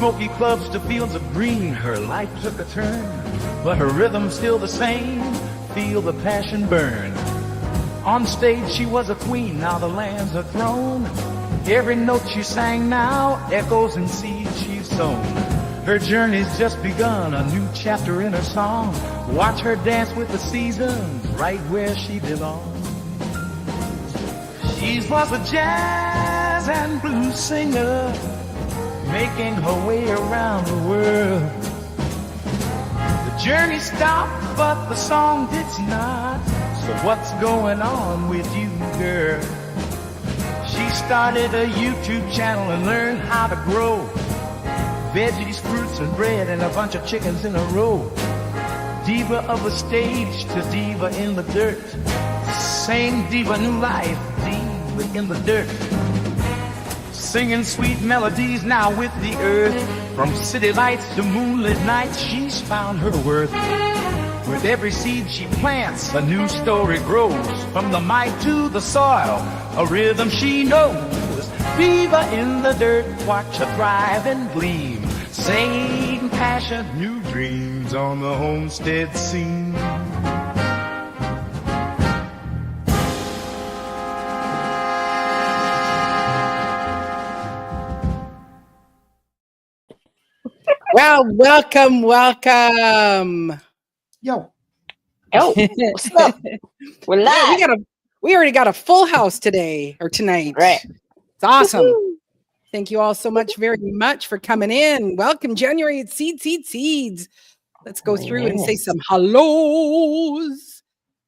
smoky clubs to fields of green, her life took a turn, but her rhythm's still the same. Feel the passion burn. On stage she was a queen, now the land's her throne. Every note she sang now echoes in seeds she's sown. Her journey's just begun, a new chapter in her song. Watch her dance with the seasons, right where she belongs. She was a jazz and blues singer, making her way around the world. The journey stopped, but the song did not. So what's going on with you, girl? She started a YouTube channel and learned how to grow veggies, fruits, and bread, and a bunch of chickens in a row. Diva of the stage to diva in the dirt. Same diva, new life, diva in the dirt. Singing sweet melodies now with the earth. From city lights to moonlit nights, she's found her worth. With every seed she plants, a new story grows. From the mite to the soil, a rhythm she knows. Diva in the dirt, watch her thrive and gleam. Same passion, new dreams on the homestead scene. Well, welcome. Yo. Oh, what's up? We're live. Yeah, we already got a full house today or tonight. Right. It's awesome. Woo-hoo. Thank you all so much, very much for coming in. Welcome, January at Seeds. Let's go through and say some hellos.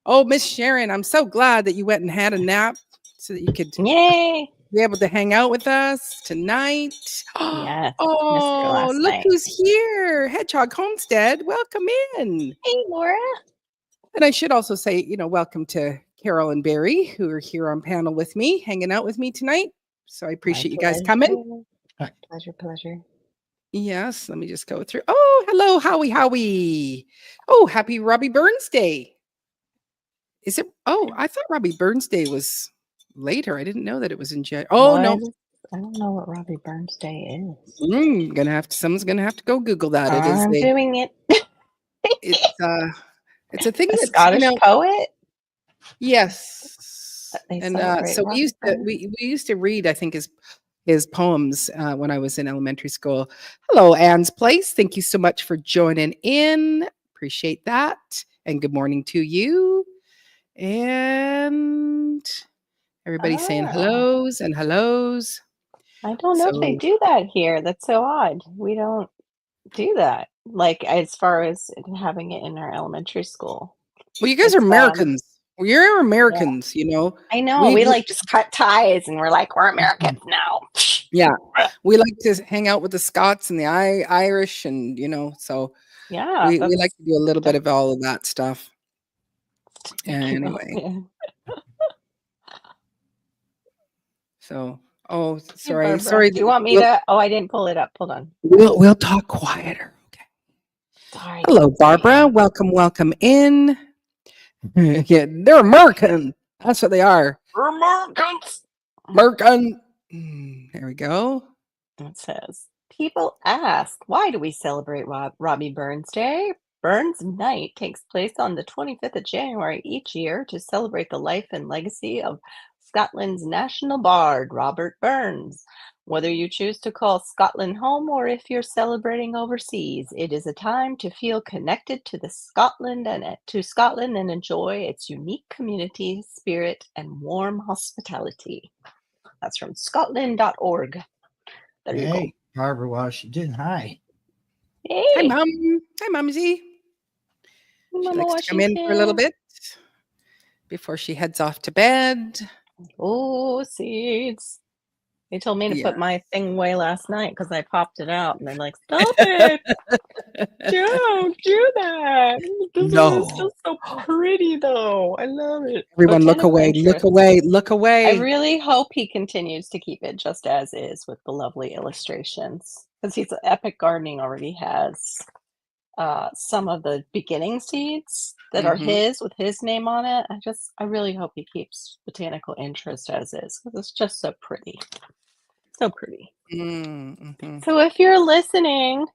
Oh, Miss Sharon, I'm so glad that you went and had a nap so that you could be able to hang out with us tonight. Yes. Oh, look who's here. Hedgehog Homestead. Welcome in. Hey, Laura. And I should also say, welcome to Carol and Barry, who are here on panel with me, hanging out with me tonight. So I appreciate you guys coming. Pleasure. Yes, let me just go through. Oh, hello, Howie. Oh, happy Robbie Burns Day. Is it? Oh, I thought Robbie Burns Day was later. I didn't know that it was in January. Oh, no. I don't know what Robbie Burns Day is. Someone's gonna have to go Google that. I'm doing it. It's a thing that's Scottish poet. Yes, and so we used to read, I think, his poems when I was in elementary school. Hello, Anne's Place. Thank you so much for joining in. Appreciate that, and good morning to you. And everybody's saying hellos and hellos. I don't know if they do that here. That's so odd. We don't do that. Like as far as having it in our elementary school. Well, you guys are Americans. You're Americans, I know. We like just cut ties and we're like, we're Americans now. Yeah. We like to hang out with the Scots and the Irish and, so yeah, we like to do a little bit of all of that stuff. Anyway. Yeah. So, sorry. Do you want me to? Oh, I didn't pull it up. Hold on. We'll talk quieter. Okay. Sorry. Hello, Barbara. Welcome in. Yeah, they're American. That's what they are. We're Americans. American. There we go. It says, people ask, why do we celebrate Robbie Burns Day? Burns Night takes place on the 25th of January each year to celebrate the life and legacy of Scotland's national bard, Robert Burns. Whether you choose to call Scotland home or if you're celebrating overseas, it is a time to feel connected to Scotland and enjoy its unique community, spirit, and warm hospitality. That's from Scotland.org. There you go. Barbara Washington. Hi. Hey. Hi, Mom. Hi, Mumsy. She likes to come in for a little bit before she heads off to bed. Oh, seeds. They told me to put my thing away last night because I popped it out and they're like, stop it. Don't do that. This is just so pretty though. I love it. Everyone look away. I really hope he continues to keep it just as is with the lovely illustrations. Because he's Epic Gardening already has some of the beginning seeds that are his with his name on it. I really hope he keeps Botanical Interest as is because it's just so pretty. So pretty. Mm-hmm. So if you're listening,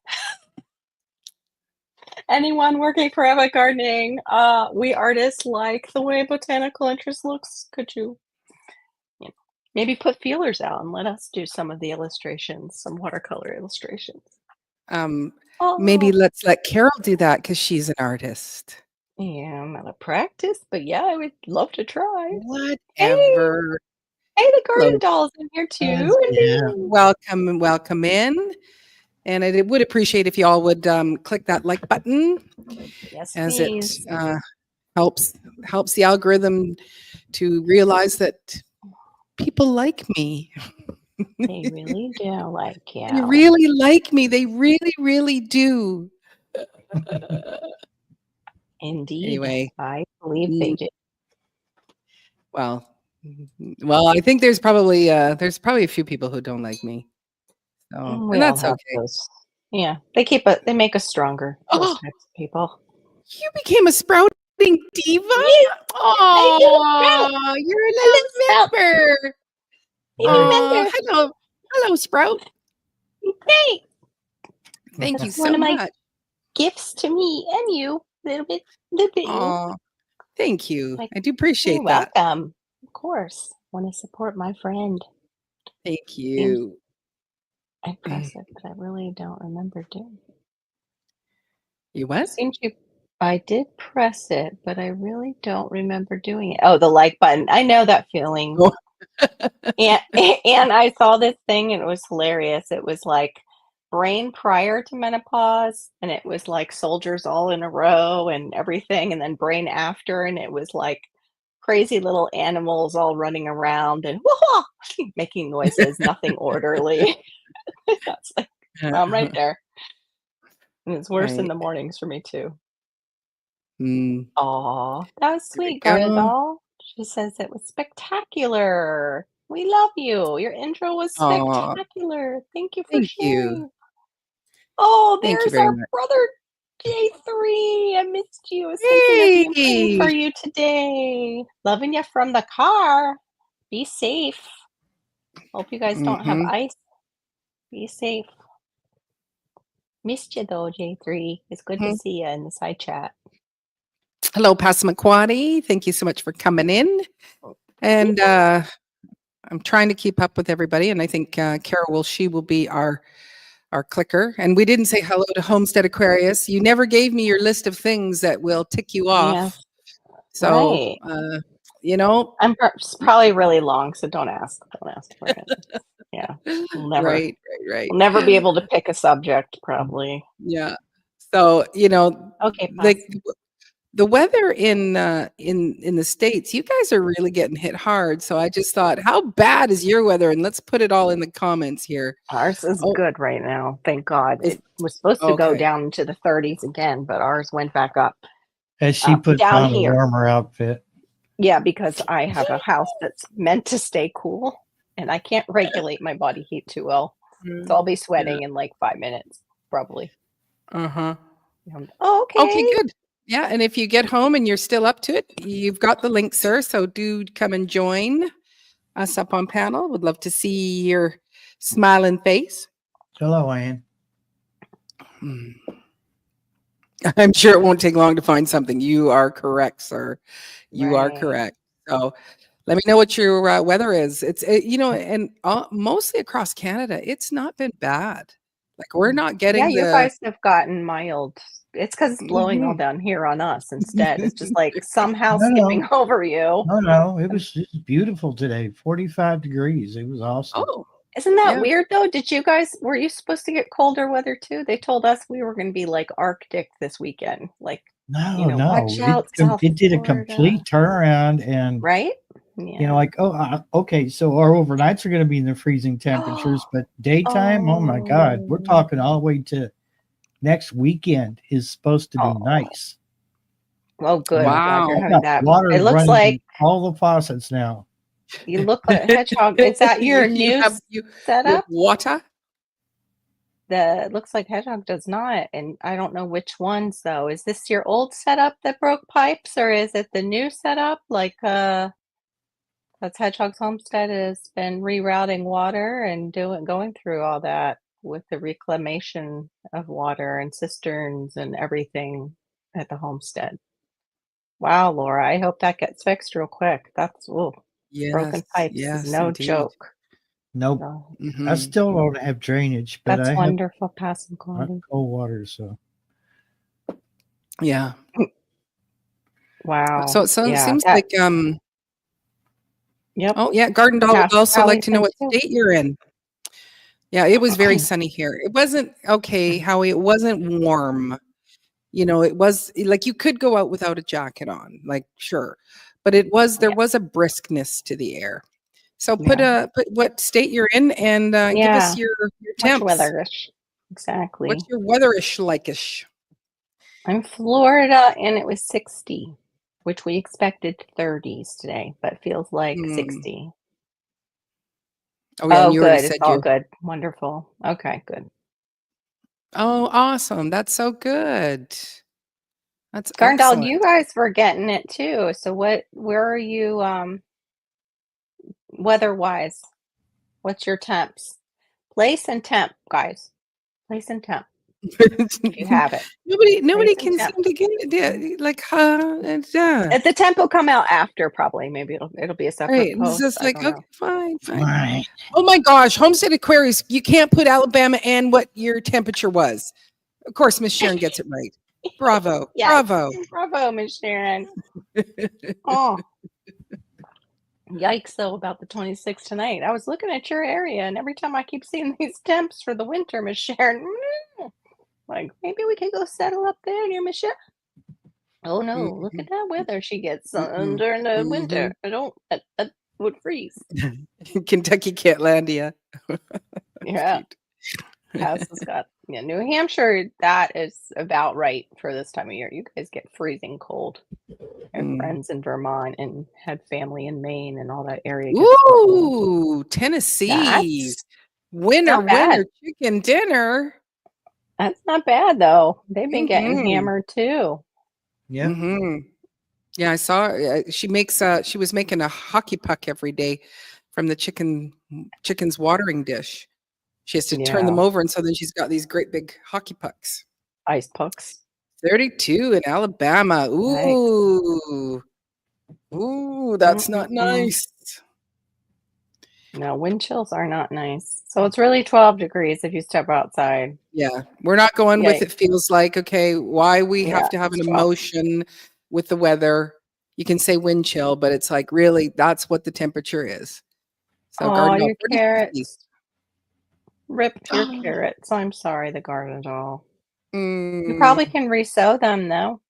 anyone working for Epic Gardening, we artists like the way botanical interest looks. Could you know, maybe put feelers out and let us do some of the illustrations, some watercolor illustrations? Maybe Oh, let's let Carol do that because she's an artist. yeah, I'm out of practice, but yeah, I would love to try. Hey, Whatever. hey, the garden Hello. doll's in here Yes, too. yeah. Welcome in. And I would appreciate if you all would click that like button Yes, as it please. helps the algorithm to realize that people like me. They really do like They you. really like me. They really, really do. Indeed, Anyway, I believe they do. well, I think there's probably a few people who don't like me. So, We and all that's have okay. those. Yeah, they make us stronger, those Oh, types of people. you became a sprouting diva? Yes, I do sprout. Oh, you're a I live sprout. little member. Baby Nice. Oh, member. hello, Sprout. Great. Thank you That's one so of my much. gifts to me and you. Little bit you. Oh, thank you. Like, I do you're appreciate that. welcome. Of course. Want to support my friend. Thank Seems you. I press it, but I really don't remember doing it. You what? Seems I did press it, but I really don't remember doing it. Oh, the like button. I know that feeling. Oh. And and I saw this thing and it was hilarious. It was like brain prior to menopause, and it was like soldiers all in a row and everything, and then brain after, and it was like crazy little animals all running around and whoa, making noises, nothing orderly. That's like I'm right there. And it's worse in Right. the mornings for me too. Mm, Aw, that was there we sweet, Garda go. doll. She says it was spectacular. We love you. Your intro was Oh, spectacular. Thank you for thank you. sharing. Oh, Thank you there's very our much. brother J3. I missed you. I was thinking of you and praying for Hey. you today. Loving you from the car. Be safe. Hope you guys don't have Mm-hmm. ice. Be safe. Missed you though, J3. It's good to see you in the side chat. Hello, Passamaquoddy. Thank you so much for coming in. And I'm trying to keep up with everybody, and I think Carol will be our clicker. And we didn't say hello to Homestead Aquarius. You never gave me your list of things that will tick you off. Yes, So, right. you know, It's probably really long, so don't ask. Don't ask for it. Yeah, right. we'll never be able to pick a subject, probably. Yeah. So, Okay, pass. the weather in the States, you guys are really getting hit hard. So I just thought, how bad is your weather? And let's put it all in the comments here. Ours is Oh, good right now, thank God. is It was supposed to go okay. down into the 30s again, but ours went back up. As she puts Down on a here. warmer outfit. Yeah, because I have a house that's meant to stay cool, and I can't regulate my body heat too well. So I'll be sweating in like 5 minutes, probably. Uh-huh. Oh, Okay, okay. good. Yeah, and if you get home and you're still up to it, you've got the link, sir. So do come and join us up on panel. Would love to see your smiling face. Hello, Ann. I'm sure it won't take long to find something. You are correct, sir. You are Right. correct. So let me know what your weather is. It's and mostly across Canada, it's not been bad. Like we're not Yeah, getting you the. guys have gotten mild. It's because it's blowing all Mhm. down here on us instead. It's just like somehow No, skipping no, over you. no. It was beautiful today. 45 degrees. It was awesome. Oh, Isn't that yeah. weird though? Were you supposed to get colder weather too? They told us we were going to be like Arctic this weekend. Like, No, watch no. out, South It did a Florida. complete turnaround, and Right? Yeah. like, okay, so our overnights are going to be in the freezing temperatures, but daytime, oh my God, we're Oh. talking all the way to next weekend is supposed to be Oh. nice. Oh, good. I'm glad you're Wow. having that. Water It looks running like in all the faucets now. you look like Hedgehog. Is that your you new have setup? water? It looks like Hedgehog does not, and I don't know which ones though. Is this your old setup that broke pipes, or is it the new setup? Like, That's Hedgehog's Homestead has been rerouting water and going through all that with the reclamation of water and cisterns and everything at the homestead. Wow, Laura, I hope that gets fixed real quick. That's broken Yes, pipes is yes, no indeed. joke. Nope. So I Mhm. still don't have drainage, but that's I have wonderful, passing quality. cold water. So Yeah. Wow. So it Yeah, seems that like, yep. oh, yeah, Garden Doll would Cass also Valley like to know said what too. state you're in. Yeah, it was very sunny here. It wasn't okay, Howie, it wasn't warm. You know, it was like you could go out without a jacket on, like, sure. But there Yeah, was a briskness to the air. So yeah, put what state you're in and give us yeah. your Much temps. weatherish. What's Exactly. your weatherish like-ish? I'm Florida and it was 60, which we expected 30s today, but feels like Hmm. 60. Oh yeah, and Oh, you already good. It's said all you're good. Wonderful. Okay, good. oh awesome. That's so good. That's Garndall, you excellent. guys were getting it too. So where are you weather-wise? What's your temps? Place and temp, guys. Place and temp, if you have it. Nobody Place and can temp. seem to get it. Yeah, like The temp will come out after probably. Maybe it'll be a separate right. It's post. just I like, don't okay, know. fine, fine. fine. Oh my gosh, Homestead Aquarius, you can't put Alabama and what your temperature was. Of course, Miss Sharon gets it right. Bravo. Yes. Bravo. Bravo, Miss Sharon. Oh, yikes though about the 26 tonight. I was looking at your area and every time I keep seeing these temps for the winter, Miss Sharon, like maybe we could go settle up there near Miss Sharon. Oh no, look Mhm, at that weather she gets mhm, during the winter. mhm. I don't, that would freeze. Kentucky Catlandia. That's Yeah. cute. Cass has got, yeah, New Hampshire, that is about right for this time of year. You guys get freezing cold. I have Mm. friends in Vermont and had family in Maine and all that area gets so cold. Ooh, Tennessee. That's Winner, not bad. winner, chicken dinner. That's not bad though. They've been getting Mhm, hammered too. Yeah. mhm. Yeah, I saw she was making a hockey puck every day from the chicken's watering dish. She has to turn them Yeah. over, and so then she's got these great big hockey pucks. Ice pucks. 32 in Alabama. Yikes. Ooh. Ooh, that's not Mm-mm-mm. nice. No, wind chills are not nice. So it's really 12 degrees if you step outside. Yeah, we're not going with Yikes. it feels like, okay, why we have Yeah, to have it's an 12. emotion with the weather. You can say wind chill, but it's like, really, that's what the temperature is. So Oh, Garden Dog your 40 carrots. Rip your carrots. I'm sorry, the garden doll. You probably Mm, can resow them though.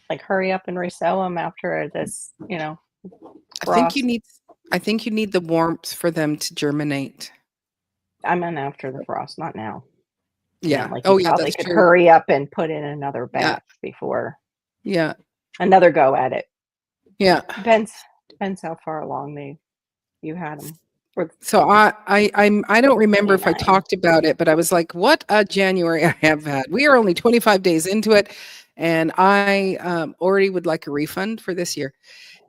Like hurry up and resow them after this, I think you frost. need I think you need the warmth for them to germinate. I meant after the frost, not now. I meant Yeah. like you Oh, yeah, probably that's could true. hurry up and put in another Yeah. batch before Yeah. another go at it. Yeah. Depends how far along you had them. For So I don't remember if I 29. talked about it, but I was like, "What a January I have had." We are only 25 days into it, and I already would like a refund for this year.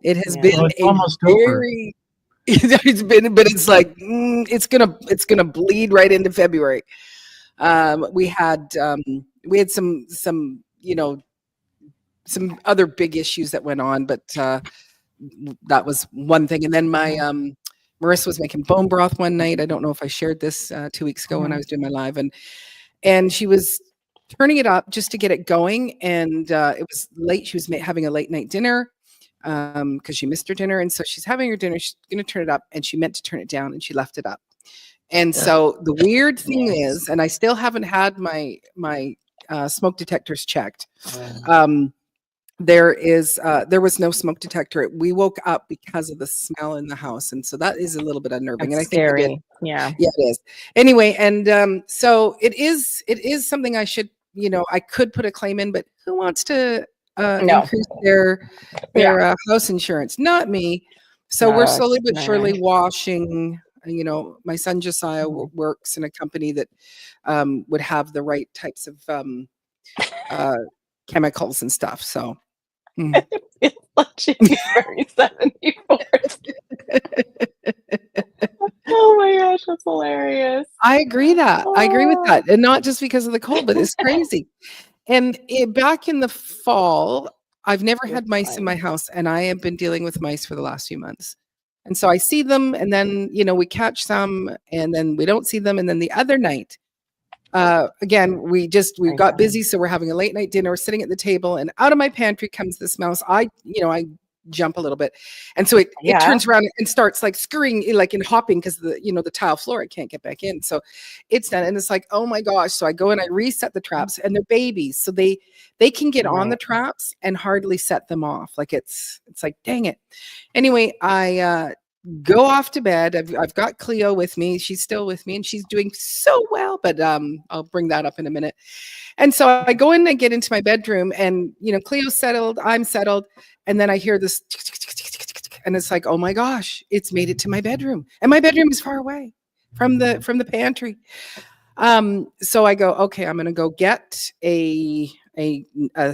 It has Yeah. Well, been it's a almost over. very but it's like it's gonna bleed right into February. We had some some other big issues that went on, but that was one thing. And then my Mhm. Marissa was making bone broth one night. I don't know if I shared this 2 weeks ago when I Mhm. was doing my live, and she was turning it up just to get it going. And it was late. She was having a late night dinner because she missed her dinner, and so she's having her dinner. She's going to turn it up, and she meant to turn it down, and she left it up. And Ugh. so the weird thing Yes. is, and I still haven't had my smoke detectors checked. Um, there was no smoke detector. We woke up because of the smell in the house, and so that is a little bit unnerving. And That's I think scary. Yeah. yeah, it is. Anyway, and so it is something I should, I could put a claim in, but who wants to No. increase Yeah. their house insurance? Not me. So we're No, slowly it's but no. surely washing. My son Josiah Mhm. works in a company that would have the right types of uh, chemicals and stuff. So Mm. It's like January 74th. Oh my gosh, that's hilarious. I agree with Oh. that, and not just because of the cold, but it's crazy. And back in the fall, I've never You're had mice in my fine. house, and I have been dealing with mice for the last few months. And so I see them, and then we catch some, and then we don't see them, and then the other night, again, we Very got funny. busy, so we're having a late night dinner. We're sitting at the table, and out of my pantry comes this mouse. I jump a little bit, and so it Yeah. turns around and starts like scurrying, like and hopping, because the tile floor, it can't get back in. So it's done, and it's like, oh my gosh! So I go and I reset the traps, and they're babies, so they can get on the Right. traps and hardly set them off. Like it's like, dang it. Anyway, I go off to bed. I've got Cleo with me. She's still with me, and she's doing so well. But I'll bring that up in a minute. And so I go in and get into my bedroom, and Cleo's settled, I'm settled, and then I hear this, and it's like, oh my gosh, it's made it to my bedroom, and my bedroom is far away from the pantry. So I go, okay, I'm gonna go get a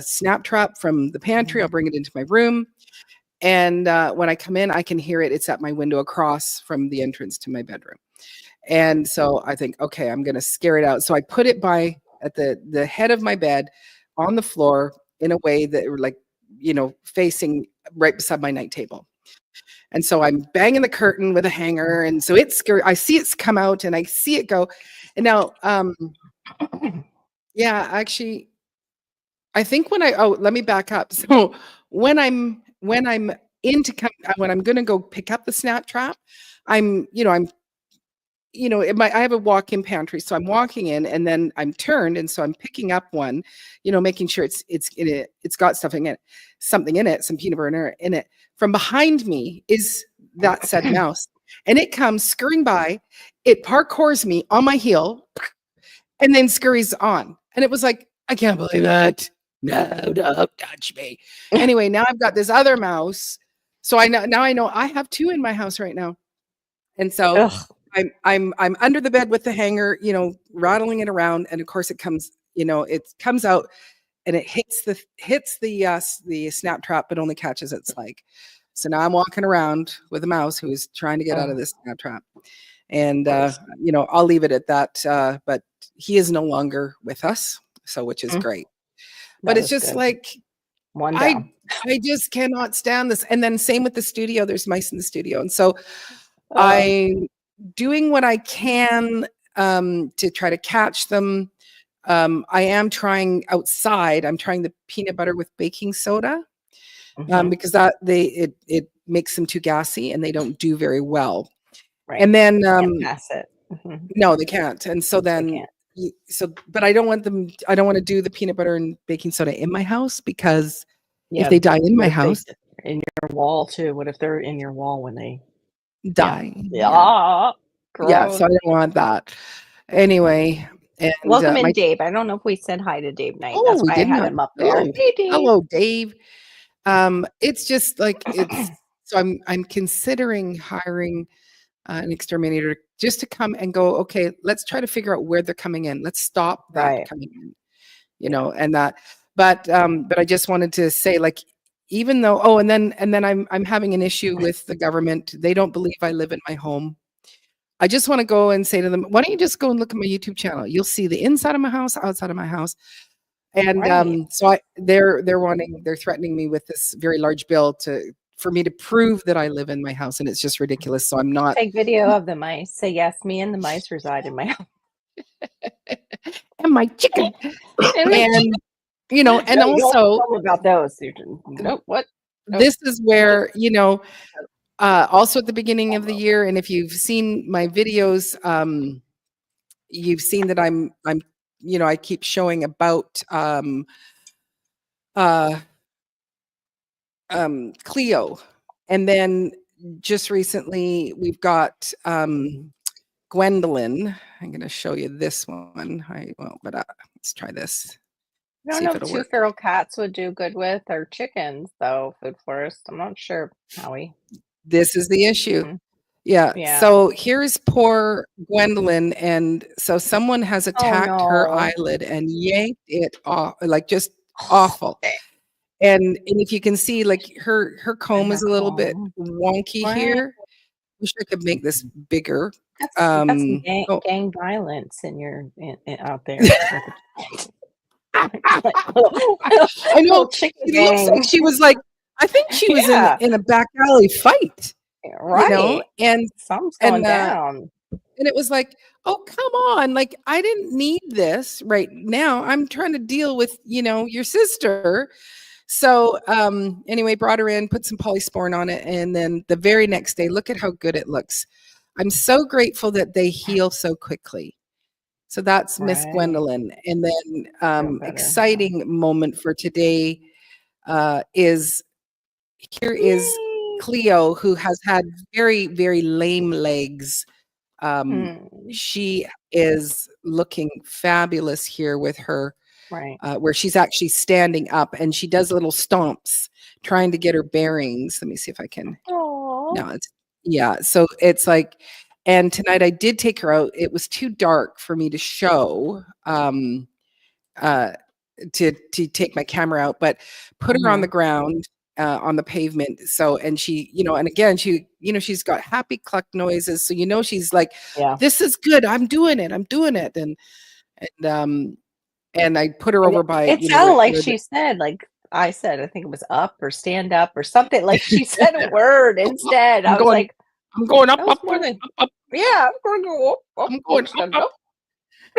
snap trap from the pantry. I'll bring it into my room. And when I come in, I can hear it. It's at my window across from the entrance to my bedroom. And so I think, okay, I'm going to scare it out. So I put it at the head of my bed on the floor in a way that like, facing right beside my night table. And so I'm banging the curtain with a hanger. And so I see it's come out and I see it go. And now, yeah, actually, I think let me back up. So when I'm when I'm going to go pick up the snap trap, I have a walk-in pantry, so I'm walking in and then I'm turned, and so I'm picking up one, making sure it's in it, it's got something in it, some peanut butter in it. From behind me is that said mouse, and it comes scurrying by, it parkours me on my heel, and then scurries on, and it was like, I can't believe that. No, don't touch me. Anyway, now I've got this other mouse. So I know I have two in my house right now. And so Ugh. I'm under the bed with the hanger, rattling it around, and of course it comes out, and it hits the snap trap, but only catches its leg. So now I'm walking around with a mouse who is trying to get out of this snap trap. And I'll leave it at that. But he is no longer with us, so which is great. But That it's is just good. like, One down. I just cannot stand this. And then same with the studio. There's mice in the studio. And so I'm doing what I can to try to catch them. I am trying outside. I'm trying the peanut butter with baking soda because it makes them too gassy and they don't do very well. Right. And then Can't pass it. no, they can't. And so They then can't. but I don't want to do the peanut butter and baking soda in my house, because Yeah. if they die in What my if they house, in your wall too? What if they're in your wall when they die. Yeah. Yeah, so I don't want that. Anyway, and Welcome in, Dave. I don't know if we said hi to Dave Knight. That's we why I did had not. him up there. Oh, Hey, Dave. hello, Dave. It's just like so I'm considering hiring an exterminator just to come and go, okay, let's try to figure out where they're coming in. Let's stop that coming in, and that. But I just wanted to say, like, even though, and then I'm having an issue with the government. They don't believe I live in my home. I just want to go and say to them, why don't you just go and look at my YouTube channel? You'll see the inside of my house, outside of my house. And so they're threatening me with this very large bill for me to prove that I live in my house, and it's just ridiculous. So I'm not. Take video of the mice. Say, yes, me and the mice reside in my house. And my chicken. And and No, you don't also tell me about those. Nope. What? Nope. This is where, also at the beginning of the year, and if you've seen my videos, you've seen that I'm I keep showing about Cleo. And then just recently we've got Gwendolyn. I'm going to show you this one. Let's try this. I don't know if two feral cats would do good with, or chickens, though, food forest. I'm not sure, Howie. This is the issue. Mhm. Yeah. So here's poor Gwendolyn. And so someone has attacked her eyelid and yanked it off, like just awful. and if you can see, like her comb is a little bit comb. wonky Right. here. Wish I could make this bigger. That's some Oh, gang violence out there with the I know. little chicken It looks like gang. she was like, I think she was Yeah, in a back alley fight, you know, right. and Something's going down. and it was like, oh, come on. Like, I didn't need this right now. I'm trying to deal with, your sister. So anyway, brought her in, put some polysporin on it, and then the very next day, look at how good it looks. I'm so grateful that they heal so quickly. So that's Miss Right. Gwendolyn. And then Feel better. exciting moment for today is Yay. Cleo, who has had very, very lame legs. She is looking fabulous here with her, Right. where she's actually standing up and she does little stomps trying to get her bearings. Let me see if I can. Aw. No, so it's like, and tonight I did take her out. It was too dark for me to show, to take my camera out, but put her on the ground, on the pavement. So, and she, and again, she's got happy cluck noises. So, she's like, Yeah. this is good. I'm doing it. And I put her over by, It sounded like she said, like I said, I think it was up or stand up or something. Like she said a word instead. I was like, I'm going up, up, more than, up. yeah, I'm going to go up. I'm going up.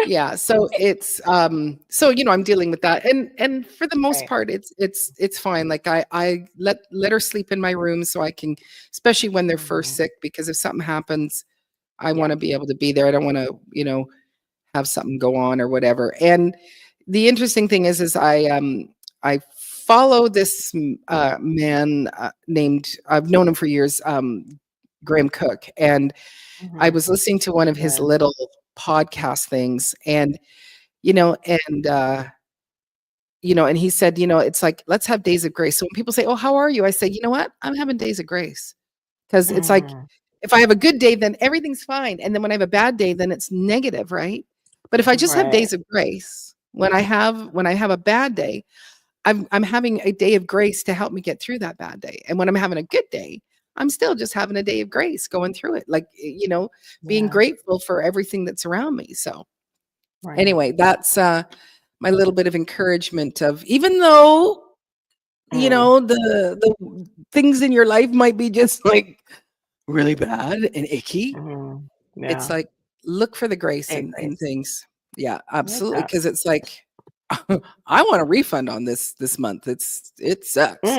Yeah, so it's so I'm dealing with that, and for the most part it's fine. Like I let her sleep in my room so I can, especially when they're first sick, because if something happens, I want to be able to be there. I don't want to have something go on or whatever. And the interesting thing is I follow this man named, I've known him for years, Graham Cook, and I was listening to one of his little podcast things, and and he said, it's like, let's have days of grace. So when people say, oh, how are you? I say, you know what? I'm having days of grace. Because it's like, if I have a good day, then everything's fine. And then when I have a bad day, then it's negative, right? But if I just have days of grace, when I have a bad day, I'm having a day of grace to help me get through that bad day. And when I'm having a good day, I'm still just having a day of grace going through it, like, being grateful for everything that's around me. So anyway, that's my little bit of encouragement of, even though, the things in your life might be just like really bad and icky. It's like, look for the grace in things. Yeah, absolutely. Because it's like, I want a refund on this month. It sucks.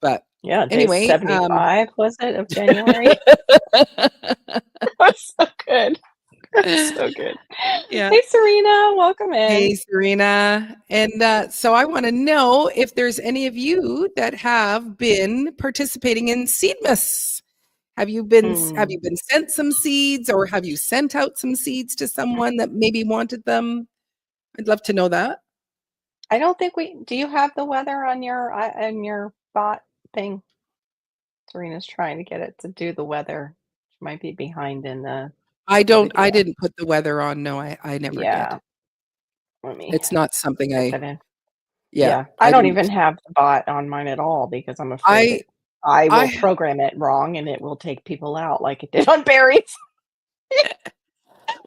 But yeah, anyway, 75 was it of January? That's so good. That's so good. Yeah. Hey, Serena, welcome in. Hey, Serena. And so I want to know if there's any of you that have been participating in Seedmas. Have you been sent some seeds, or have you sent out some seeds to someone that maybe wanted them? I'd love to know that. I don't think do you have the weather on your bot thing? Serena's trying to get it to do the weather. She might be behind in the I video. didn't put the weather on. No, I never did. It's not something Yeah. I don't even have the bot on mine at all, because I'm afraid I will program it wrong and it will take people out like it did on berries.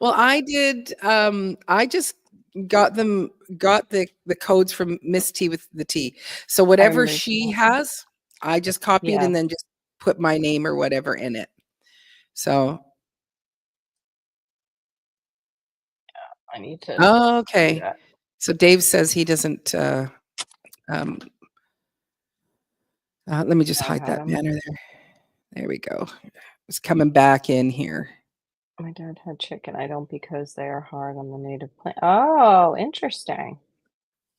Well, I did. I just got the codes from Miss T with the T. So whatever she has, I just copied and then just put my name or whatever in it. So I need to. Okay. So Dave says he doesn't. Let me just hide that banner there. There we go. It's coming back in here. My dad had chicken. I don't, because they are hard on the native plant. Oh, interesting.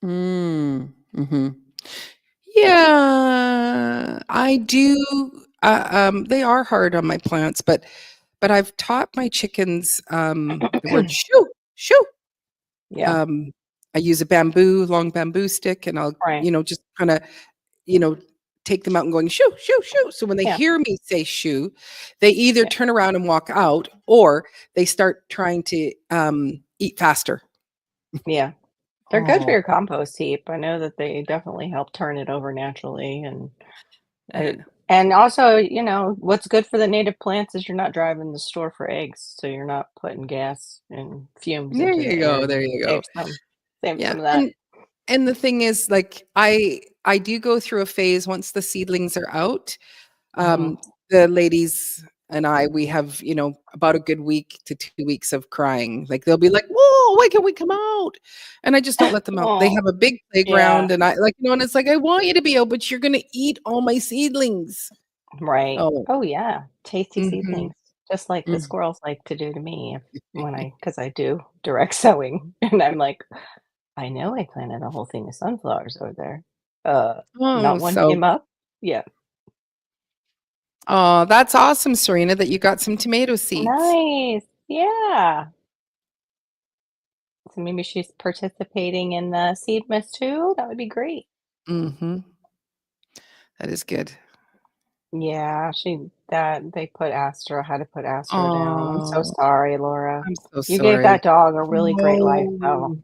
Mm-hmm. Yeah, I do. They are hard on my plants, but I've taught my chickens the word shoo, shoo. Yeah. I use a long bamboo stick, and I'll, just kind of, take them out and going shoo, shoo, shoo. So when they hear me say shoo, they either turn around and walk out, or they start trying to eat faster. Yeah. They're good for Oh, your compost heap. I know that they definitely help turn it over naturally, and Yeah. also, what's good for the native plants is you're not driving the store for eggs, so you're not putting gas and fumes There into you the go. air. There you go. Save some Yeah. of that. And the thing is, like, I do go through a phase once the seedlings are out. Mhm. The ladies and we have, about a good week to 2 weeks of crying. Like they'll be like, "Whoa, why can't we come out?" And I just don't let them out. They Oh, have a big yeah, playground, and and it's like, I want you to be out, but you're gonna eat all my seedlings. right. Oh, Oh, yeah, tasty mm-hmm, seedlings, just like the mm, squirrels like to do to me because I do direct sowing, and I'm like, "I know I planted a whole thing of sunflowers over there. oh, Not one so came up?" Yeah. oh, that's awesome, Serena, that you got some tomato seeds. Nice. Yeah. So maybe she's participating in the seed mist too? That would be great. Mm-hmm. That is good. Yeah, they had to put Astro down. I'm so Oh, sorry, Laura. I'm so You gave sorry. that dog a really great life, though. No.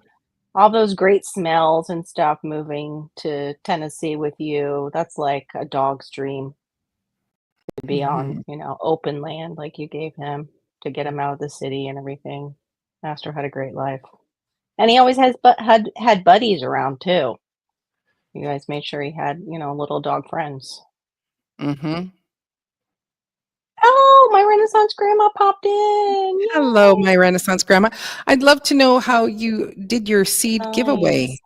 All those great smells and stuff moving to Tennessee with you, that's like a dog's dream to be on, Mhm. open land like you gave him to get him out of the city and everything. Astro had a great life. And he always had buddies around too. You guys made sure he had, little dog friends. Mhm. Oh, my Renaissance grandma popped in. Hello, Yay. my Renaissance grandma. I'd love to know how you did your seed giveaway.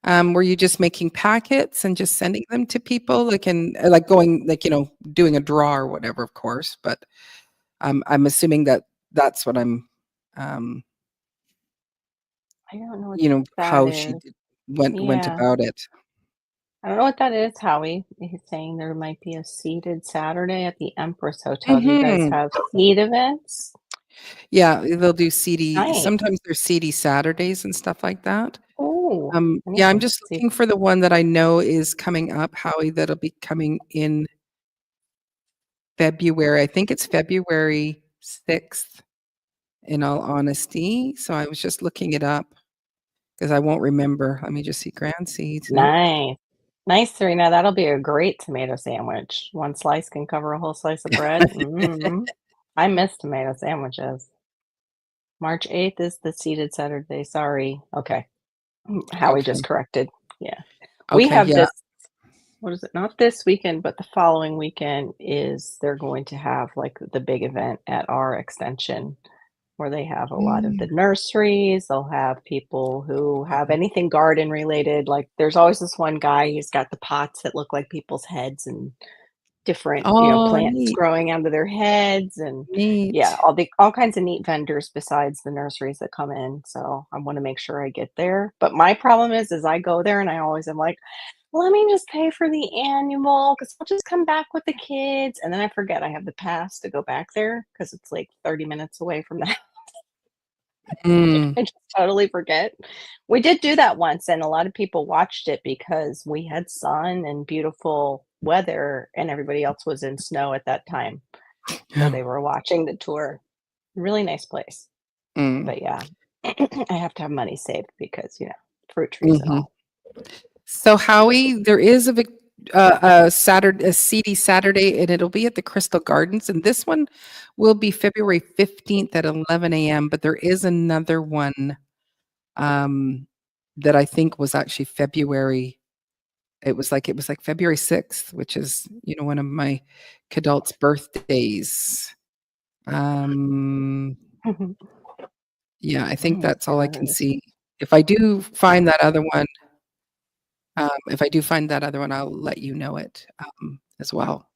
Nice. Were you just making packets and just sending them to people, like, and like going, like, doing a draw or whatever, of course. But I'm assuming that that's what um, I don't know what that how she is. went Yeah. about it. I don't know what that is, Howie. He's saying there might be a seated Saturday at the Empress Hotel. Do you guys Mhm. have seat events? Yeah, they'll do seedy. Nice. Sometimes there's seedy Saturdays and stuff like that. Oh, I need Yeah, I'm to just see. looking for the one that I know is coming up, Howie, that'll be coming in February. I think it's February 6th, in all honesty. So I was just looking it up because I won't remember. Let me just see Grand Seeds. Nope. Nice. Nice, Serena. That'll be a great tomato sandwich. One slice can cover a whole slice of bread. I miss tomato sandwiches. March 8th is the seated Saturday. Sorry. Okay. Howie Okay. just corrected. Yeah. We Okay. have Yeah. this, what is it? Not this weekend, but the following weekend is they're going to have like the big event at our extension where they have a lot of the Mm. nurseries. They'll have people who have anything garden related. Like there's always this one guy who's got the pots that look like people's heads and different, Oh, plants neat. growing under their heads and yeah, Neat. all kinds of neat vendors besides the nurseries that come in. So I want to make sure I get there. But my problem is I go there and I always am like, let me just pay for the annual because I'll just come back with the kids. And then I forget I have the pass to go back there because it's like 30 minutes away from the Mm. I just totally forget. We did do that once, and a lot of people watched it because we had sun and beautiful weather, and everybody else was in snow at that time. So Yeah. they were watching the tour. Really nice place. Mm. But yeah, I have to have money saved because, fruit trees and Mhm. all. So Howie, there is a seedy Saturday, and it'll be at the Crystal Gardens, and this one will be February 15th at 11 a.m. But there is another one um, that I think was actually February. It was like February 6th, which is one of my kidult's birthdays. Um, yeah, I think that's all I can Good. see. If I do find that other one, I'll let you know it as well.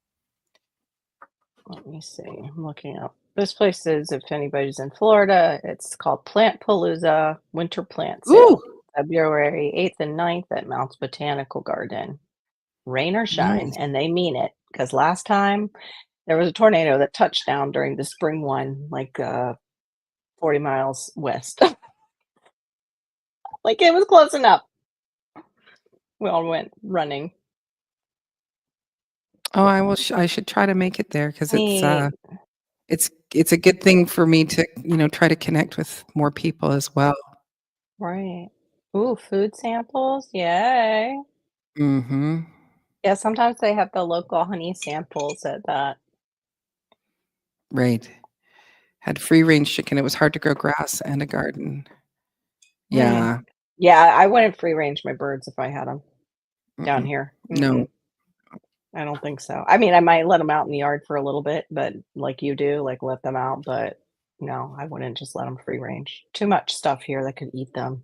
Let me see. I'm looking up. This place is, if anybody's in Florida, it's called Plant Palooza Winter Plant Ooh, Sale, February 8th and 9th at Mounts Botanical Garden. Rain or shine, nice. and they mean it. Because last time there was a tornado that touched down during the spring one, like 40 miles west. Like it was close enough. We all went running. Oh, I should try to make it there because Neat. it's a good thing for me to try to connect with more people as well. Right. Ooh, food samples. Yay. Mm-hmm. Yeah, sometimes they have the local honey samples at that. Right. Had free range chicken. It was hard to grow grass and a garden. Yeah. Yeah, I wouldn't free range my birds if I had them down here. No. I don't think so. I mean, I might let them out in the yard for a little bit, but like you do, like let them out. But no, I wouldn't just let them free range. Too much stuff here that could eat them.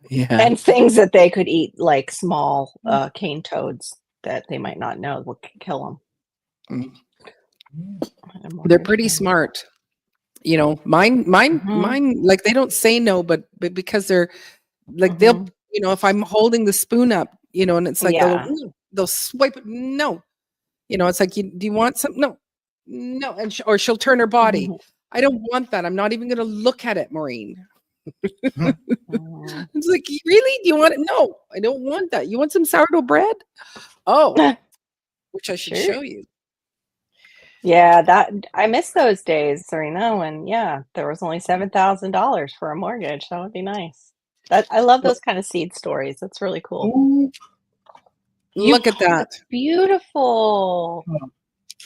Yeah. And things that they could eat, like small cane toads that they might not know will kill them. They're pretty smart. You know, mine, like they don't say no, but because they're like, they'll, you know, if I'm holding the spoon up, you know, and it's like, they'll swipe it. No, you know, it's like, do you want some? No, no. And or she'll turn her body. I don't want that. I'm not even going to look at it, Maureen. It's like, really? Do you want it? No, I don't want that. You want some sourdough bread? Oh, which I should show you. Yeah, that I miss those days, Serena, when there was only $7,000 for a mortgage. That would be nice. I love those kind of seed stories. That's really cool. Ooh, Look at that. That's beautiful.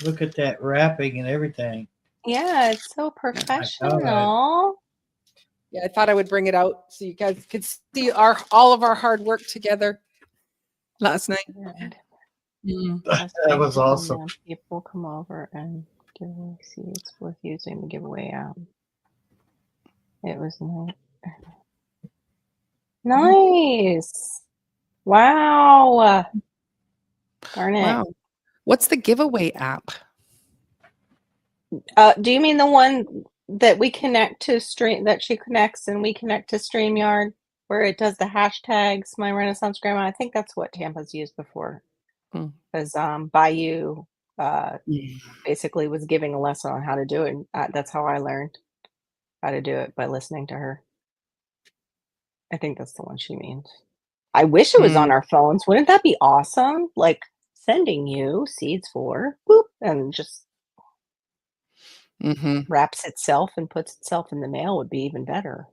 look at that wrapping and everything. Yeah, it's so professional. Yeah, I thought I would bring it out so you guys could see all of our hard work together last night. That was awesome. People come over and give away seeds worth using to give away out. It was nice. Wow. Darn it. Wow. What's the giveaway app? Do you mean the one that we connect to that she connects and we connect to StreamYard where it does the hashtags, My Renaissance Grandma? I think that's what Tampa's used before. Because Bayou basically was giving a lesson on how to do it. And that's how I learned how to do it, by listening to her. I think that's the one she means. I wish it was on our phones. Wouldn't that be awesome? Like sending you seeds for boop, and just wraps itself and puts itself in the mail would be even better.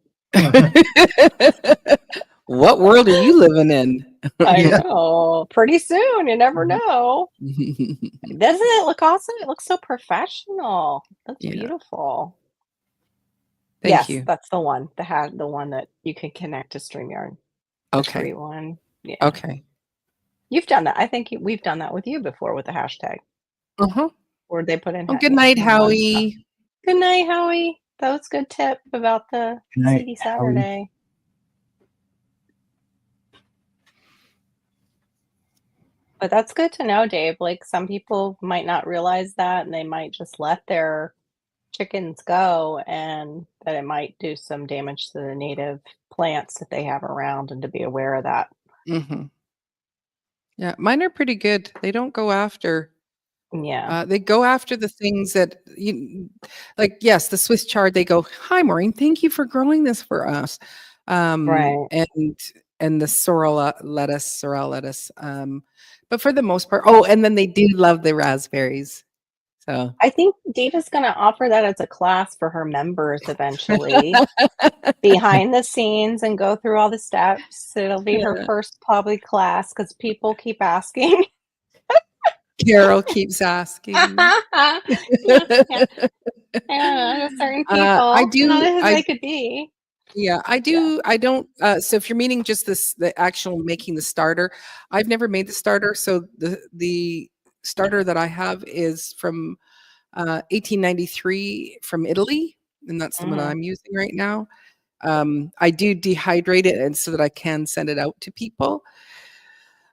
What world are you living in? I know. Pretty soon, you never know. Doesn't it look awesome? It looks so professional. That's beautiful. Thank you. That's the one. The one that you can connect to StreamYard. Okay. Free one. Yeah. Okay. You've done that. I think we've done that with you before with the hashtag. Or they put in. Oh, good night, Howie. Good night, Howie. That was a good tip about the CD Saturday. But that's good to know, Dave. Like some people might not realize that, and they might just let their chickens go, and that it might do some damage to the native plants that they have around, and to be aware of that. Yeah, mine are pretty good. They don't go after. Yeah. They go after the things that like, yes, the Swiss chard, they go, "Hi, Maureen, thank you for growing this for us." Right. And the sorrel lettuce. But for the most part, and then they do love the raspberries. So I think Diva's going to offer that as a class for her members eventually, behind the scenes, and go through all the steps. It'll be her first public class because people keep asking. Carol keeps asking. Certain people. I do. Not as they could be. Yeah, I do. I don't. So if you're meaning just the actual making the starter, I've never made the starter. So the starter that I have is from 1893 from Italy, and that's the one I'm using right now. I do dehydrate it, and so that I can send it out to people.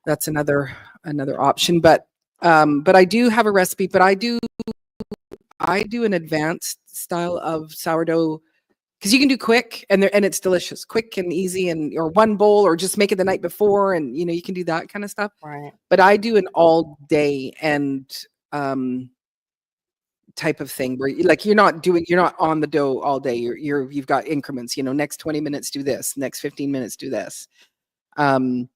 That's another option. But I do have a recipe. But I do an advanced style of sourdough. Because you can do quick and it's delicious, quick and easy, or one bowl, or just make it the night before, and you can do that kind of stuff. Right. But I do an all day and type of thing where you're not on the dough all day. You've got increments. Next 20 minutes do this, next 15 minutes do this. And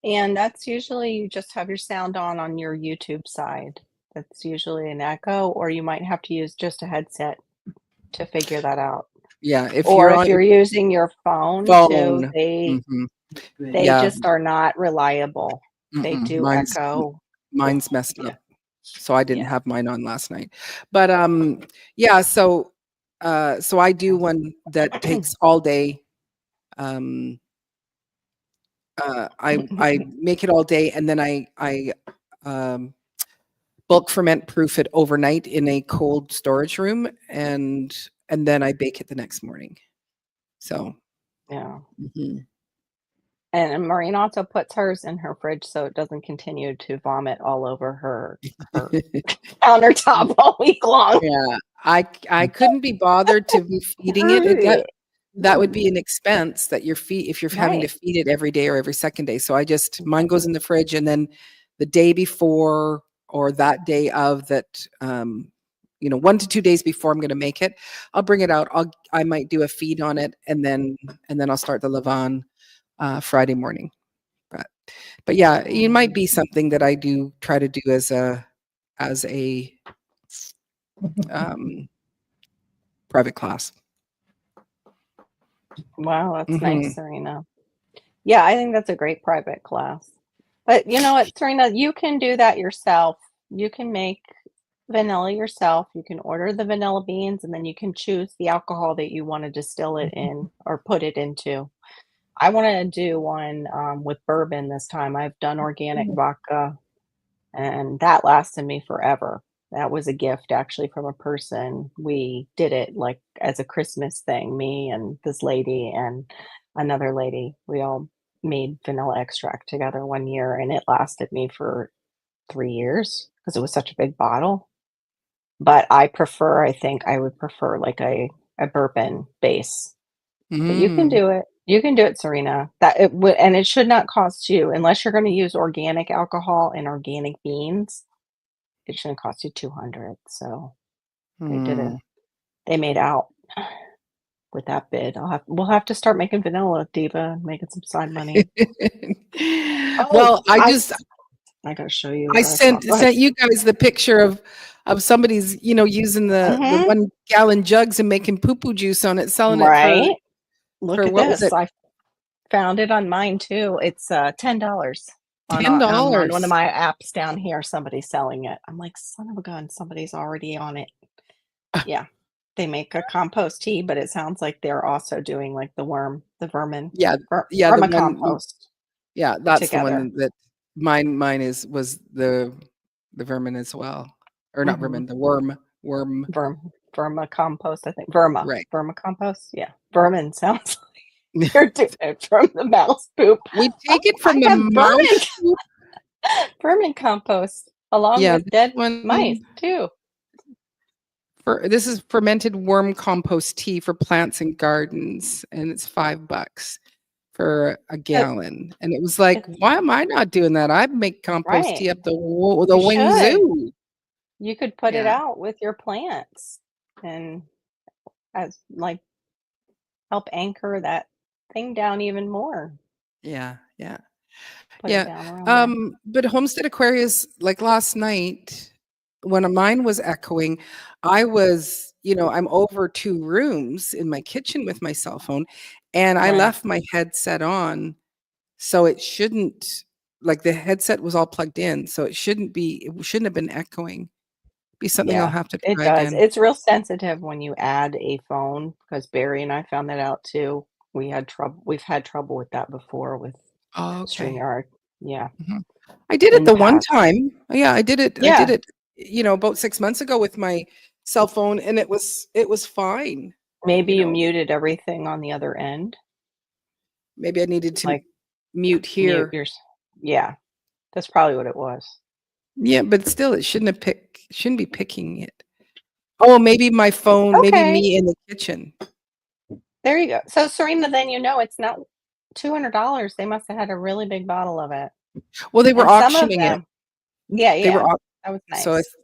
that's usually you just have your sound on your YouTube side. That's usually an echo, or you might have to use just a headset to figure that out. Yeah, if Or you're if on you're your using your phone too, phone. they Mhm. they Yeah. just are not reliable. They Mm-mm. do echo. Mine's messed Yeah. up. So I didn't Yeah. have mine on last night. But yeah, so I do one that takes all day. Um I make it all day, and then I um bulk ferment proof it overnight in a cold storage room, and then I bake it the next morning. So Yeah. mhm. And Maureen also puts hers in her fridge so it doesn't continue to vomit all over her countertop all week long. Yeah, I couldn't be bothered to be feeding it. That would be an expense that if you're having to Right. feed it every day or every second day. So mine goes in the fridge, and then the day before or that day of that, 1 to 2 days before I'm gonna make it, I'll bring it out. I might do a feed on it, and then I'll start the levain Friday morning. But yeah, it might be something that I do try to do as a um, private class. Wow, that's nice, Mhm. Serena. Yeah, I think that's a great private class. But you know what, Serena, you can do that yourself. You can make vanilla yourself. You can order the vanilla beans and then you can choose the alcohol that you want to distill it in or put it into. I want to do one with bourbon this time. I've done organic vodka and that lasted me forever. That was a gift actually from a person. We did it like as a Christmas thing, me and this lady and another lady. We all made vanilla extract together one year and it lasted me for 3 years because it was such a big bottle. But I think I would prefer like a bourbon base. But you can Mm. do it. You can do it, Serena. That it would and it should not cost you unless you're gonna use organic alcohol and organic beans, it shouldn't cost you 200. So they did it. Mm. They made out with that bid. We'll have to start making vanilla, Diva, making some side money. Oh, Well, I gotta show you I what I saw. Go ahead. sent you guys the picture of somebody's, using the Mhm. 1-gallon jugs and making poo-poo juice on it, selling it for Right? Look at what was this. it? I found it on mine too. It's $10 on one of $10. my apps down here. Somebody's selling it. I'm like, son of a gun, somebody's already on it. Yeah. They make a compost tea, but it sounds like they're also doing like the vermin, Yeah, yeah, the one vermicompost yeah, that's the together. one that mine was the vermin as well. Or not Mhm. vermin, the worm, Vermicompost, I think. right. Vermicompost. Yeah. Vermin sounds like you're doing it from the mouse poop. We Oh, take it I from the have mouse poop. vermin compost along Yeah, with this dead mice one too. this is fermented worm compost tea for plants and gardens, and it's $5 for a It, gallon. And it was like, it's why am I not doing that? I make compost right. tea up the You wing should. zoo. You could put it Yeah, out with your plants and as like help anchor that thing down even more. yeah, yeah, Put it yeah. down around there. But Homestead Aquarius, like last night, when mine was echoing, I was, I'm over 2 rooms in my kitchen with my cell phone, and I Right. left my headset on. So it shouldn't, like, the headset was all plugged in, so it shouldn't have been echoing. Be something I'll Yeah, have to it try does. again. It's real sensitive when you add a phone because Barry and I found that out too. We've had trouble with that before with Oh, okay. StreamYard. Yeah, Mhm. I did it in the the one past. time. Yeah, I did Yeah, it, about 6 months ago with my cell phone, and it was fine, maybe you you know? muted everything on the other end, Maybe I needed to like mute mute here. yours. Yeah, that's probably what it was. Yeah, but still, it shouldn't be picking it. Oh, maybe my phone, maybe Okay, me in the kitchen. there you go. So Serena, then it's not $200. They must have had a really big bottle of it, Well, they were and some of auctioning it. them. Yeah, They were yeah, au that was so nice.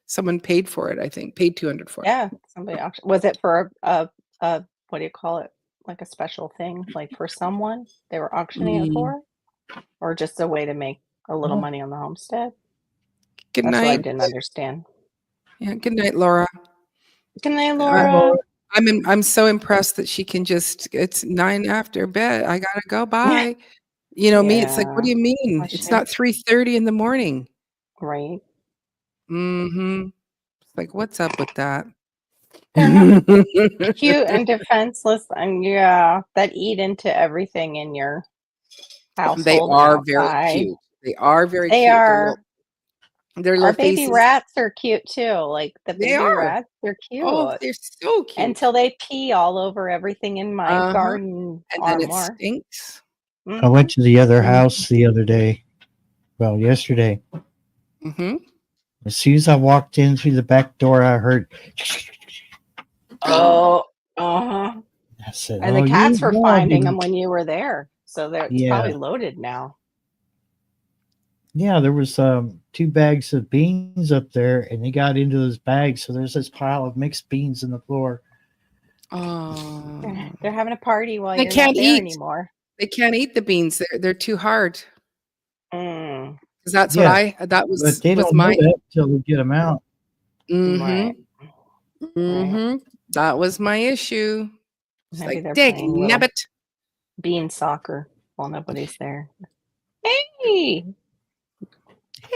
someone paid for it, I think, paid 200 for it. Yeah, somebody was it for a what do you call it? Like a special thing, like for someone they were auctioning it Mm. for? Or just a way to make a little money on the homestead? Good That's what I night. didn't understand. Yeah, good night, Laura. Good night, Uh, Hi, Laura. Laura. I'm so impressed that she can just. It's 9 after bed. I gotta go. Bye. You know me. It's like, what Yeah. do you mean? I It's should. not 3:30 in the morning. Right. Mm-hmm. It's like, what's up with that? They're not cute and defenseless, and yeah, that eat into everything in your They household and are very outside. cute. They are very They cute. are. Their Our little baby faces. rats are cute too. Like the They baby are. rats, they're Oh, cute they're so cute. until they pee all over everything in my Uh-huh. garden And then it armoire. stinks. I went to the other Mhm. house the other day. Well, yesterday. Mm-hmm. As soon as I walked in through the back door, I heard. Oh, uh-huh. I said, And the "Oh, cats you were finding them doggy." when you were there, so it's probably Yeah, loaded now. yeah. There was 2 bags of beans up there, and they got into those bags. So there's this pile of mixed beans in the floor. Oh. They're having a party while They you're not can't there eat. anymore. They can't eat the beans. They're too hard. Mm, Because that's what Yeah, that but they was don't know my. that until we get them out. Mm-hmm. right, right. Mm-hmm. That was my issue. It's Maybe like, they're dig playing little nabbit. bean soccer while nobody's there. Hey,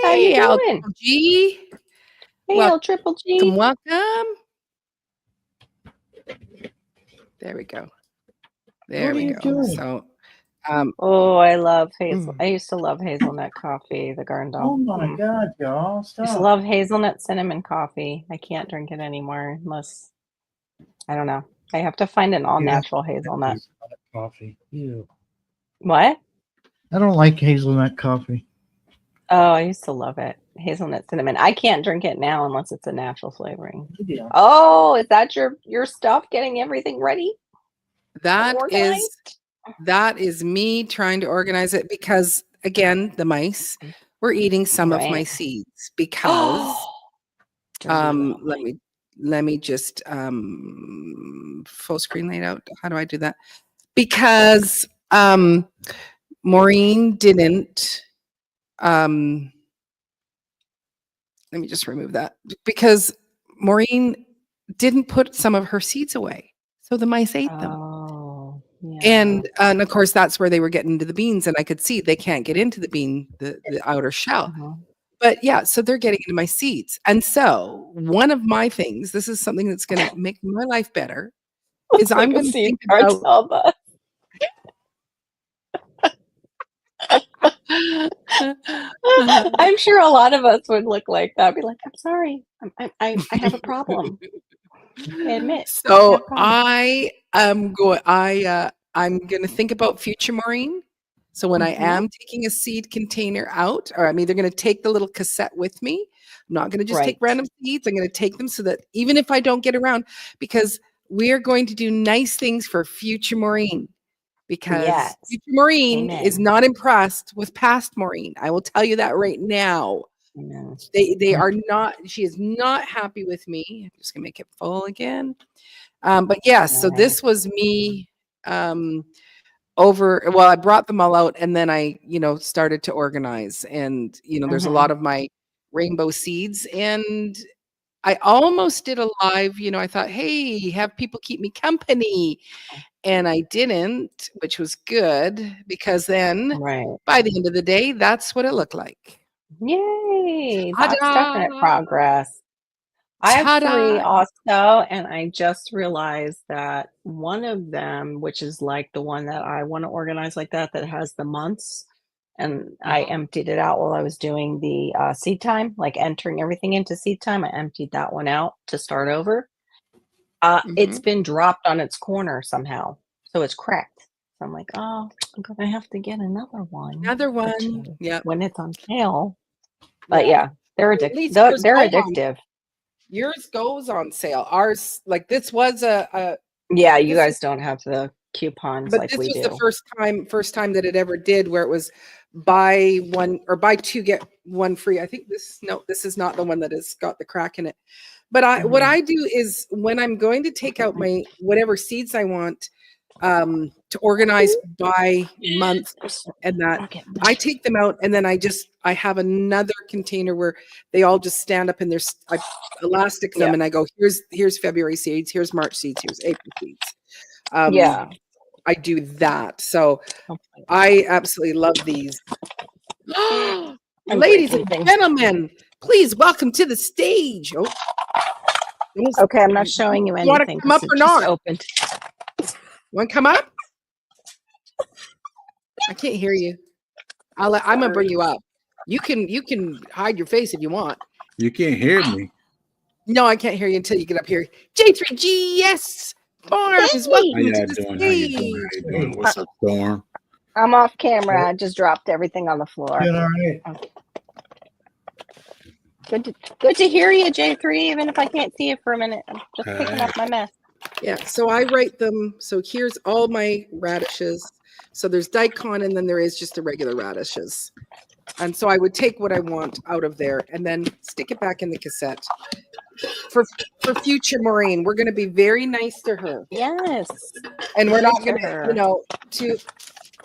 how you Hey, Al doing? G. Hey, Welcome, L Triple G. welcome. There we go. There What are we you go. doing? So, Oh, I love hazel. mm, I used to love hazelnut coffee, the Garden Oh Dog. my God, y'all! I used to Stop. love hazelnut cinnamon coffee. I can't drink it anymore unless, I don't know. I have to find an all Yeah, natural I don't like hazelnut. hazelnut coffee. Ew. What? I don't like hazelnut coffee. Oh, I used to love it. Hazelnut cinnamon. I can't drink it now unless it's a natural flavoring. Yeah. Oh, is that your stuff getting everything ready and that organized? is me trying to organize it because again, the mice were eating some of my Right. seeds because Oh, dirty little let thing. me just full screen laid out. How do I do that? Because Maureen didn't let me just remove that because Maureen didn't put some of her seeds away. So the mice ate them. Oh, yeah. And of course that's where they were getting into the beans and I could see they can't get into the outer shell. Uh-huh. But yeah, so they're getting into my seeds. And so one of my things, this is something that's going to make my life better, is Looks I'm like a going to seed think about cartel bus. I'm sure a lot of us would look like that. Be like, I'm sorry, I have a problem. I admit, I have a So problem. I'm going to think about future Maureen. So when I am taking a seed container out, or I'm either going to take the little cassette with me, I'm not going to just take Right. random seeds. I'm going to take them so that even if I don't get around, because we're going to do nice things for future Maureen. Because Yes. future Maureen is Amen. not impressed with past Maureen. I will tell you that right now. Amen. They are not. She is not happy with me. I'm just gonna make it full again. But yes, so Nice. this was me over. Well, I brought them all out, and then I, started to organize. And there's a lot of my rainbow seeds, and I almost did a live. I thought, hey, have people keep me company, and I didn't, which was good because then Right. by the end of the day, that's what it looked like. Yay! That's definite Ta-da! progress. I have 3 Ta-da! also, and I just realized that one of them, which is like the one that I want to organize like that, that has the months, and I emptied it out while I was doing the seed time, like entering everything into seed time. I emptied that one out to start over. It's Mhm. been dropped on its corner somehow, so it's cracked. So I'm like, oh, I'm gonna have to get another one Another or one. 2 Yep. when it's on sale. But Yeah. yeah, they're Well, at least they're addictive. yours goes on sale. Ours, like this was a Yeah, you this was guys don't have the coupons but like this we was the do. first time that it ever did where it was buy one or buy two get one free. I think this is not the one that has got the crack in it. But what Mhm. I do is when I'm going to take out my whatever seeds I want, to organize by month, and that Okay. I take them out, and then I have another container where they all just stand up in their I elastic them, Yeah. and I go, here's February seeds, here's March seeds, here's April seeds. Yeah. I do that. So Oh, I absolutely love these. I'm Ladies breaking and things. gentlemen, please welcome to the stage. Oh, Okay, I'm not showing you You want to anything come up 'cause or it just not? opened. You want to come up? I can't hear you. I'm gonna bring you up. You can hide your face if you want. You can't hear me. No, I can't hear you until you get up here. J3GS Farms, welcome How y'all to the doing? How you doing? How stage. you doing? What's up, Storm? I'm off camera. I just dropped everything on the floor. Doing all right. Good to hear you, J3, even if I can't see you for a minute. I'm just picking up my mess. Yeah, so I write them. So here's all my radishes. So there's daikon, and then there is just the regular radishes. And so I would take what I want out of there and then stick it back in the cassette. For future Maureen, we're going to be very nice to her. Yes. And we're not Nice going to to, her. to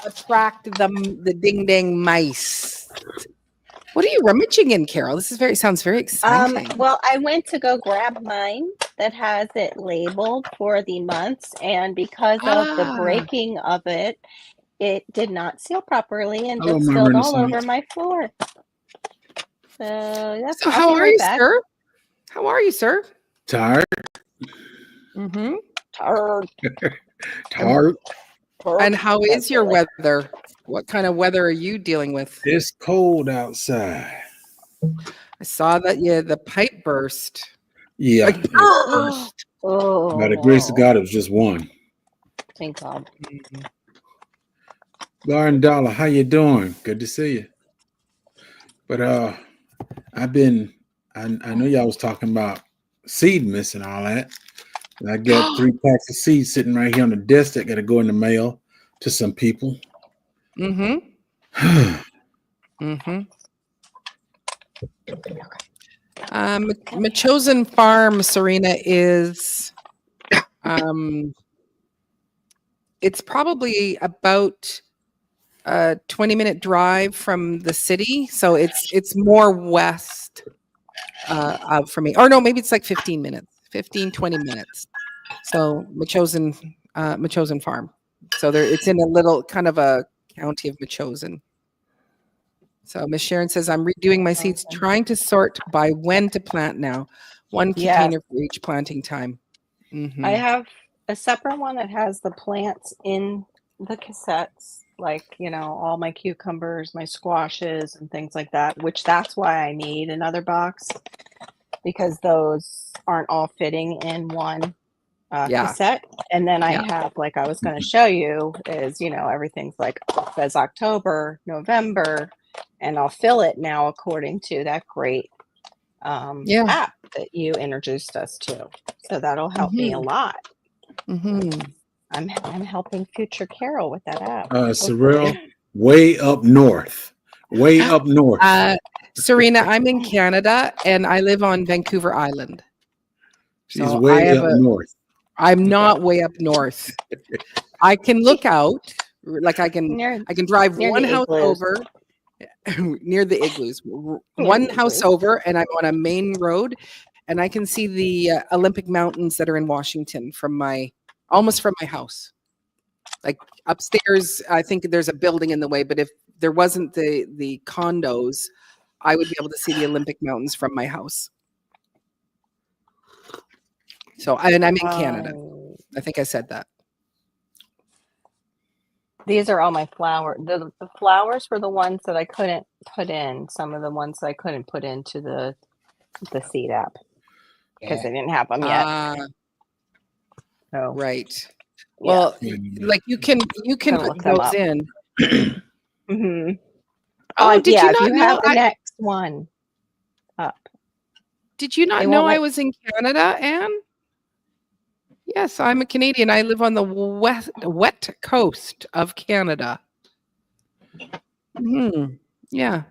attract the ding dang mice. What are you rummaging in, Carol? This is sounds very exciting. Well, I went to go grab mine that has it labeled for the months, and because of the breaking of it, it did not seal properly and Hello, just my spilled all Renaissance. over my floor. So that's So I'll how be are right you, back. sir? How are you, sir? Tired? Mm-hmm. Tired? And how is That's your really- weather? What kind of weather are you dealing with? It's cold outside. I saw that the pipe burst. Yeah. Like, burst. Oh, By the grace of God, it was just one. thank God. Lauren Dollar, how you doing? Good to see you. But I know y'all was talking about seed miss and all that. And I got 3 packs of seeds sitting right here on the desk that got to go in the mail to some people. Mm-hmm. Mm-hmm. Machosen Farm, Serena, is it's probably about a 20-minute drive from the city. So it's more west for me. Or no, maybe it's like 15 minutes, 20 minutes. So Machosen Farm. So it's in a little kind of a county of Machosen. So Miss Sharon says, I'm redoing my seeds, trying to sort by when to plant now. One container for each planting time. Mm-hmm. I have a separate one that has the plants in the cassettes, like, all my cucumbers, my squashes, and things like that, which that's why I need another box, because those aren't all fitting in one cassette. And then I have, like I was going to show you, is, everything's like says October, November, and I'll fill it now according to that great app that you introduced us to. So that'll help me a lot. Mm-hmm. I'm helping future Carol with that app. Sorrel, way up north. Way up north. Serena, I'm in Canada and I live on Vancouver Island. She's way up north. I'm not way up north. I can look out, like I can drive one house over near the igloos, one house over, and I'm on a main road, and I can see the Olympic Mountains that are in Washington almost from my house. Like upstairs, I think there's a building in the way, but if there wasn't the condos, I would be able to see the Olympic Mountains from my house. So, and I'm in Canada. I think I said that. These are all my flowers. The flowers were the ones that I couldn't put in. Some of the ones that I couldn't put into the seed app because they didn't have them yet. So. Right. Well, like you can put those in. Mm-hmm. Oh, did you not if you know have the next one up? Did you not know I was in Canada, Anne? Yes, I'm a Canadian. I live on the wet coast of Canada. Yeah.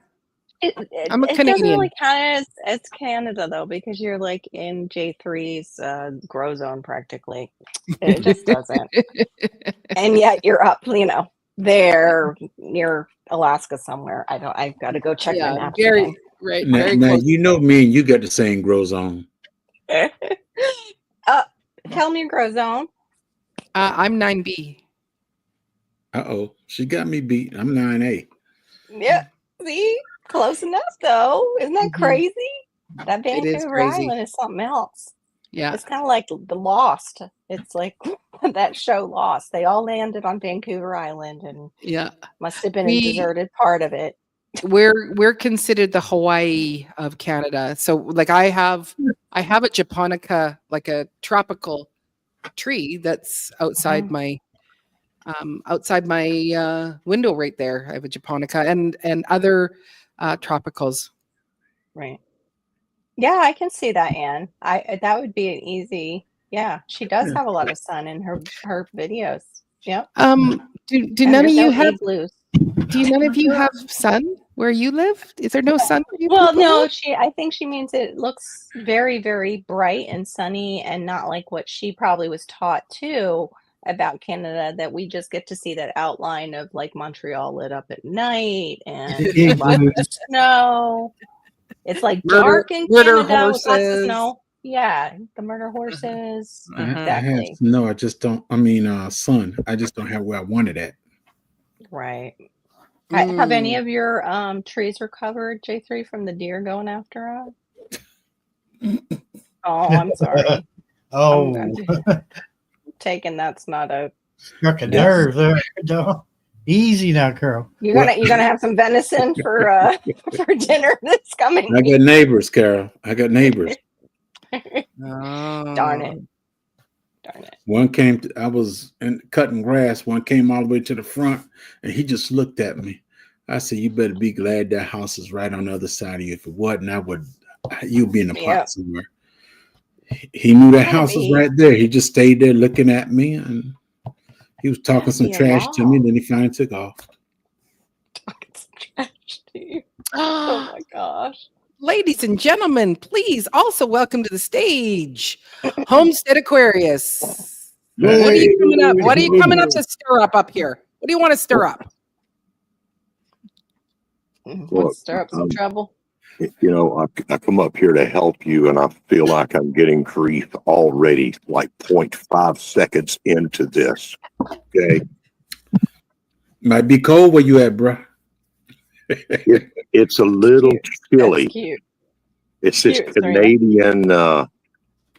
I'm a It doesn't Canadian. really count as Canada though, because you're like in J3's grow zone practically. It just doesn't. And yet you're up, there near Alaska somewhere. I've got to go check my Yeah, maps very right, Now, very now close. you know me and you got the same grow zone. again. Tell me your grow zone. I'm 9B. Uh-oh. She got me beat. I'm 9A. Yeah. See? Close enough though. Isn't that Mhm. crazy? That It is Vancouver crazy. Island is something else. Yeah. It's kind of like the Lost. It's like that show Lost. They all landed on Vancouver Island and Yeah. must have been a We deserted part of it. we're considered the Hawaii of Canada. So like I have a japonica, like a tropical tree that's outside my window right there. I have a japonica and other tropicals. Right. Yeah, I can see that, Anne. That would be an easy. Yeah, she does have a lot of sun in her videos. Yep. Do And none of there's you no have igloos. none of you have sun where you live? Is there no sun where you Well, people no, live? I think she means it looks very, very bright and sunny and not like what she probably was taught too about Canada, that we just get to see that outline of like Montreal lit up at night and lots of snow. It's like dark in Murder Canada with lots of horses. snow. Yeah, the murder horses. I have Exactly. no, I just don't. I mean, sun. I just don't have where I want it at. Right. Have any Mm. of your trees recovered, J3, from the deer going after us? Oh, I'm sorry. Oh, I'm taking that's not a. struck a Yes. nerve there. No. Easy now, Carol. You're What? gonna have some venison for for dinner this coming I week. got neighbors, Carol. I got neighbors. Darn it. Darn it. One came. I was cutting grass. One came all the way to the front, and he just looked at me. I said, "You better be glad that house is right on the other side of you. If it wasn't, you'd be in a pot Yep. somewhere." He knew that Gotta house was be. right there. He just stayed there looking at me, and he was talking Gotta some be a trash to me. law. Then he finally took off. Talking some trash to you. Oh my gosh. Ladies and gentlemen, please also welcome to the stage Homestead Aquarius. What are you coming up? What are you coming up to stir up here? What do you want to stir up? Want to stir up some trouble? You know, I come up here to help you, and I feel like I'm getting grief already, like 0.5 seconds into this. Okay. Might be cold where you at, bro. It's a little chilly. That's cute. It's this Cute, Serena.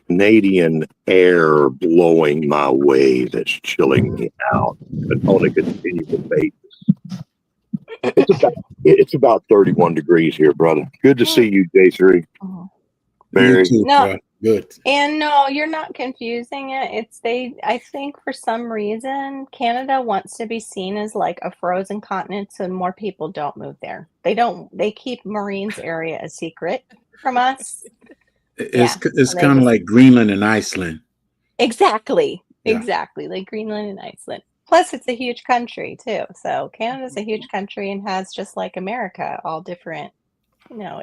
Canadian air blowing my way that's chilling me out, but on a continual basis. It's about 31 degrees here, brother. Good to see you, J3. Oh. Very. You too, No. bro. Good. And no, you're not confusing it. I think for some reason, Canada wants to be seen as like a frozen continent, so more people don't move there. They keep Marine's area a secret from us. It's they kind of just- like Greenland and Iceland. Exactly. Yeah. Exactly. Like Greenland and Iceland. Plus, it's a huge country too. So Canada's a huge country and has, just like America, all different,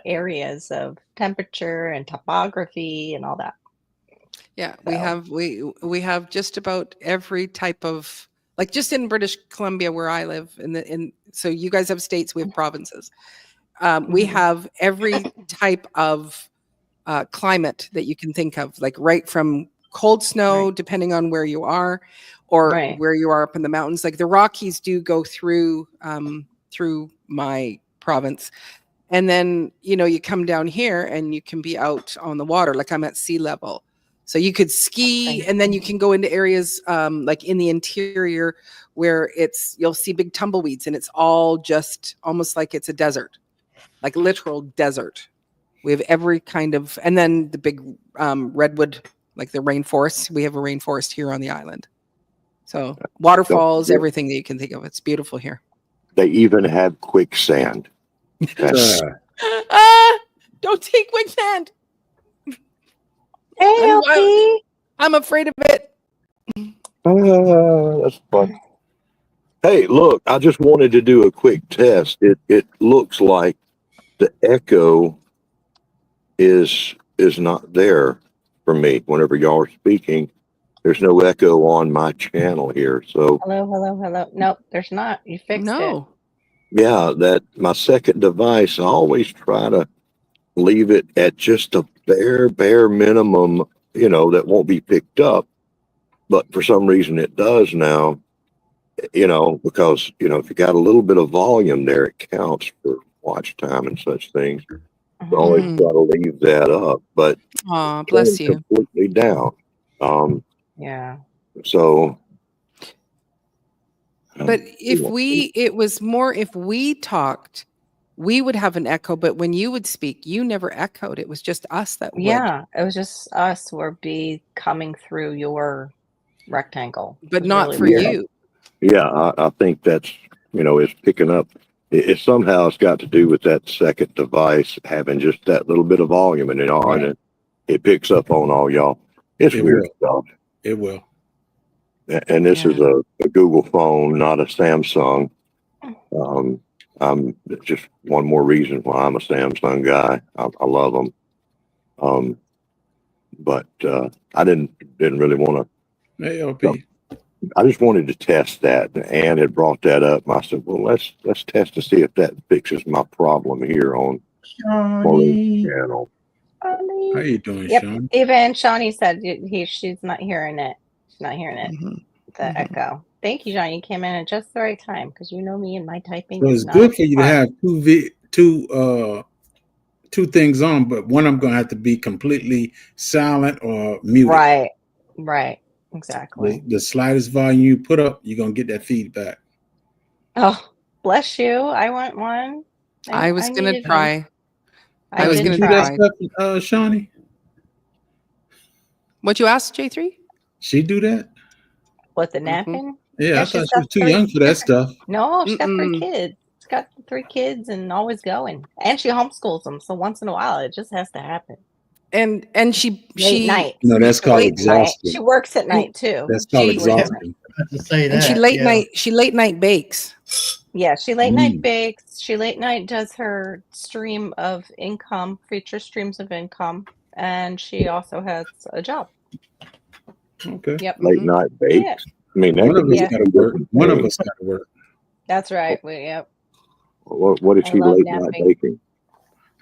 areas of temperature and topography and all that. Yeah, So. we have just about every type of, like, just in British Columbia where I live, so you guys have states, we have provinces. We have every type of climate that you can think of, like right from cold snow, Right. depending on where you are, or Right. where you are up in the mountains. Like the Rockies do go through my province. And then, you come down here and you can be out on the water, like I'm at sea level. So you could ski, Okay. and then you can go into areas like in the interior where you'll see big tumbleweeds, and it's all just almost like it's a desert, like literal desert. We have every kind of, and then the big redwood, like the rainforest. We have a rainforest here on the island. So waterfalls, everything that you can think of. It's beautiful here. They even have quicksand. That's, Don't take quicksand. Hey, LP. I'm afraid of it. that's fun. Hey, look, I just wanted to do a quick test. It looks like the echo is not there for me whenever y'all are speaking. There's no echo on my channel here. So Hello. Nope, there's not. You fixed it. No. yeah, that my second device, I always try to leave it at just a bare minimum, that won't be picked up. But for some reason it does now, because, if you got a little bit of volume there, it counts for watch time and such things. So always Mhm. try to leave that up, but Aw, bless turn you. completely down. Yeah. So But if we talked, we would have an echo. But when you would speak, you never echoed. It was just us that would. Yeah, it was just us would be coming through your rectangle. It But was not really for weird. you. yeah, I think that's, it's picking up. It somehow it's got to do with that second device having just that little bit of volume and and it picks up on all y'all. It's It weird will. stuff. It will. And this is Yeah. a Google phone, not a Samsung. I'm just one more reason why I'm a Samsung guy. I love them. But I didn't really want to. Hey, LP. I just wanted to test that. Ann had brought that up. And I said, well, let's test to see if that fixes my problem here on Shawnee. the channel. How you doing, Yep. Sean? Even Shawnee said she's not hearing it. She's not hearing it. Mhm. The Mhm. echo. Thank you, Johnny. You came in at just the right time because you know me and my typing So is it's not good for you to fun. have two things on, but one of them gonna have to be completely silent or muted. Right. Exactly. The slightest volume you put up, you're gonna get that feedback. Oh, bless you. I want one. I was gonna needed one. try. I I was did gonna You do that try. stuff, Shawnee? What you asked, J3? She do that? With the Mhm. napping? Yeah, I she's thought she was got too young for that stuff. No, she's got 3 Mm-mm. kids. She's got 3 kids and always going. And she homeschools them. So once in a while, it just has to happen. And she Late night. No, that's She called works at night. exhaustion. She works at night too. That's called She- She works at night. exhaustion. To say and she that, late yeah. night bakes. Yeah, she late night Mm. bakes. She late night does her stream of income, future streams of income, and she also has a job. Okay. Yep. Late Mhm. night bakes. Yeah. I mean, that One of could be us Yeah. gotta two work. different One of things. us gotta work. That's right. Yep. What is I she love late night napping. baking?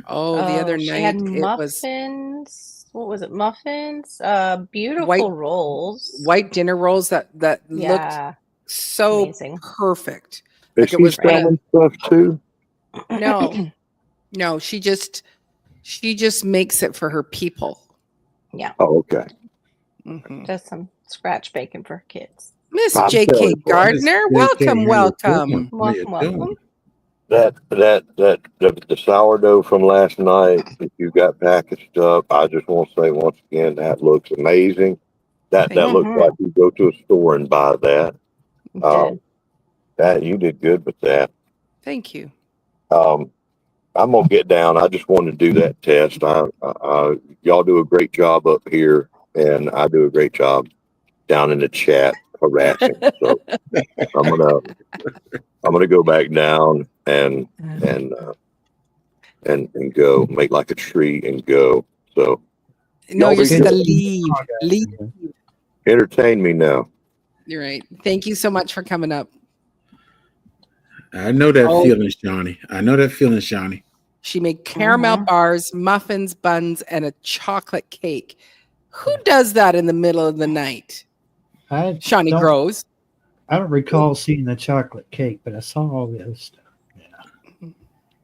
Oh, the other She had night it was muffins. What was it? Muffins. Beautiful white rolls. white dinner rolls that looked Yeah. so Amazing. perfect. Is Like it she was selling stuff too? No, she just makes it for her people. Yeah. Oh, okay. Mhm. Just some scratch bacon for kids. Miss I'm J.K. telling you, Gardner, Miss JK, how you welcome. doing? How you Welcome. doing? The sourdough from last night that you got packaged up, I just want to say once again, that looks amazing. That Thank looks Mhm. like you go to a store and buy that. You Um, did. that you did good with that. Thank you. I'm gonna get down. I just wanted to do that test. Y'all do a great job up here, and I do a great job down in the chat harassing. So I'm gonna go back down and go make like a tree and go. So No, y'all you're be supposed to good. leave. Entertain me now. You're right. Thank you so much for coming up. I know that Oh. feeling, Shawnee. I know that feeling, Shawnee. She made caramel bars, muffins, buns, and a chocolate cake. Who does that in the middle of the night? Shawnee Grows. I don't recall seeing the chocolate cake, but I saw all the other stuff. Yeah.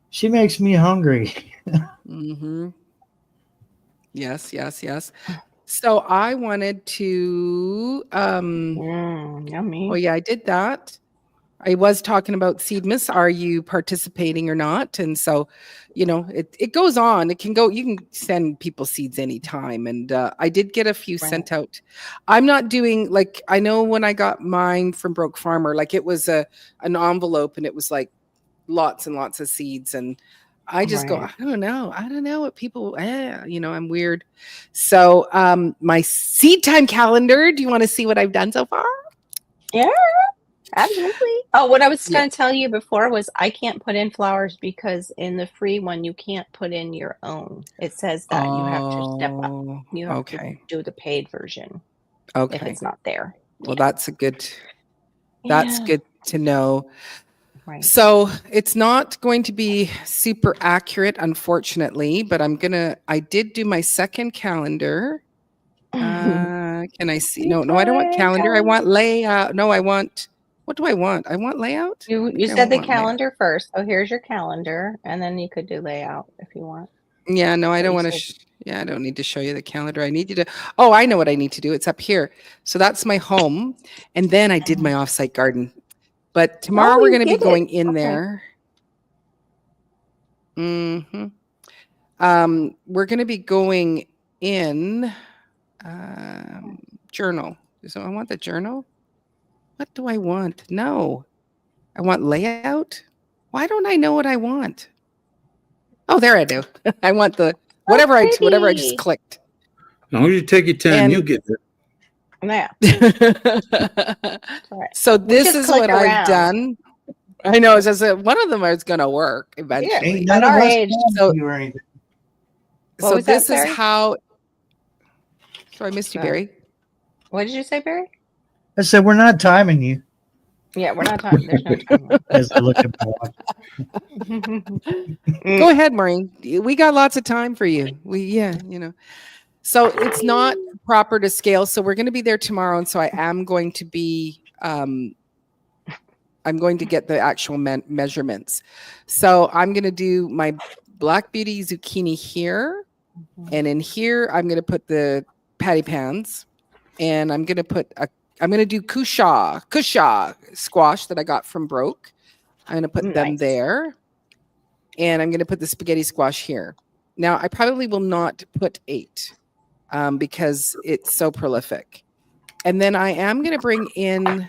She makes me hungry. Mm-hmm. Yes. So I wanted to Yummy. oh yeah, I did that. I was talking about Seedmas. Are you participating or not? And so, it goes on. It can go. You can send people seeds anytime. And I did get a few sent out. I'm not doing I know when I got mine from Broke Farmer, it was an envelope and it was lots and lots of seeds. And I just go, I don't know what people. I'm weird. So my seed time calendar. Do you want to see what I've done so far? Yeah. Absolutely. Oh, what I was Yeah. going to tell you before was I can't put in flowers because in the free one you can't put in your own. It says that you have to step up. Oh, You have to okay. do the paid version if Okay. it's not there. Well, Yeah. that's Yeah. good to know. Right. So it's not going to be super accurate, unfortunately, but I did do my second calendar. Can I see? No, I don't want calendar. I want layout. No, what do I want? I want layout. You I think I said the want layout. calendar first. So here's your calendar, and then you could do layout if you want. Yeah, no, I But don't you want said to. Yeah, I don't need to show you the calendar. I need you to. Oh, I know what I need to do. It's up here. So that's my home. And then I did my offsite garden. But tomorrow Oh, we're you going to be did it. going in Okay. there. We're going to be going in journal. So I want the journal. What do I want? No, I want layout. Why don't I know what I want? Oh, there I do. I want the whatever I just pretty. clicked. As long as you take your time, And you'll get there. Yeah. That's right. So We this just is click what I've around. done. I know. It's just that one of them is going to work Yeah. eventually. Ain't At none of our us age. calling So- you or anything. What So was that, this is Barry? how. Sorry, I missed you, Go ahead. Barry. What did you say, Barry? I said we're not timing you Yeah, we're not talking. There's no time. as I look at my watch. Go ahead, Maureen. We got lots of time for you. So it's not proper to scale. So we're going to be there tomorrow, and so I am going to be. I'm going to get the actual measurements. So I'm going to do my Black Beauty zucchini here, and in here I'm going to put the patty pans, and I'm going to do kusha squash that I got from Broke. I'm going to put them Nice. there, and I'm going to put the spaghetti squash here. Now I probably will not put 8 because it's so prolific, and then I am going to bring in.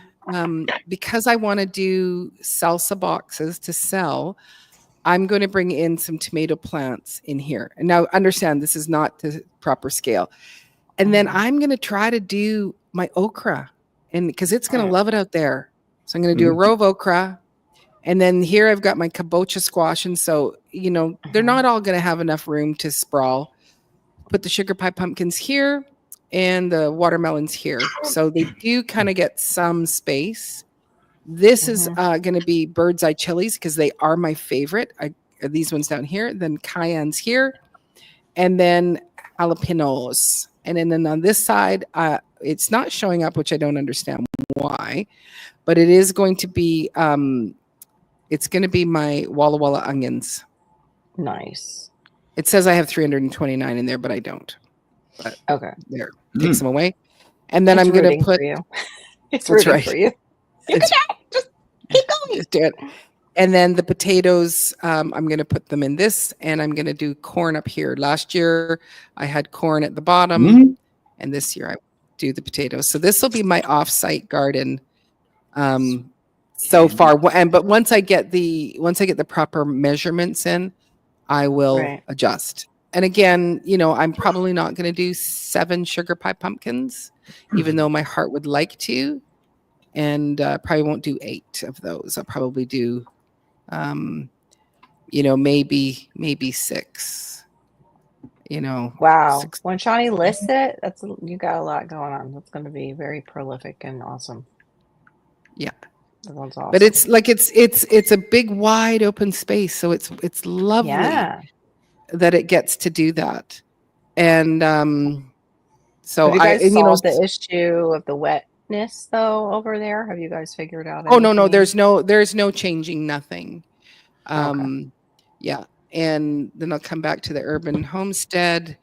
Because I want to do salsa boxes to sell, I'm going to bring in some tomato plants in here. And now understand this is not the proper scale. And then I'm going to try to do my okra, and because it's going to love it out there. So I'm going to do a row of okra. And then here I've got my kabocha squash. And so, they're not all going to have enough room to sprawl. Put the sugar pie pumpkins here and the watermelons here. So they do kind of get some space. This is going to be bird's eye chilies because they are my favorite. These ones down here, then cayennes here, and then jalapenos. And then on this side, it's not showing up, which I don't understand why, but it is going to be, it's going to be my Walla Walla onions. Nice. It says I have 329 in there, but I don't. But Okay. there, takes them away. And then I'm going to put. For you. It's That's rooting right. for you. You can just keep going. Just do it. And then the potatoes, I'm going to put them in this, and I'm going to do corn up here. Last year, I had corn at the bottom, and this year I do the potatoes. So this will be my off-site garden so far. But once I get the proper measurements in, I will adjust. And again, I'm probably not going to do 7 sugar pie pumpkins, even though my heart would like to. And probably won't do 8 of those. I'll probably do, maybe 6. Wow. 6. When Shawnee lists it, you got a lot going on. That's going to be very prolific and awesome. Yeah. That one's awesome. But it's like it's a big wide open space, so it's lovely that it gets to do that. And so have you guys solved the issue of the wetness though over there? Have you guys figured out anything? Oh no, there's no changing nothing. Yeah. And then I'll come back to the urban homestead.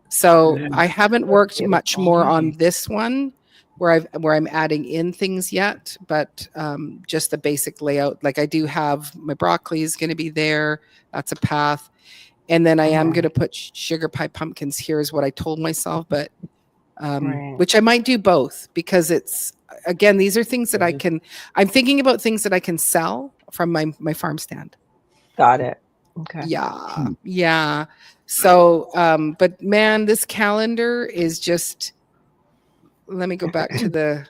So I haven't worked much more on this one where I'm adding in things yet, but just the basic layout. Like I do have my broccoli is going to be there. That's a path. And then I am going to put sugar pie pumpkins here is what I told myself, but which I might do both because these are things that I'm thinking about things that I can sell from my farm stand. Got it. Okay. Yeah. So, but man, this calendar is just, let me go back to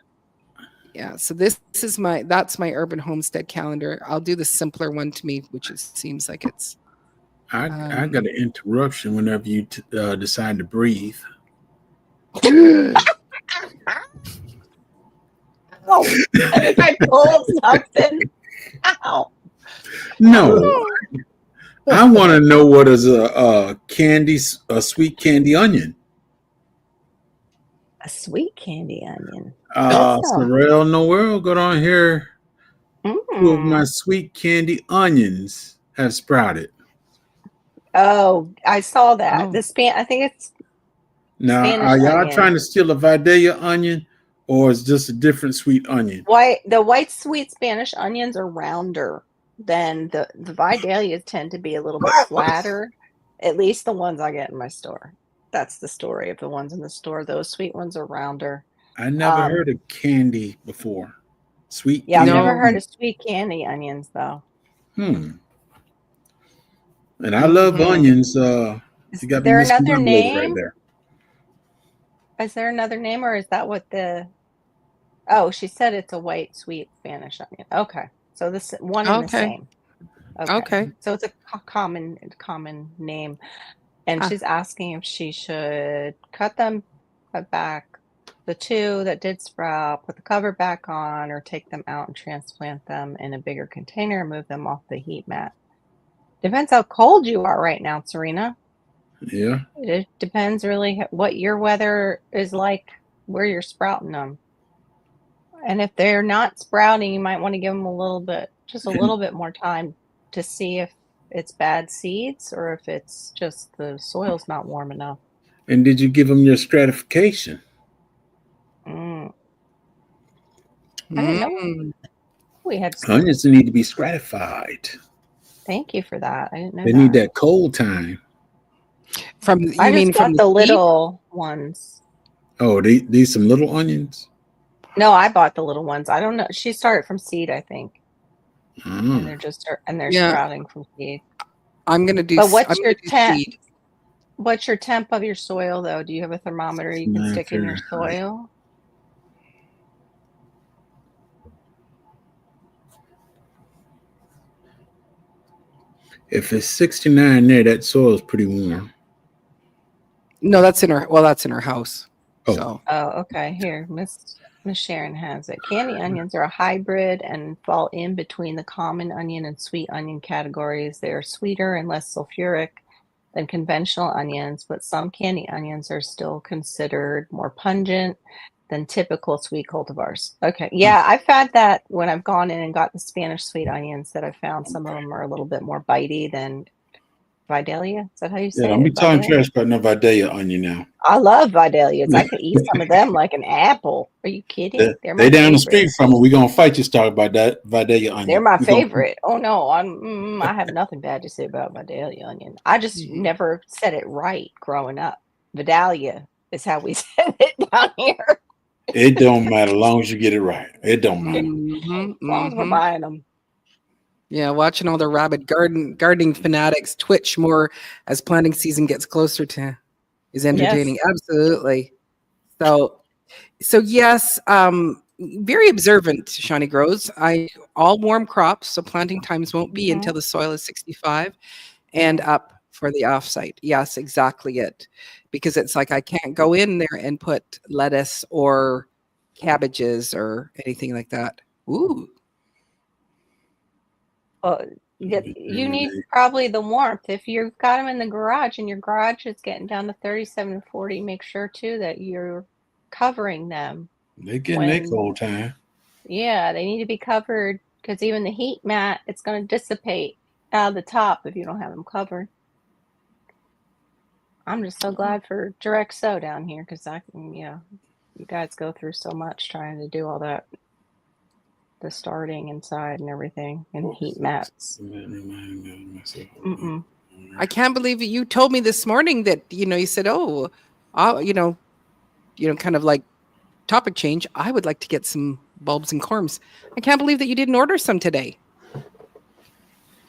Yeah, so that's my urban homestead calendar. I'll do the simpler one to me, which seems like it's I got an interruption whenever you decide to breathe. Oh, if I pull something. Ow. No, I want to know what is a sweet candy onion. A sweet candy onion. That sounds- Sorrel Noel, go down here. 2 of my Mm. sweet candy onions have sprouted. Oh, I saw that. Oh. I think it's Now, Spanish are y'all onion. trying to steal a Vidalia onion, or is this a different sweet onion? The white sweet Spanish onions are rounder than the Vidalias tend to be a little bit flatter. At least the ones I get in my store. That's the story of the ones in the store. Those sweet ones are rounder. I never heard of candy before. Sweet Yeah, I've candy. never heard of sweet candy onions though. And I love onions. Is You got me there missing another my logo right name? there. Is there another name, or is that what the? Oh, she said it's a white sweet Spanish onion. Okay, so this one and the Okay. same. Okay. So it's a common name, and she's asking if she should cut back the 2 that did sprout, put the cover back on, or take them out and transplant them in a bigger container and move them off the heat mat. Depends how cold you are right now, Serena. Yeah. It depends really what your weather is like, where you're sprouting them. And if they're not sprouting, you might want to give them just a little bit more time to see if it's bad seeds or if it's just the soil's not warm enough. And did you give them your stratification? I didn't know we had. Onions need to be stratified. Thank you for that. I didn't know They need that cold time. I just got the little ones. Oh, these some little onions? No, I bought the little ones. I don't know. She started from seed, I think. And they're sprouting from seed. I'm gonna do. But what's your temp? What's your temp of your soil, though? Do you have a thermometer you can stick in your soil? If it's 69 there, that soil is pretty warm. No, that's in her house. Oh. So. Oh, okay. Here, Miss Sharon has it. Candy onions are a hybrid and fall in between the common onion and sweet onion categories. They are sweeter and less sulfuric than conventional onions, but some candy onions are still considered more pungent than typical sweet cultivars. Okay. Yeah, I've had that when I've gone in and got the Spanish sweet onions that I've found some of them are a little bit more bitey than Vidalia. Is that how you say it? Yeah, don't be talking trash about no Vidalia onion now. I love Vidalias. I could eat some of them like an apple. Are you kidding? They're down the street from it. We're going to fight you to talk about that Vidalia onion. They're my favorite. Oh, no. I have nothing bad to say about Vidalia onion. I just never said it right growing up. Vidalia is how we said it down here. It don't matter as long as you get it right. It don't matter. As long as we're buying them. Yeah, watching all the rabid gardening fanatics twitch more as planting season gets closer to is entertaining. Yes. Absolutely. So yes, very observant, Shawnee Grows. All warm crops, so planting times won't be until the soil is 65 and up for the offsite. Yes, exactly it. Because it's like I can't go in there and put lettuce or cabbages or anything like that. Ooh. You need probably the warmth. If you've got them in the garage and your garage is getting down to 37, 40, make sure too that you're covering them. They're getting their cold time. Yeah, they need to be covered because even the heat mat, it's going to dissipate out of the top if you don't have them covered. I'm just so glad for direct sow down here because you guys go through so much trying to do all that. The starting inside and everything and heat mats. I can't believe it. You told me this morning that, you said, kind of like topic change. I would like to get some bulbs and corms. I can't believe that you didn't order some today.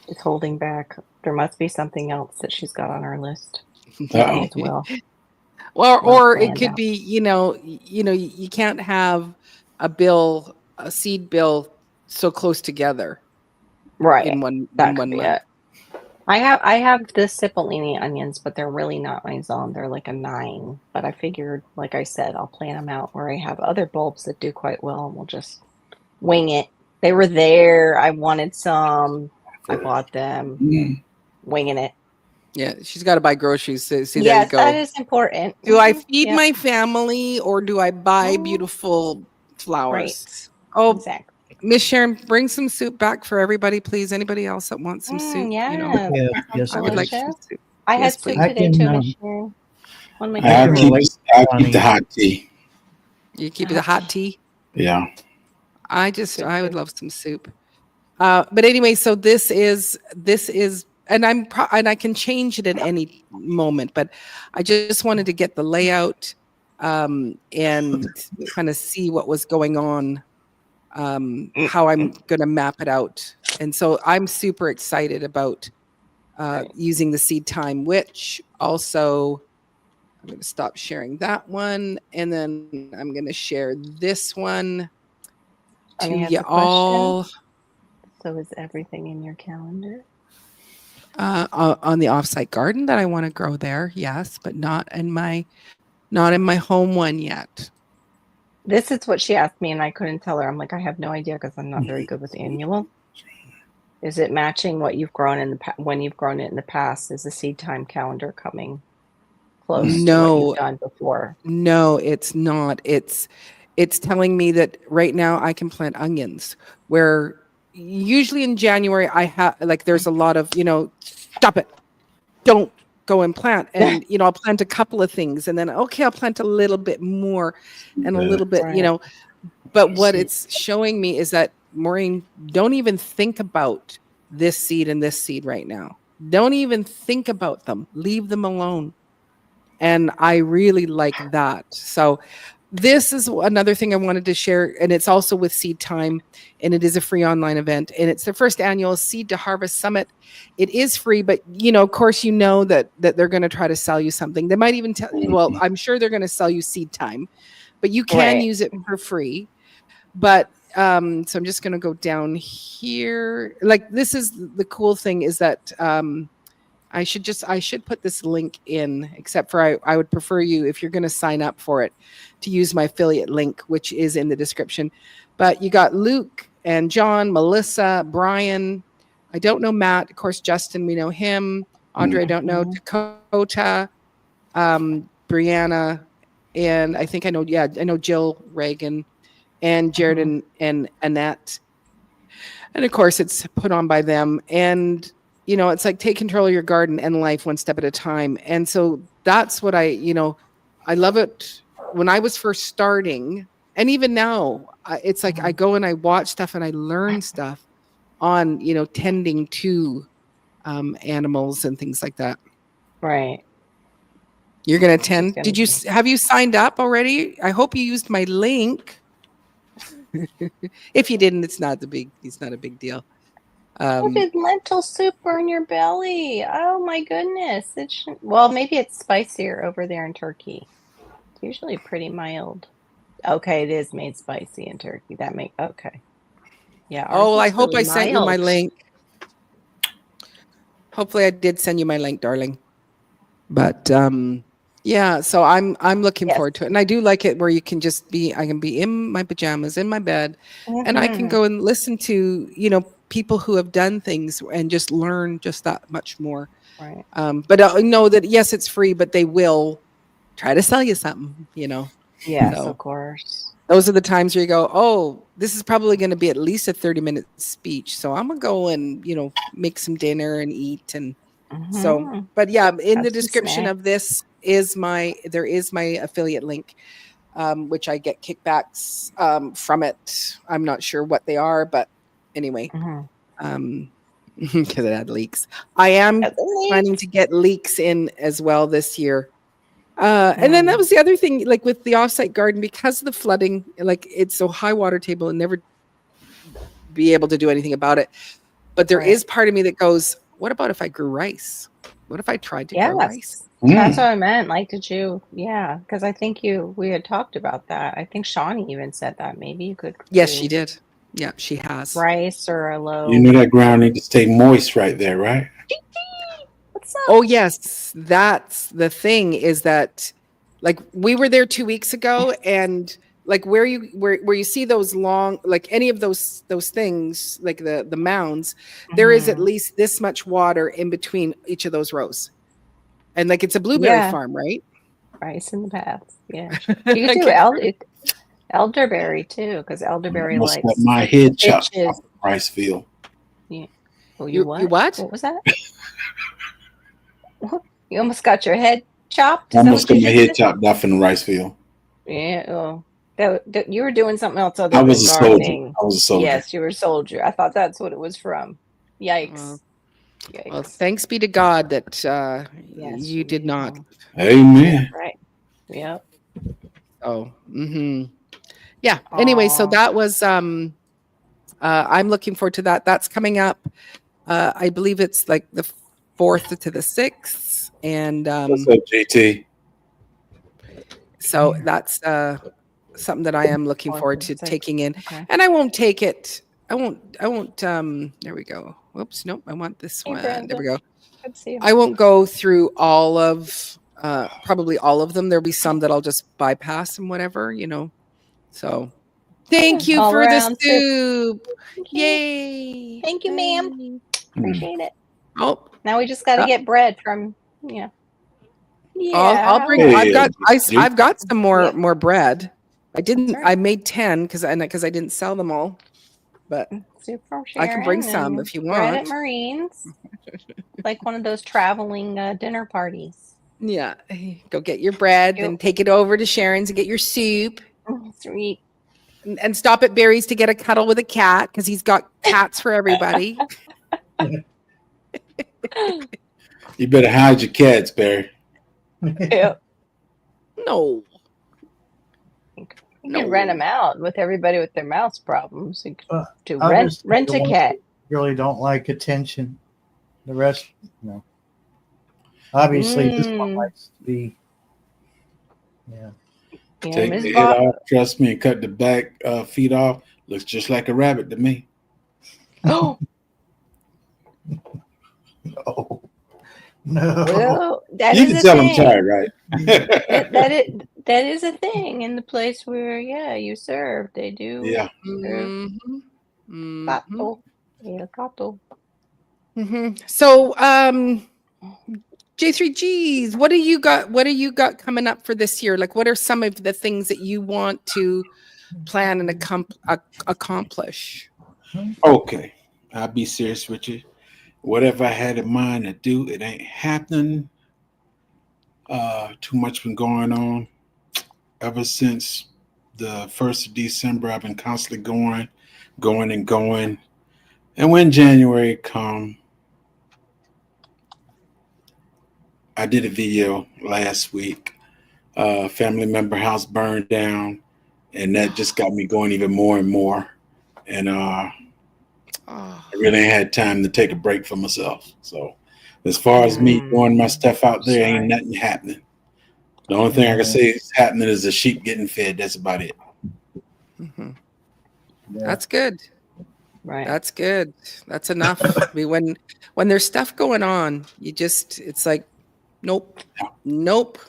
She's holding back. There must be something else that she's got on her list. Or it could be, you can't have a bill a seed bill so close together Right. in one That in could one be month. it. I have the cipollini onions, but they're really not my zone. They're like a 9. But I figured, like I said, I'll plant them out where I have other bulbs that do quite well, and we'll just wing it. They were there. I wanted some. I bought them. Mm. Winging it. Yeah, she's got to buy groceries. So, see, there you Yes, that go. is important. Do I Mhm. feed Yep. my family or do I buy Mm, beautiful flowers? right. Oh, Exactly. Miss Sharon, bring some soup back for everybody, please. Anybody else that wants some soup? You know, Yes. Yeah, That sounds yes, I would like please. some delicious. soup. I Yes, had soup please. I today can too, Miss Sharon. One of my I I'll can favorites. keep relate, I'll keep Johnny. the hot tea. You keep it a hot tea. Yeah. I Good would too. love some soup. But anyway, so this is, and and I can change it at any moment, but I just wanted to get the layout, and kind of see what was going on, how I'm going to map it out. And so I'm super excited about Right. using the seed time, which also I'm going to stop sharing that one. And then I'm going to share this one to Johnny has you a question. all. So is everything in your calendar? On the offsite garden that I want to grow there, yes, but not in my home one yet. This is what she asked me, and I couldn't tell her. I'm like, I have no idea because I'm not very good with annual. Is it matching what you've grown in the when you've grown it in the past? Is the seed time calendar coming close to what you've No, done before? no, it's not. It's telling me that right now I can plant onions, where usually in January I have, like, there's a lot of, stop it, don't go and plant. And I'll plant a couple of things and then, okay, I'll plant a little bit more and a little bit, Right. but what it's showing me is that, Maureen, don't even think about this seed and this seed right now. Don't even think about them. Leave them alone. And I really like that. So this is another thing I wanted to share. And it's also with Seed Time. And it is a free online event. And it's the first annual Seed to Harvest Summit. It is free, but of course, that they're going to try to sell you something. They might even tell you, well, I'm sure they're going to sell you Seed Time, but you can Right. use it for free. But so I'm just going to go down here. Like, this is the cool thing, is that I should put this link in, except for I would prefer you, if you're going to sign up for it, to use my affiliate link, which is in the description. But you got Luke and John, Melissa, Brian. I don't know Matt. Of course, Justin, we know him. Audrey, I don't know. Dakota, Brianna, and I think I know Jill Reagan and Jared and Annette. And of course, it's put on by them. And, it's like, take control of your garden and life one step at a time. And so that's what I love it. When I was first starting, and even now, it's like I go and I watch stuff and I learn stuff on, tending to animals and things like that. Right. You're going to tend. Have you signed up already? I hope you used my link. If you didn't, it's not a big deal. How did lentil soup burn your belly? Oh my goodness. Well, maybe it's spicier over there in Turkey. It's usually pretty mild. Okay, it is made spicy in Turkey. Okay. Yeah. Oh, well, I ours is hope really I sent you my mild. link. Hopefully I did send you my link, darling. But yeah, so I'm looking forward to it. And I do like it where I can be in my pajamas, in my bed, and I can go and listen to, people who have done things and just learn just that much more. Right. But I know that, yes, it's free, but they will try to sell you something, Yes, So of course. those are the times where you go, oh, this is probably going to be at least a 30-minute speech. So I'm going to go and, make some dinner and eat. And so, but yeah, in the description of this there is my affiliate link, which I get kickbacks from it. I'm not sure what they are, but anyway, because it had leaks. I am planning to get leeks in as well this year. And then that was the other thing, like with the offsite garden, because of the flooding, like it's so high water table and never be able to do anything about it. But there is part of me that goes, what about if I grew rice? What if I tried to grow rice? Yes, that's what I meant. Like, did you? Yeah, because I think we had talked about that. I think Shawnee even said that maybe you could Yes, she do did. Yeah, she has. rice or a low. You know that ground needs to stay moist right there, right? What's up? Oh yes, that's the thing is that like we were there 2 weeks ago and like where you see those long like any of those things like the mounds, there is at Mhm. least this much water in between each of those rows. And like it's a blueberry Yeah, farm, right? rice in the paths. Yeah, you could do Okay. elderberry too, because I'm elderberry gonna set likes my head chopped off ditches. of rice field. Yeah. Oh, You what? What was that? You almost got your head chopped? I Is that almost what you got my just head said? chopped off in the rice field. Yeah. Oh, that you were doing something else other I than was a soldier. gardening. I was a soldier. Yes, you were a soldier. I thought that's what it was from. Yikes. Well, Yikes. thanks be to God that Yes, you did not. Amen. Right. Yep. Oh, yeah. Anyway, so Aw. that was I'm looking forward to that. That's coming up. I believe it's like the 4th to the 6th. And What's up, JT? so that's something that I am looking 4th forward and to 6th. taking in. Okay. And I won't take it. I won't there we go. Whoops, nope, I want this Hey, one. There Brenda. we go. Good to see you. I won't go through all of probably all of them. There'll be some that I'll just bypass and whatever, So thank you All for the around soup. Thank you. Yay. Thank you, ma'am. Yay. Appreciate it. Oh, Now we just got to get bread from, yeah. I'll bring. Hey, I've got some more Yeah. more bread. I didn't. Right. I made 10 because I didn't sell them all, but Soup from I can bring Sharon some and if you bread at want. Marines. Like one of those traveling dinner parties. Yeah, go get your bread, Yep. then take it over to Sharon's and get your soup, Sweet. and stop at Barry's to get a cuddle with a cat because he's got cats for everybody. you better hide your cats, Barry. Yep. No, You No. can rent them out with everybody with their mouse problems. You can do Obviously, rent the a ones cat. that really don't like attention. The rest, no. Obviously, this one likes to be. Yeah. Yeah, Take Ms. the head Bob. off, trust me, and cut the back feet off. Looks just like a rabbit to me. Oh, No. No. well, that You is can a tell I'm thing. tired, right? That is a thing in the place where you serve. They do Yeah. serve gato. El gato. So, J3Gs, what do you got? What do you got coming up for this year? Like, what are some of the things that you want to plan and accomplish? Okay. I'll be serious with you. Whatever I had in mind to do, it ain't happening. Too much been going on. Ever since the 1st of December, I've been constantly going. And when January come, I did a video last week. Family member house burned down, and that just got me going even more and more. And I really ain't had time to take a break for myself. So as far as me doing my stuff out there, ain't nothing happening. The only thing I can say is happening is the sheep getting fed. That's about it. Yeah. That's good. Right. That's good. That's enough. I mean, when there's stuff going on, it's like, nope.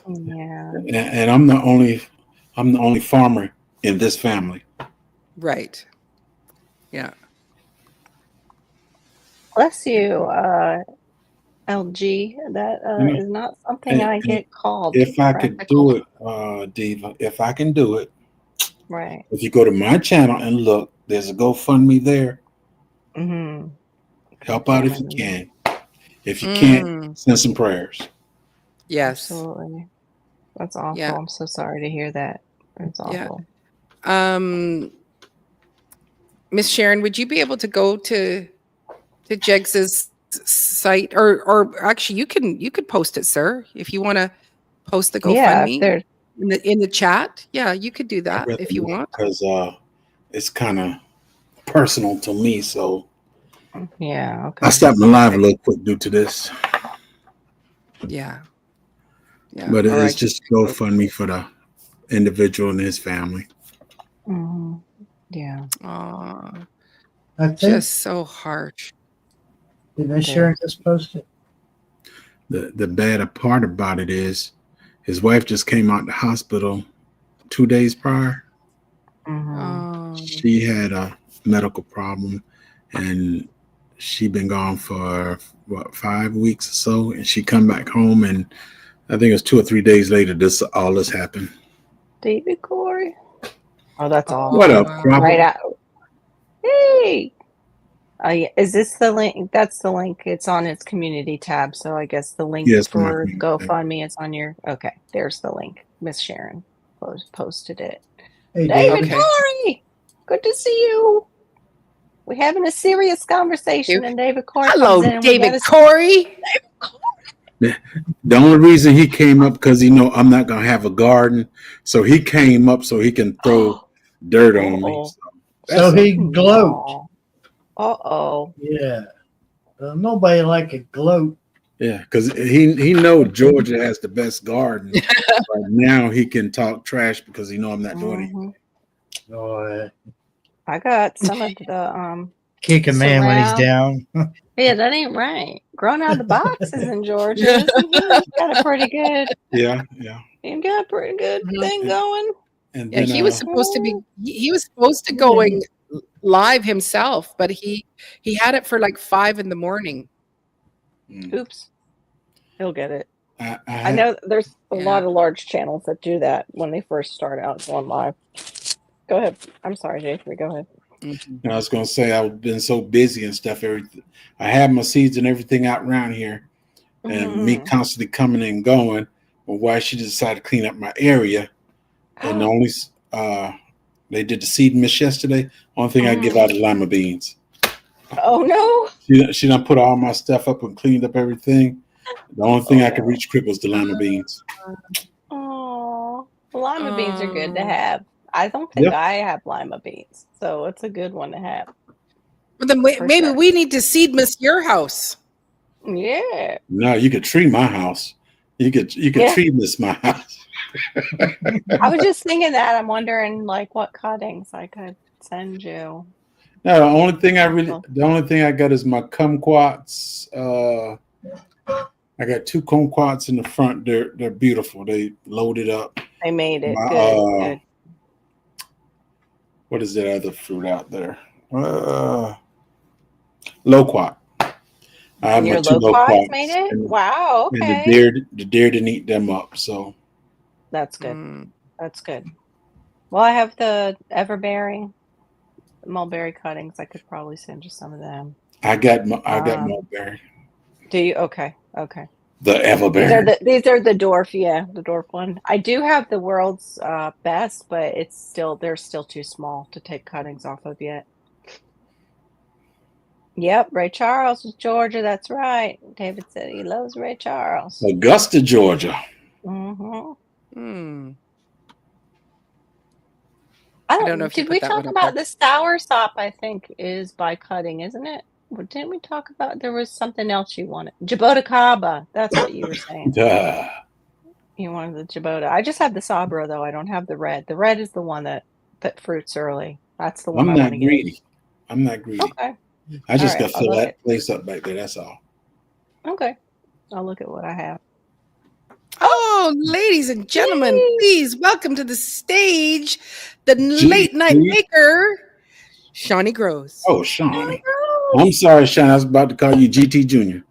Yeah. And I'm the only farmer in this family. Right. Yeah. Bless you, LG. That is not something I get called. If I could do it, Diva, if I can do it, right. if you go to my channel and look, there's a GoFundMe there. Mm-hmm. Help out if you can. If you can't, send some prayers. Yes. Absolutely. That's awful. Yeah. I'm so sorry to hear that. It's awful. Miss Sharon, would you be able to go to Jegs's site, or actually you could post it, sir, if you want to post the GoFundMe in the chat. Yeah, you could do that if you want, because it's kind of personal to me. So yeah, okay. I stopped my live a little quick due to this. Yeah. Yeah. But All it's right. just so funny for the individual and his family. Yeah. Aw, I think just so harsh. the insurance is supposed to. The bad part about it is his wife just came out the hospital 2 days prior. Oh, She had a medical problem, and she been gone for what 5 weeks or so, and she come back home, and I think it was 2 or 3 days later all this happened. David Corey. Oh, that's awful. What up, wow. Robert? Right out. Hey. Yeah. Is this the link? That's the link. It's on its community tab. So I guess the link Yes, my for friend. GoFundMe is on your. Okay, there's the link. Miss Sharon posted it. Hey, David David. Okay. Corey, good to see you. We're having a serious conversation, and David Corey Hello, comes in. And David we gotta Corey. The only reason he came up because I'm not gonna have a garden, so he came up so he can throw dirt on me. Uh-oh. So he gloat. No. Uh-oh. Yeah. Nobody like a gloat. Yeah, because he know Georgia has the best garden. But now he can talk trash because he know I'm not doing anything. Oh, I got some of the kick a man when he's surround- down. Yeah, that ain't right. Growing out of the boxes in Georgia, isn't he? He's got a pretty good. Yeah. He got a pretty good thing going. And Yeah, then he was supposed to be. He was supposed to going live himself, but he had it for like 5 a.m. Oops. He'll get it. I know there's a Yeah. lot of large channels that do that when they first start out going live. Go ahead. I'm sorry, Jeffrey. Go ahead. I was gonna say I've been so busy and stuff. Everything I have my seeds and everything out around here, and me constantly coming and going. Well, why she decided to clean up my area, and the only they did the seed mist yesterday. Only thing I give out is lima beans. Oh no! She done put all my stuff up and cleaned up everything. The only thing I could reach quick was the lima beans. Oh, lima beans are good to have. I don't think I have lima beans, so it's a good one to have. Well, then maybe we need to seed miss your house. Yeah. No, you could tree my house. You could tree miss my house. I was just thinking that. I'm wondering like what cuttings I could send you. No, the only thing I got is my kumquats. I got 2 kumquats in the front. They're beautiful. They loaded up. They made it good. What is that other fruit out there? Loquat. I have Your my 2 loquats made it? Wow. Okay. And the deer didn't eat them up. So that's good. That's good. Well, I have the everbearing mulberry cuttings. I could probably send you some of them. I got mulberry. Do you? Okay. Okay. The everberry. These are the dwarf. Yeah, the dwarf one. I do have the world's best, but they're still too small to take cuttings off of yet. Yep, Ray Charles was Georgia. That's right. David said he loves Ray Charles. Augusta, Georgia. Hmm. I don't know. Did we talk about the sour sop? I think is by cutting, isn't it? Didn't we talk about there was something else you wanted? Jabotacaba. That's what you were saying. Duh. You wanted the Jabota. I just have the Sabra though. I don't have the red. The red is the one that fruits early. That's the one I'm I not greedy. Get. I'm not greedy. Okay. I just got to fill that place up back there. That's all. Okay. I'll look at what I have. Oh, ladies and gentlemen, please welcome to the stage the late night maker, Shawnee Grows. Oh, Shawnee. I'm sorry, Shawnee. I was about to call you GT Junior.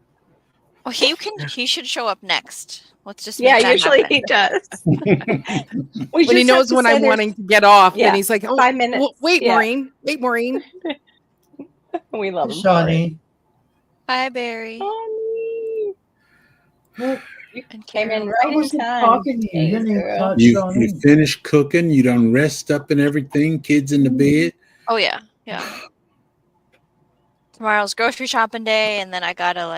Oh, he should show up next. Let's just usually he does. When he knows when I'm wanting to get off, then he's like, 5 minutes. Wait, Maureen. Wait, Maureen. We love him. Shawnee. Hi, Barry. Shawnee. You came in right in time. You finished cooking. You done rest up and everything. Kids in the bed. Oh yeah. Tomorrow's grocery shopping day, and then I gotta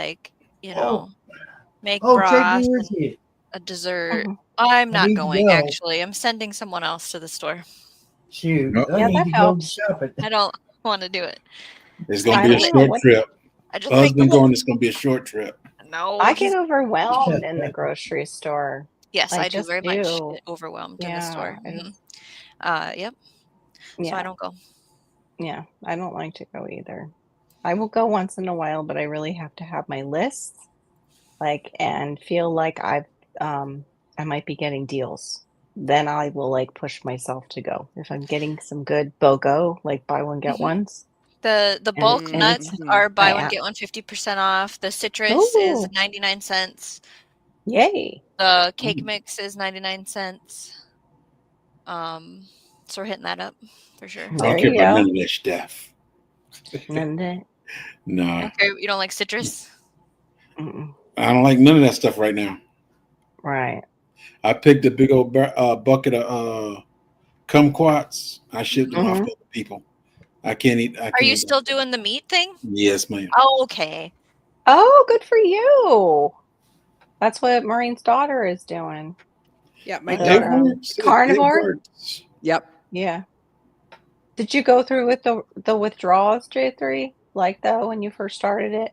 make broth and a dessert. I'm not going. Actually, I'm sending someone else to the store. Shoot, that helps. I don't want to do it. It's gonna be a short trip. Husband going. It's gonna be a short trip. No, I get overwhelmed in the grocery store. Yes, I do just very much do. get overwhelmed in the Yeah, store. I just, Yep. So I yeah, don't go. yeah. I don't like to go either. I will go once in a while, but I really have to have my lists, and feel like I might be getting deals. Then I will push myself to go. If I'm getting some good BOGO, like buy one get Mhm. ones, The bulk and nuts it's are buy I one a get one 50% off. The citrus is ooh, 99 cents. yay. The cake mix is 99 cents. So we're hitting that up for sure. I There don't care you about none go. of that stuff. And then, No, Okay, you don't like citrus? mm-mm, I don't like none of that stuff right now. right. I picked a big old bucket of kumquats. I shipped them off Mhm. to other people. I can't eat. I Are you can't. still doing the meat thing? Yes, ma'am. Oh, okay. Oh, good for you. That's what Maureen's daughter is doing. Yeah, my It daughter. The works. It carnivore? works. Yep. Yeah. Did you go through with the withdrawals, J3? Though when you first started it?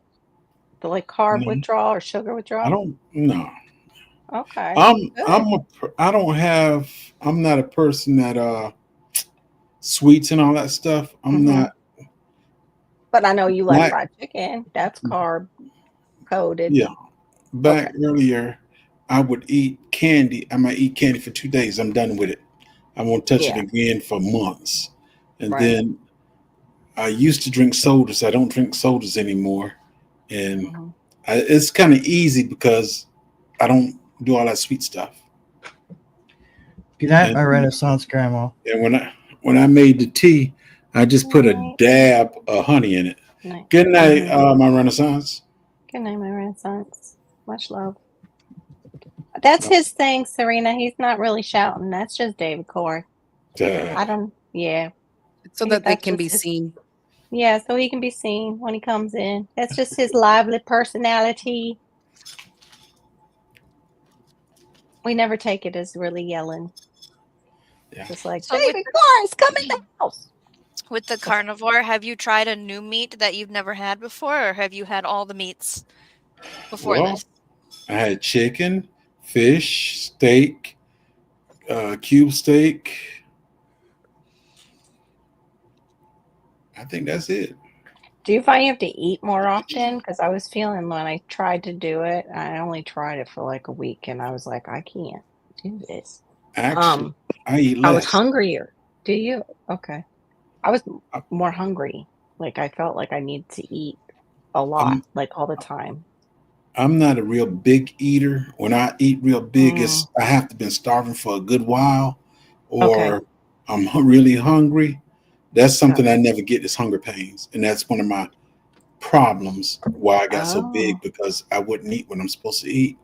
The carb No, withdrawal or sugar I withdrawal? don't. No, Okay. I'm. Good. I'm a. I don't have. I'm not a person that sweets and all that stuff. I'm Mhm. not. But I know you like Back. fried chicken. That's carb coded. Yeah, Okay. back earlier, I would eat candy. I might eat candy for 2 days. I'm done with it. I won't touch it Yeah. again for months. And Right. then I used to drink sodas. I don't drink sodas anymore. And Mhm. it's kind of easy because I don't do all that sweet stuff. Good night, my And, Renaissance grandma. and when I made the tea, I just put a Night. dab of honey in it. Night. Good night, Mhm. my Renaissance. Good night, my Renaissance. Much love. That's his thing, Serena. He's not really shouting. That's just David Core. I don't. Yeah. So I think that they that's can just be his. seen. Yeah, so he can be seen when he comes in. That's just his lively personality. We never take it as really yelling. Yeah. Just like So with David Carr's come in the house. the carnivore, have you tried a new meat that you've never had before, or have you had all the meats before Well, this? I had chicken, fish, steak, cube steak. I think that's it. Do you find you have to eat more often? Because I was feeling when I tried to do it, I only tried it for a week, and I was like, I can't do this. Actually, I eat I was less. hungrier. Do you? Okay. I was I- more hungry. I felt like I needed to eat a lot, I'm all the time. I'm not a real big eater. When I eat real big, Mm, it's I have to been starving for a good while, okay. or I'm really hungry. That's Got something I it. never get is hunger pains, and that's one of my problems why I got so Oh, big because I wouldn't eat when I'm supposed to eat,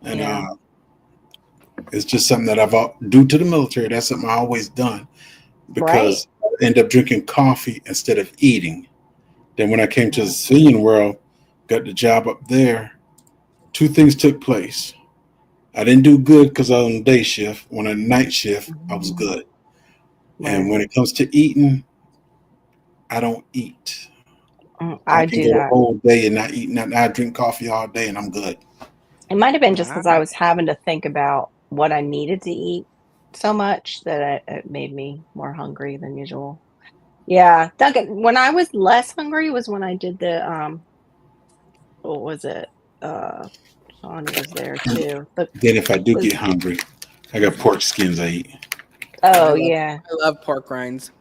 and yeah. it's just something that due to the military. That's something I always done Right. because I end up drinking coffee instead of eating. Then when I came to the Mm, civilian world, got the job up there. Two things took place. I didn't do good because I was on day shift. When I night shift, I was mhm. good. And Right. when it comes to eating, I don't eat. I I can do go a that. whole day and not eat nothing. I drink coffee all day and I'm good. It might have been just because I Wow. was having to think about what I needed to eat so much that it made me more hungry than usual. Yeah, Duncan, when I was less hungry was when I did what was it? Uh, Shawnee was there too. But Then if I do was get hungry, I got pork skins I eat. Yeah, oh yeah. I love pork rinds.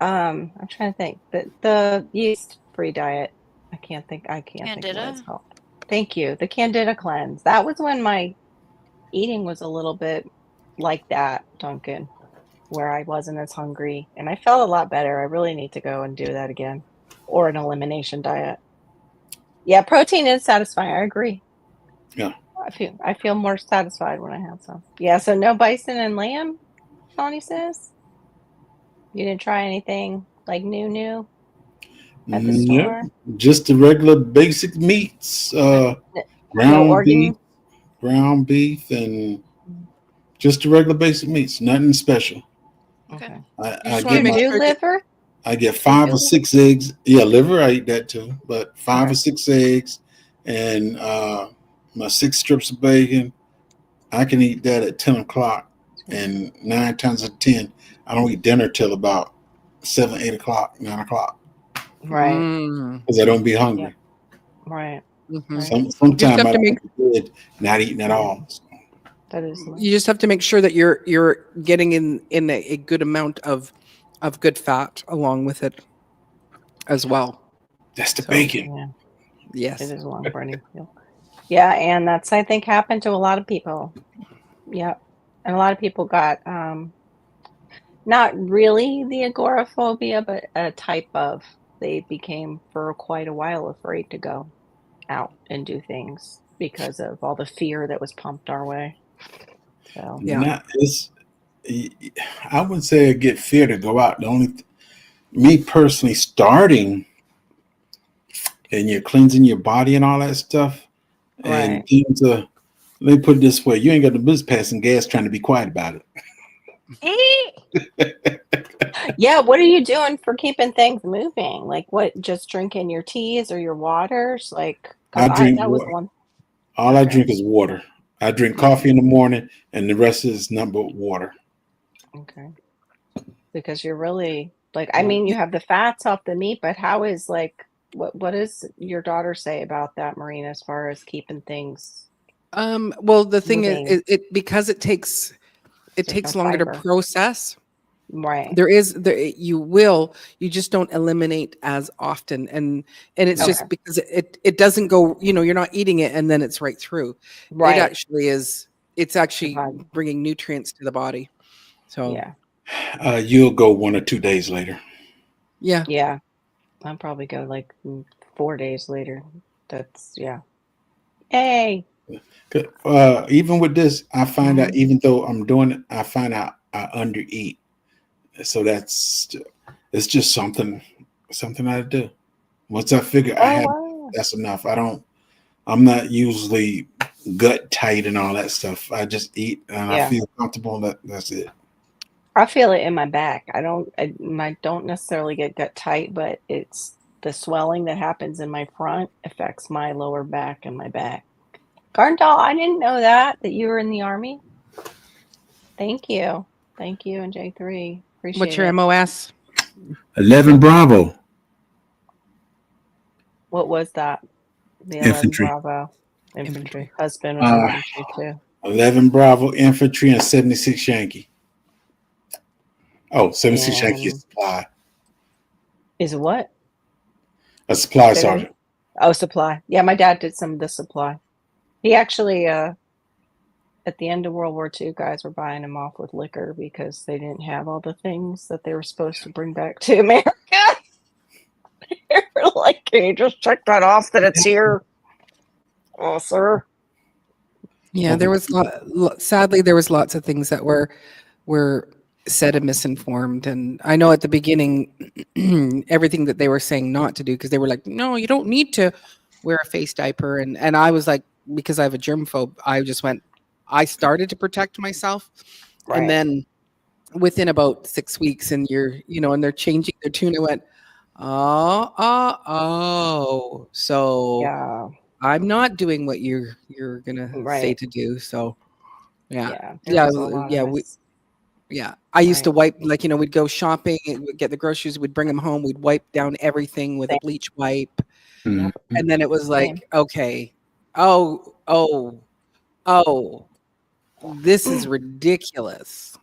I'm trying to think. The yeast free diet. I can't think of what it's Candida? called. Thank you. The Candida cleanse. That was when my eating was a little bit like that, Duncan, where I wasn't as hungry and I felt a lot better. I really need to go and do that again. Or an elimination diet. Yeah, protein is satisfying. I agree. Yeah. I feel more satisfied when I have some. Yeah, so no bison and lamb, Shawnee says. You didn't try anything new at the Nope. store? Just the regular basic meats. N- No Ground beef, organ. and just the regular basic meats. Nothing special. Okay. Okay. I, You I just want to get You make my do sure that liver? I get Do you five do or liver? six eggs. Yeah, liver, I eat that too. But five or Okay. six eggs and my 6 strips of bacon. I can eat that at 10 o'clock, and 9 times out of 10, I don't eat dinner till about 7, 8 o'clock, 9 o'clock, Right. because I don't be hungry. Right. Mhm. Right. Sometimes have I to don't make- be good, not eating at all. So, That is You just have to make sure that you're getting in a good amount of good fat along with it as well. that's the So, bacon. yeah. Yes. It is a long burning fuel. Yeah, and that's I think happened to a lot of people. Yep. And a lot of people got not really the agoraphobia, but a type of they became for quite a while afraid to go out and do things because of all the fear that was pumped our way. So Yeah. I wouldn't say I get fear to go out. The only me personally starting and you're cleansing your body and all that stuff, and right. things let me put it this way: you ain't got the business passing gas trying to be quiet about it. Yeah, what are you doing for keeping things moving? Like what, just drinking your teas or your waters? Like, I because drink that was water. one. All I Okay. drink is water. I drink coffee in the morning, and the rest is nothing but water. Okay. Because you're really like, I mean, you have the fats off the meat, but how is like, what does your daughter say about that, Marina, as far as keeping things Well, the thing is, moving? it because it takes There's no longer to fiber. process. Right. You just don't eliminate as often, and it's Okay. just because it doesn't go, you're not eating it and then it's right through. It Right. actually is, it's actually Divide. bringing nutrients to the body. So Yeah. You'll go 1 or 2 days later. yeah. Yeah. I'll probably go like 4 days later. That's, yeah. Hey. Even with this, I find out even though I'm doing it, I find out I undereat. So it's just something I do. Once I figure I have, Wow. that's enough. I'm not usually gut tight and all that stuff. I just eat and I feel comfortable. That's it. I feel it in my back. I don't necessarily get gut tight, but it's the swelling that happens in my front affects my lower back and my back. Garndal, I didn't know that you were in the Army. Thank you. Thank you, and J3. Appreciate What's your it. MOS? 11 Bravo. What was that? The 11 Infantry. Bravo. Infantry. Husband was infantry too. 11 Bravo Infantry and 76 Yankee. Oh, 76 Yankee is supply. Is it what? A supply sergeant. Oh, supply. Yeah, my dad did some of the supply. He actually, at the end of World War II, guys were buying him off with liquor because they didn't have all the things that they were supposed to bring back to America. They were like, can you just check that off that it's here? Oh, sir. Yeah, there was sadly there was lots of things that were said and misinformed, and I know at the beginning everything that they were saying not to do, because they were like, no, you don't need to wear a face diaper, and I was like, because I have a germphobe, I started to protect myself, Right. and then within about 6 weeks, and and they're changing their tune, I went, so Yeah. I'm not doing what you're gonna say Right. to do. So Yeah. There was a lot of I used to Right. wipe, we'd go shopping and we'd get the groceries, we'd bring them home, we'd wipe down everything with a Same. bleach wipe, Mhm. and then it was like, Same. okay, this is ridiculous.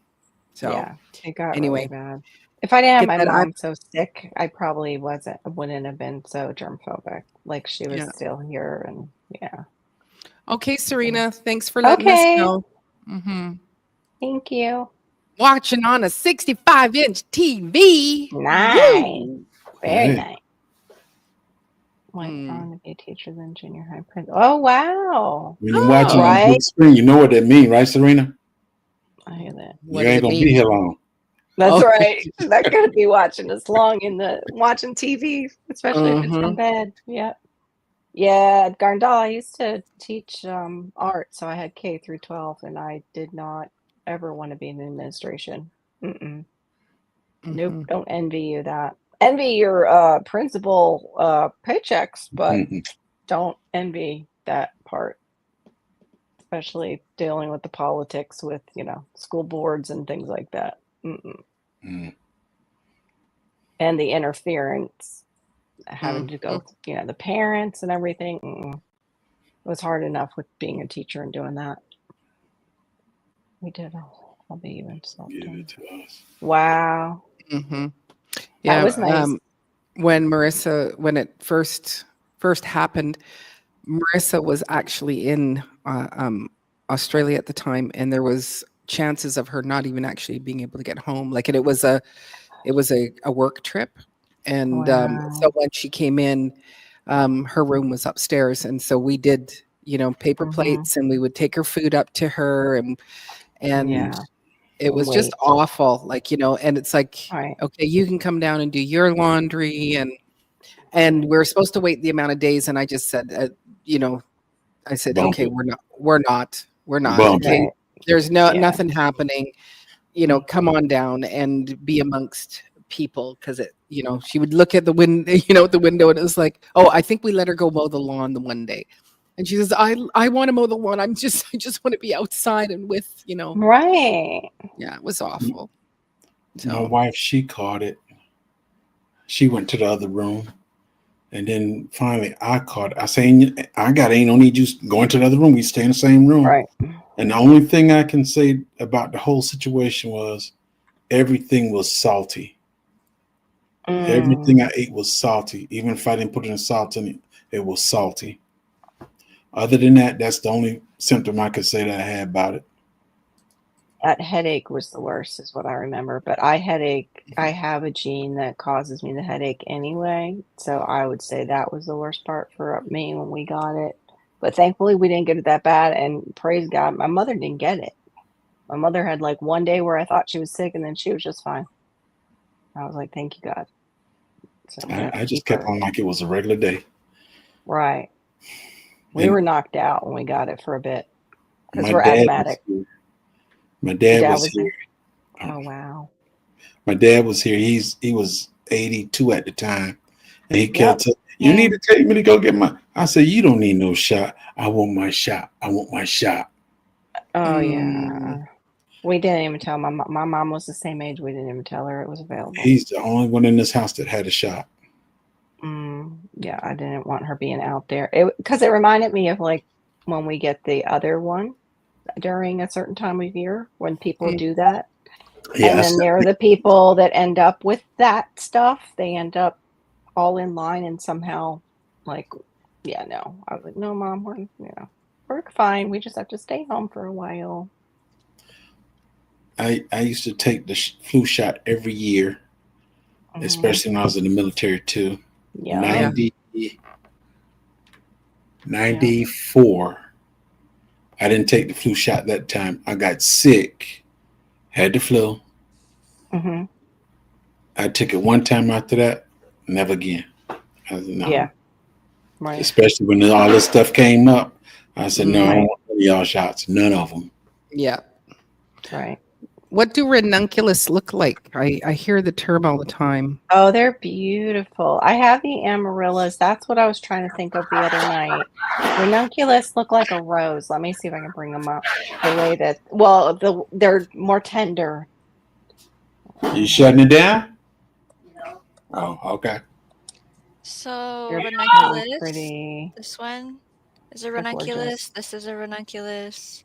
So Yeah. It got really anyway, bad. If I didn't have get my that out. mom so sick, I probably wouldn't have been so germphobic. Like she was Yeah. still here, and yeah. Okay, Serena, thanks for letting us Okay. know. Thank you. Watching on a 65-inch TV. Nice. Woo! Very Hey. nice. Went on to be a teacher, then junior high principal. Oh, wow. When you're watching on the Right. big screen, you know what that means, right, Serena? I hear that. What You does ain't it gonna be mean? here long. That's Oh. right. Not gonna be watching as long watching TV, especially if it's from bed. Yeah. Yeah, at Garndal, I used to teach art, so I had K through 12, and I did not ever want to be in administration. Nope, don't envy you that. Envy your principal paychecks, but Mhm. Don't envy that part, especially dealing with the politics with, school boards and things like that. Mm-mm. Mm. And the interference, having to go, Mhm. the parents and everything. Mm-mm. It was hard enough with being a teacher and doing that. We did all the event stuff. Give it to us. Wow. Mhm. That Yeah, was nice. when it first happened, Marissa was actually in Australia at the time, and there was chances of her not even actually being able to get home. Like, and it was a work trip, and so Wow. when she came in, her room was upstairs, and so we did, paper Mhm. plates, and we would take her food up to her, and Yeah. it was just Wait. awful. Like, and it's like, Right. okay, you can come down and do your laundry, and we're supposed to wait the amount of days, and I just said, I said, Bump okay, it. we're not, Bump okay. Right. There's Yeah. nothing happening. Come on down and be amongst people, because she would look at the window, the window, and it was like, oh, I think we let her go mow the lawn the one day, and she says, I want to mow the lawn. I just want to be outside and with, Right. yeah, it was awful. My So wife, she caught it. She went to the other room. And then finally I caught it. I said, ain't no need you going to the other room. We stay in the same room. Right. And the only thing I can say about the whole situation was everything was salty. Everything I ate was salty. Even if I didn't put any salt in it, it was salty. Other than that, that's the only symptom I could say that I had about it. That headache was the worst, is what I remember. But I have a gene that causes me the headache anyway. So I would say that was the worst part for me when we got it. But thankfully, we didn't get it that bad. And praise God, my mother didn't get it. My mother had like one day where I thought she was sick, and then she was just fine. I was like, thank you, God. So we have to I just keep kept her. on like it was a regular day. Right. We And were knocked out when we got it for a bit because my we're dad asthmatic. My dad Dad was was here. there. Oh, wow. My dad was here. He was 82 at the time. And he Yep. kept saying, you need to take me to go get my. I said, you don't need no shot. I want my shot. I want my shot. Oh, yeah. We didn't even tell my mom was the same age. We didn't even tell her it was available. He's the only one in this house that had a shot. Yeah, I didn't want her being out there. Because it reminded me of like when we get the other one during a certain time of year when people do that. Yeah, And then there are the people that end up with that stuff. They end up all in line and somehow like, yeah, no. I was like, no, Mom, we're fine. We just have to stay home for a while. I used to take the flu shot every year, especially when I was in the military too. Yeah. 94. I didn't take the flu shot that time. I got sick, had the flu. Mm-hmm. I took it one time after that, never again. I said, no. Yeah. Right. Especially when all this stuff came up. I said, no, I don't want none of y'all shots. None of them. yeah. Right. What do ranunculus look like? I hear the term all the time. Oh, they're beautiful. I have the amaryllis. That's what I was trying to think of the other night. Ranunculus look like a rose. Let me see if I can bring them up. The way that, they're more tender. You shutting it down? No. Oh, okay. So They're ranunculus. pretty. This one is a They're ranunculus. gorgeous. This is a ranunculus.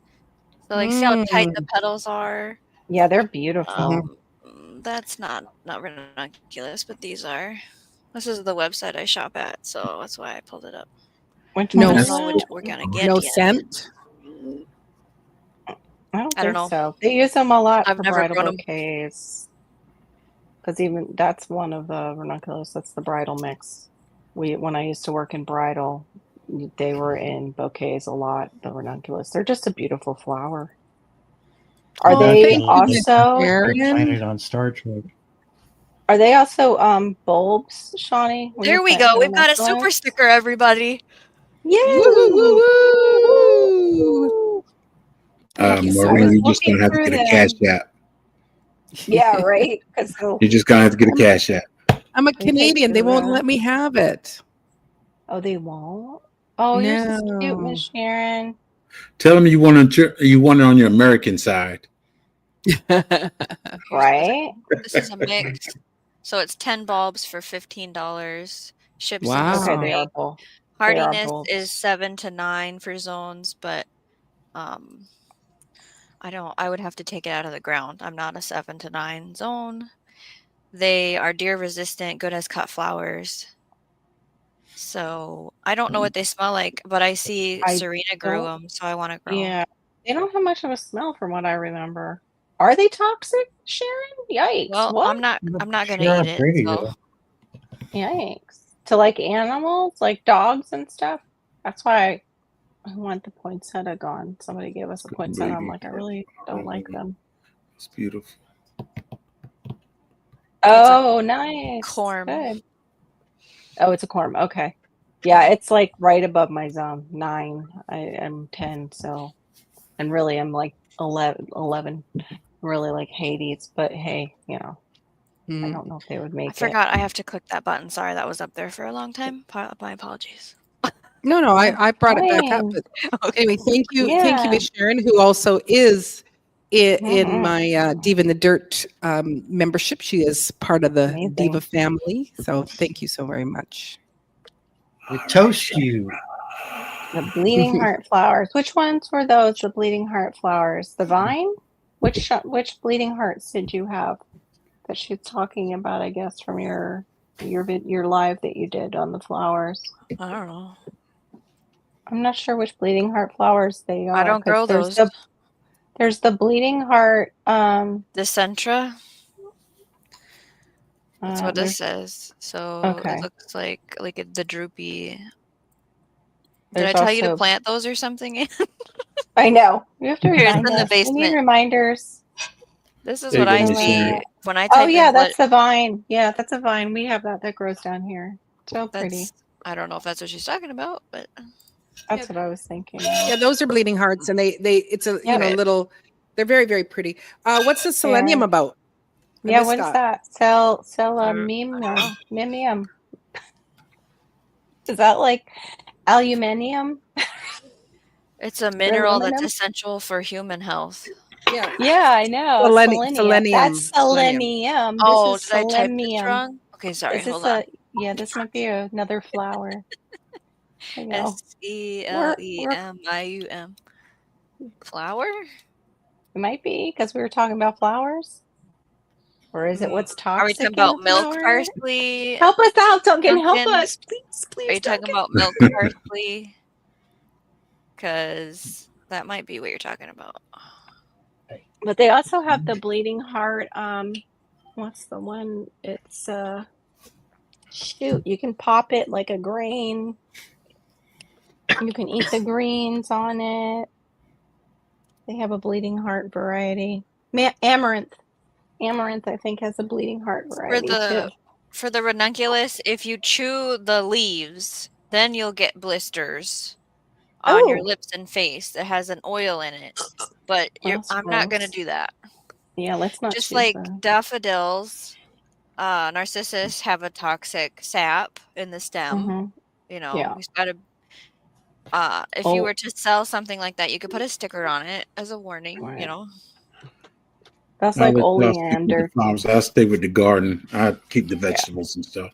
So like, see how tight the petals are. Yeah, they're beautiful. That's not ranunculus, but these are. This is the website I shop at, so that's why I pulled it up. Which No, one I is don't know that? which we're gonna get No yet. scent. I I don't don't think so. They use them a lot I've for never bridal grown 'em. bouquets. Because even that's one of the ranunculus. That's the bridal mix. When I used to work in bridal, they were in bouquets a lot. The ranunculus. They're just a beautiful flower. Are they thank you, Miss also? I Sharon. find it on Star Trek. Are they also bulbs, Shawnee? When you There we plant go. We've got a ranunculus? super sticker, everybody. Yay! Woo, woo, woo. Thank you. I Maureen, was you're just looking gonna have to through get a them. cash app. Yeah, right. Because You're just gonna have to get a cash app. I'm a They take Canadian. They won't the- let me have it. Oh, they won't. Oh, you're so cute, Miss Sharon. Tell them you want it on your American side. Right? This is a mix. So it's 10 bulbs for $15. Ships in the Wow. Okay, they state. are both. Hardiness is 7 to 9 for zones, but I would have to take it out of the ground. I'm not a 7 to 9 zone. They are deer resistant, good as cut flowers. So I don't know what they smell like, but I see Serena grew them, so I want to grow 'em. Yeah. They don't have much of a smell from what I remember. Are they toxic, Sharon? Yikes. Well, what? I'm not gonna Sure, eat it. pretty, So. though. Yikes. To like animals, like dogs and stuff. That's why I want the poinsettia gone. Somebody gave us a poinsettia. I'm like, I really don't like them. It's beautiful. Oh, nice. Corm. Good. Oh, it's a corm. Okay. Yeah, it's like right above my zone. 9. I am 10, so, and really I'm like 11. Really like Hades, but hey, I don't know if they would make I forgot I have to click that button. Sorry, that was up there for a long time. My apologies. No, I brought it back up. But anyway, thank you, Miss Sharon, who also is in my Diva in the Dirt membership. She is part of the Diva family. So thank you so very much. We toast you. The bleeding heart flowers. Which ones were those? The bleeding heart flowers. The vine? Which bleeding hearts did you have that she's talking about? I guess from your live that you did on the flowers. I don't know. I'm not sure which bleeding heart flowers they are. I don't grow those. There's the bleeding heart. The Centra. That's what this says. So it looks like the droopy. Did I tell you to plant those or something? I know. You have to Here's remind in us. the basement. We need reminders. This is what I see when I type Oh yeah, that's a vine. Yeah, that's a vine. We have that grows down here. So pretty. I don't know if that's what she's talking about, but that's what I was thinking. Yeah, those are bleeding hearts, and it's a little. They're very, very pretty. What's the selenium about? Yeah, what is that? Selenium. Is that like aluminium? It's a mineral that's essential for human health. Yeah, I know. Selenium. That's selenium. Oh, this is did I type this wrong? Okay, sorry. Hold on. This might be another flower. SELEMIUM. Flower? It might be because we were talking about flowers. Or is it what's toxic? Are we talking about milk parsley? Help us out, Duncan. Help us, please. Are you talking about milk parsley? Because that might be what you're talking about. But they also have the bleeding heart. What's the one? It's shoot. You can pop it like a grain. You can eat the greens on it. They have a bleeding heart variety. Amaranth. Amaranth, I think, has a bleeding heart variety too. For the ranunculus, if you chew the leaves, then you'll get blisters on your lips and face that has an oil in it. But I'm not going to do that. Yeah, let's not. Just like daffodils, narcissus have a toxic sap in the stem. We've got to. If you were to sell something like that, you could put a sticker on it as a warning. That's like oleander. I'll stay with the garden. I keep the vegetables and stuff.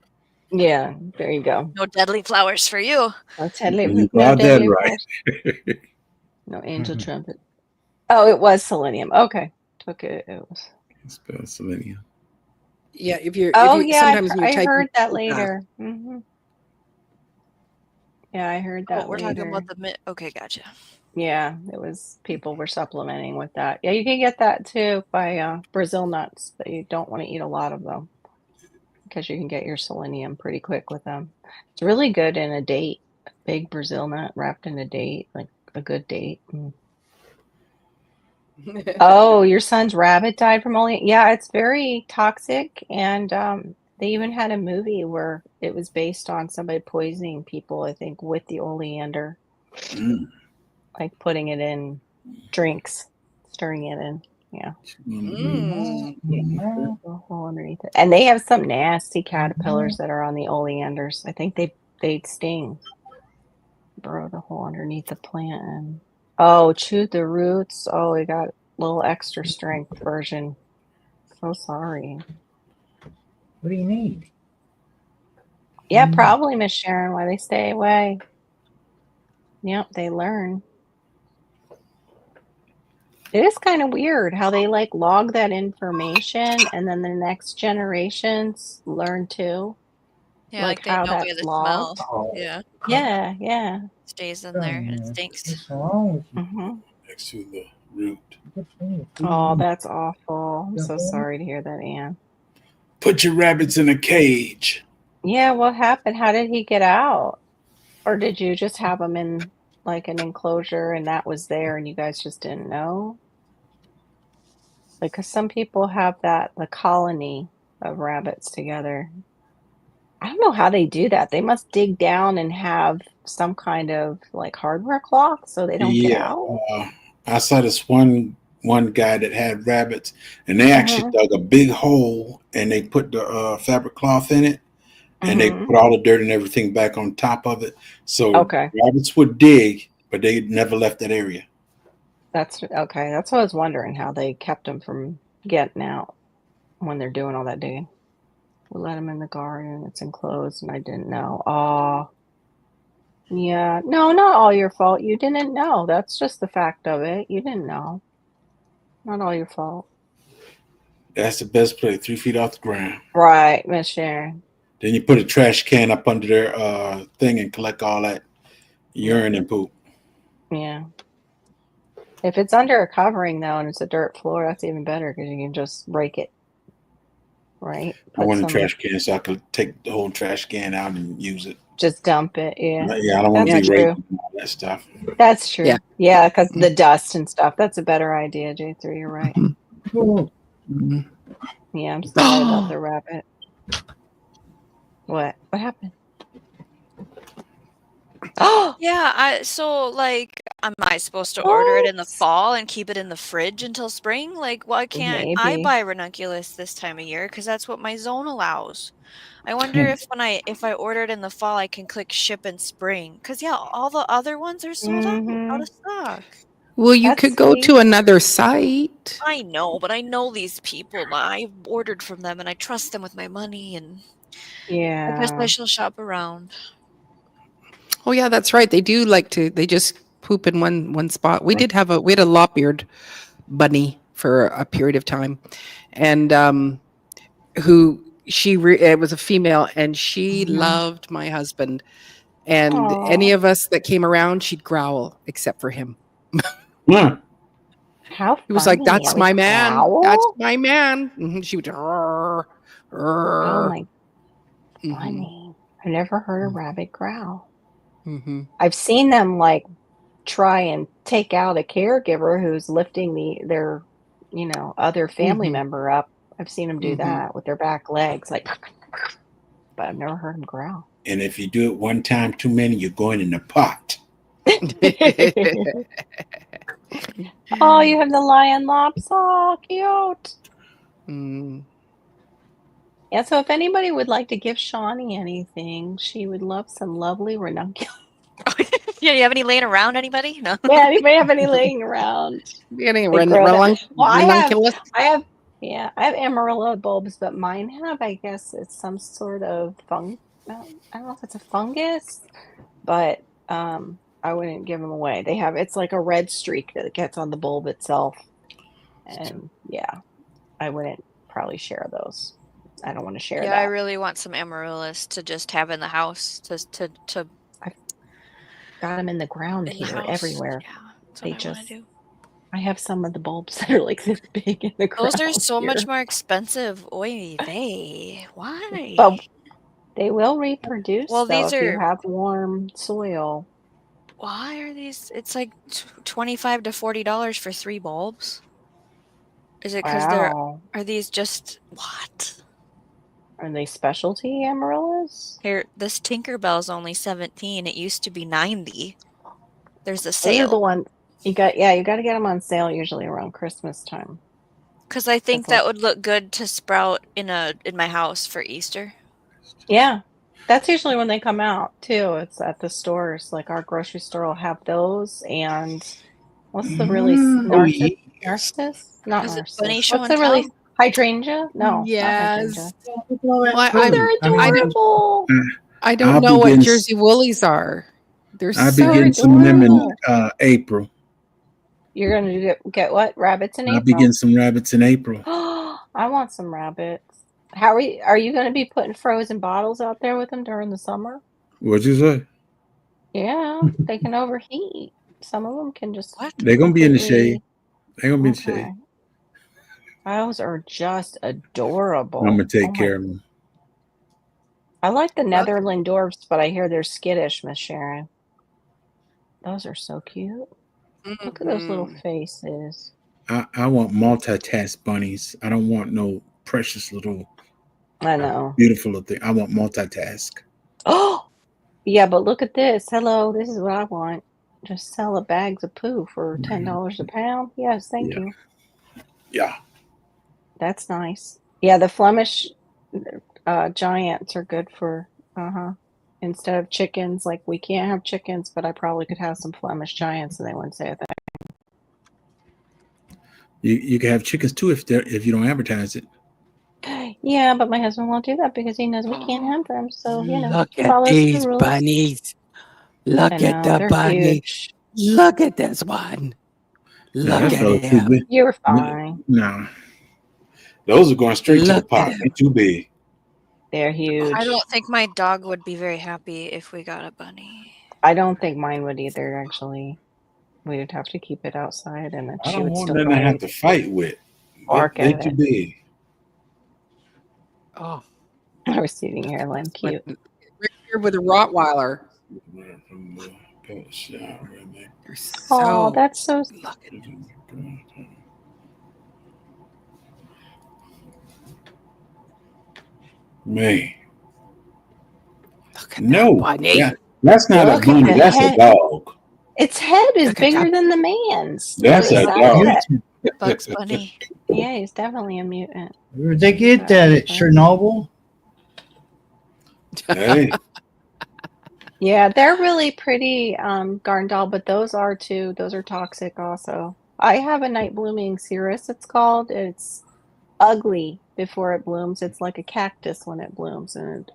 Yeah, there you go. No deadly flowers for you. No deadly. Right. No angel trumpet. Oh, it was selenium. Okay, took it. It was. Spell selenium. Yeah, if you're. Sometimes I heard that later. Yeah, I heard that. We're talking about the Okay, gotcha. Yeah, it was people were supplementing with that. Yeah, you can get that too by Brazil nuts, but you don't want to eat a lot of them because you can get your selenium pretty quick with them. It's really good in a date. A big Brazil nut wrapped in a date, like a good date. Oh, your son's rabbit died from oleander. Yeah, it's very toxic, and they even had a movie where it was based on somebody poisoning people, I think, with the oleander. Like putting it in drinks, stirring it in. Yeah. Underneath it. And they have some nasty caterpillars that are on the oleanders. I think they sting. burrow the hole underneath the plant and oh, chew the roots. Oh, we got a little extra strength version. So sorry. What do you need? Yeah, probably, Miss Sharon, why they stay away. Yep, they learn. It is kind of weird how they like log that information and then the next generations learn too. Yeah, Like they how know by that's the smell. logged. Oh, Yeah, Yeah. stays in there and it What's stinks. wrong with you? hmm Next to the root. What's wrong with Oh, you? that's awful. I'm so sorry to hear that, Anne. Put your rabbits in a cage. Yeah, what happened? How did he get out? Or did you just have him in like an enclosure and that was there and you guys just didn't know? Like, 'cause some people have that, the colony of rabbits together. I don't know how they do that. They must dig down and have some kind of like hardware cloth so they don't get Yeah, out. I saw this one guy that had rabbits, and they actually Mhm. dug a big hole and they put the fabric cloth in it, and they Mhm. put all the dirt and everything back on top of it. So Okay. rabbits would dig, but they never left that area. That's okay. That's what I was wondering how they kept them from getting out when they're doing all that digging. We let them in the garden. It's enclosed, and I didn't know. Oh, yeah. No, not all your fault. You didn't know. That's just the fact of it. You didn't know. Not all your fault. That's the best place, 3 feet off the ground. Right, Miss Sharon. Then you put a trash can up under their thing and collect all that urine and poop. Yeah. If it's under a covering though, and it's a dirt floor, that's even better because you can just rake it. Right? I want a trash can so I could take the whole trash can out and use it. Just dump it. Yeah. Yeah, I don't want to That's be true. raking all that stuff. That's true. Yeah. Yeah, because the dust and stuff. That's a better idea, J3. You're right. Mhm. Yeah, I'm sorry about the rabbit. What? What happened? Oh, Yeah, so like, am I supposed to order it in the what? fall and keep it in the fridge until spring? Like, why can't I Maybe. buy ranunculus this time of year? Because that's what my zone allows. I wonder if if I order it in the fall, I can click ship in spring. Because yeah, all the other ones are sold out Mm-hmm. of stock. Well, you That's could go to sweet. another site. I know, but I know these people. I've ordered from them and I trust them with my money, and I guess I Yeah. shall shop around. Oh yeah, that's right. They do like to. They just poop in one spot. We had a lop-eared bunny for a period of time, and it was a female, and she Mhm. loved my husband. And any Aw. of us that came around, she'd growl, except for him. Yeah. How He was like, funny. I "That's would my man. That's growl. my man." She would. "Rrr, Oh rrr." my, Mhm, funny. I've never heard a rabbit growl. mhm, I've seen them like try and take out a caregiver who's lifting their, other family mhm, member up. I've seen them do mhm. that with their back legs, like, but I've never heard them growl. And if you do it one time too many, you're going in the pot. Oh, you have the lion lops. Oh, cute. Mm. Yeah, so if anybody would like to give Shawnee anything, she would love some lovely ranunculus. Yeah, you have any laying around, anybody? No. Yeah, anybody have any laying around? Any They grow that. Well, ranunculus? I have amarilla bulbs, but mine have, I guess it's some sort of no, I don't know if it's a fungus, but I wouldn't give them away. It's like a red streak that gets on the bulb itself. And yeah, I wouldn't probably share those. I don't want to share Yeah, I that. really want some amaryllis to just have in the house to I've got them in the ground in the here house. everywhere. Yeah, that's They what I want to just do. I have some of the bulbs that are like this big in the Those are ground so much here. more expensive. Oy vey. Why? But they will reproduce Well, though these if you are have warm soil. why are these? It's like $25 to $40 for 3 bulbs. Is it because Wow. are these just what? Are they specialty amaryllis? Here, this Tinkerbell's only 17. It used to be 90. There's a Those are the sale. ones you got to get them on sale usually around Christmas time. Because I think That's that would look good to sprout in my house for Easter. Yeah. That's usually when they come out too. It's at the stores. Like our grocery store will have those. And what's the really Oh, yeah. narcissus? Not Is it bunny narcissus. show What's and the really tell? hydrangea? No, not hydrangea. Yes. All that Well, Oh, food. they're I mean, adorable. I don't I'll know be what getting Jersey Woolies are. They're I'll be so getting some of them in adorable. April. You're gonna get what? Rabbits in I'll be April? getting some rabbits in April. I want some rabbits. How are you gonna be putting frozen bottles out there with them during the summer? What'd you say? Yeah, they can overheat. Some of them can just What? They're gonna be in the shade. completely. They're gonna be in the Okay. shade. Those are just I'm adorable. gonna take Oh my! care of them. I like the Look. Netherland dwarfs, but I hear they're skittish, Miss Sharon. Those are so cute. Look at those little Mhm. faces. I want multitask bunnies. I don't want no precious little I know. beautiful little thing. I want multitask. Oh, yeah, but look at this. Hello, this is what I want. Just sell a bags of poo for $10 a pound. Yes, thank Yeah. you. Yeah. That's nice. Yeah, the Flemish giants are good for instead of chickens. Like we can't have chickens, but I probably could have some Flemish giants, and they wouldn't say a thing. You can have chickens too if you don't advertise it. Yeah, but my husband won't do that because he knows we can't have them. So Look he at follows the these rules. bunnies. Look I at know the they're bunny. huge. Look at this one. No, Look that at fella too him. big. You're fine. No, those are going straight to the Look at pot. him. They're too big. They're huge. I don't think my dog would be very happy if we got a bunny. I don't think mine would either. Actually, we would have to keep it outside, and then I she don't would want still nothing to have probably to fight with. bark They at too it. big. Oh, I was sitting here, like cute. Right here with a Rottweiler. They're Oh, so. that's so. Look at Man, look at that no, bunny. that's not a Look at bunny. the That's a head. dog. Its head is Look at bigger that. than the man's. Look That's at the a size of dog. that. Bugs Bunny. Yeah, he's definitely a mutant. Where'd they get that at Chernobyl? Hey, Yeah, they're really pretty, Garndal, but those are too. Those are toxic also. I have a night blooming cirrus, it's called. It's ugly before it blooms. It's like a cactus when it blooms, and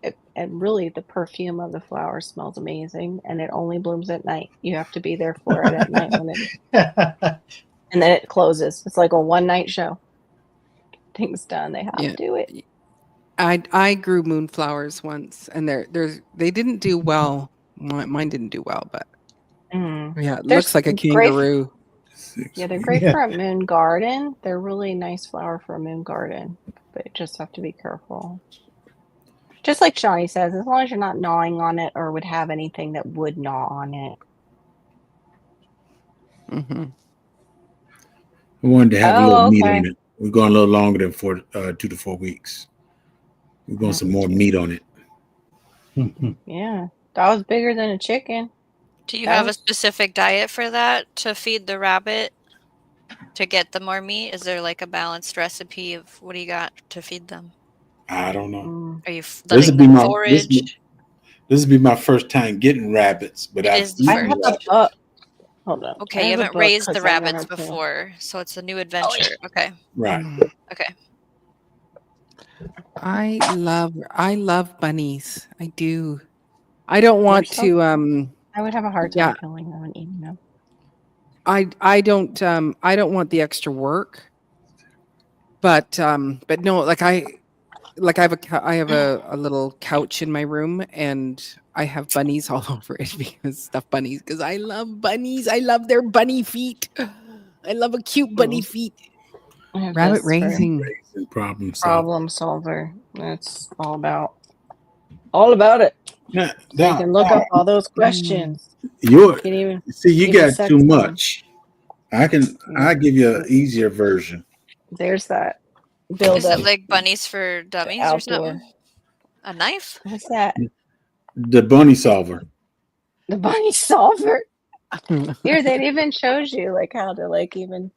really the perfume of the flower smells amazing, and it only blooms at night. You have to be there for it at night and then it closes. It's like a one night show. Things done. They have to it. I grew moonflowers once, and they didn't do well. Mine didn't do well, but yeah, it looks like a kangaroo. Yeah, they're great for a moon garden. They're really nice flower for a moon garden, but you just have to be careful. Just like Shawnee says, as long as you're not gnawing on it or would have anything that would gnaw on it. Mm-hmm. I wanted to have a little meat on it. We're going a little longer than 2 to 4 weeks. We're going some more meat on it. Yeah, that was bigger than a chicken. Do you have a specific diet for that to feed the rabbit to get the more meat? Is there like a balanced recipe of what do you got to feed them? I don't know. Are you letting them forage? This would be my first time getting rabbits, but it is the first. Hold on. Okay, you haven't raised the rabbits before, so it's a new adventure. Okay. Right. Okay. I love bunnies. I do. I don't want to. I would have a hard time killing them and eating them. I don't want the extra work. But no, like I have a little couch in my room, and I have bunnies all over it because stuffed bunnies. Because I love bunnies. I love their bunny feet. I love a cute bunny feet. Rabbit raising problem solver. That's all about it. Yeah, so you can look up all those questions. You got too much. I give you an easier version. There's that. Is it like bunnies for dummies or something? A knife? What's that? The bunny solver. The bunny solver. Here, that even shows you like how to like even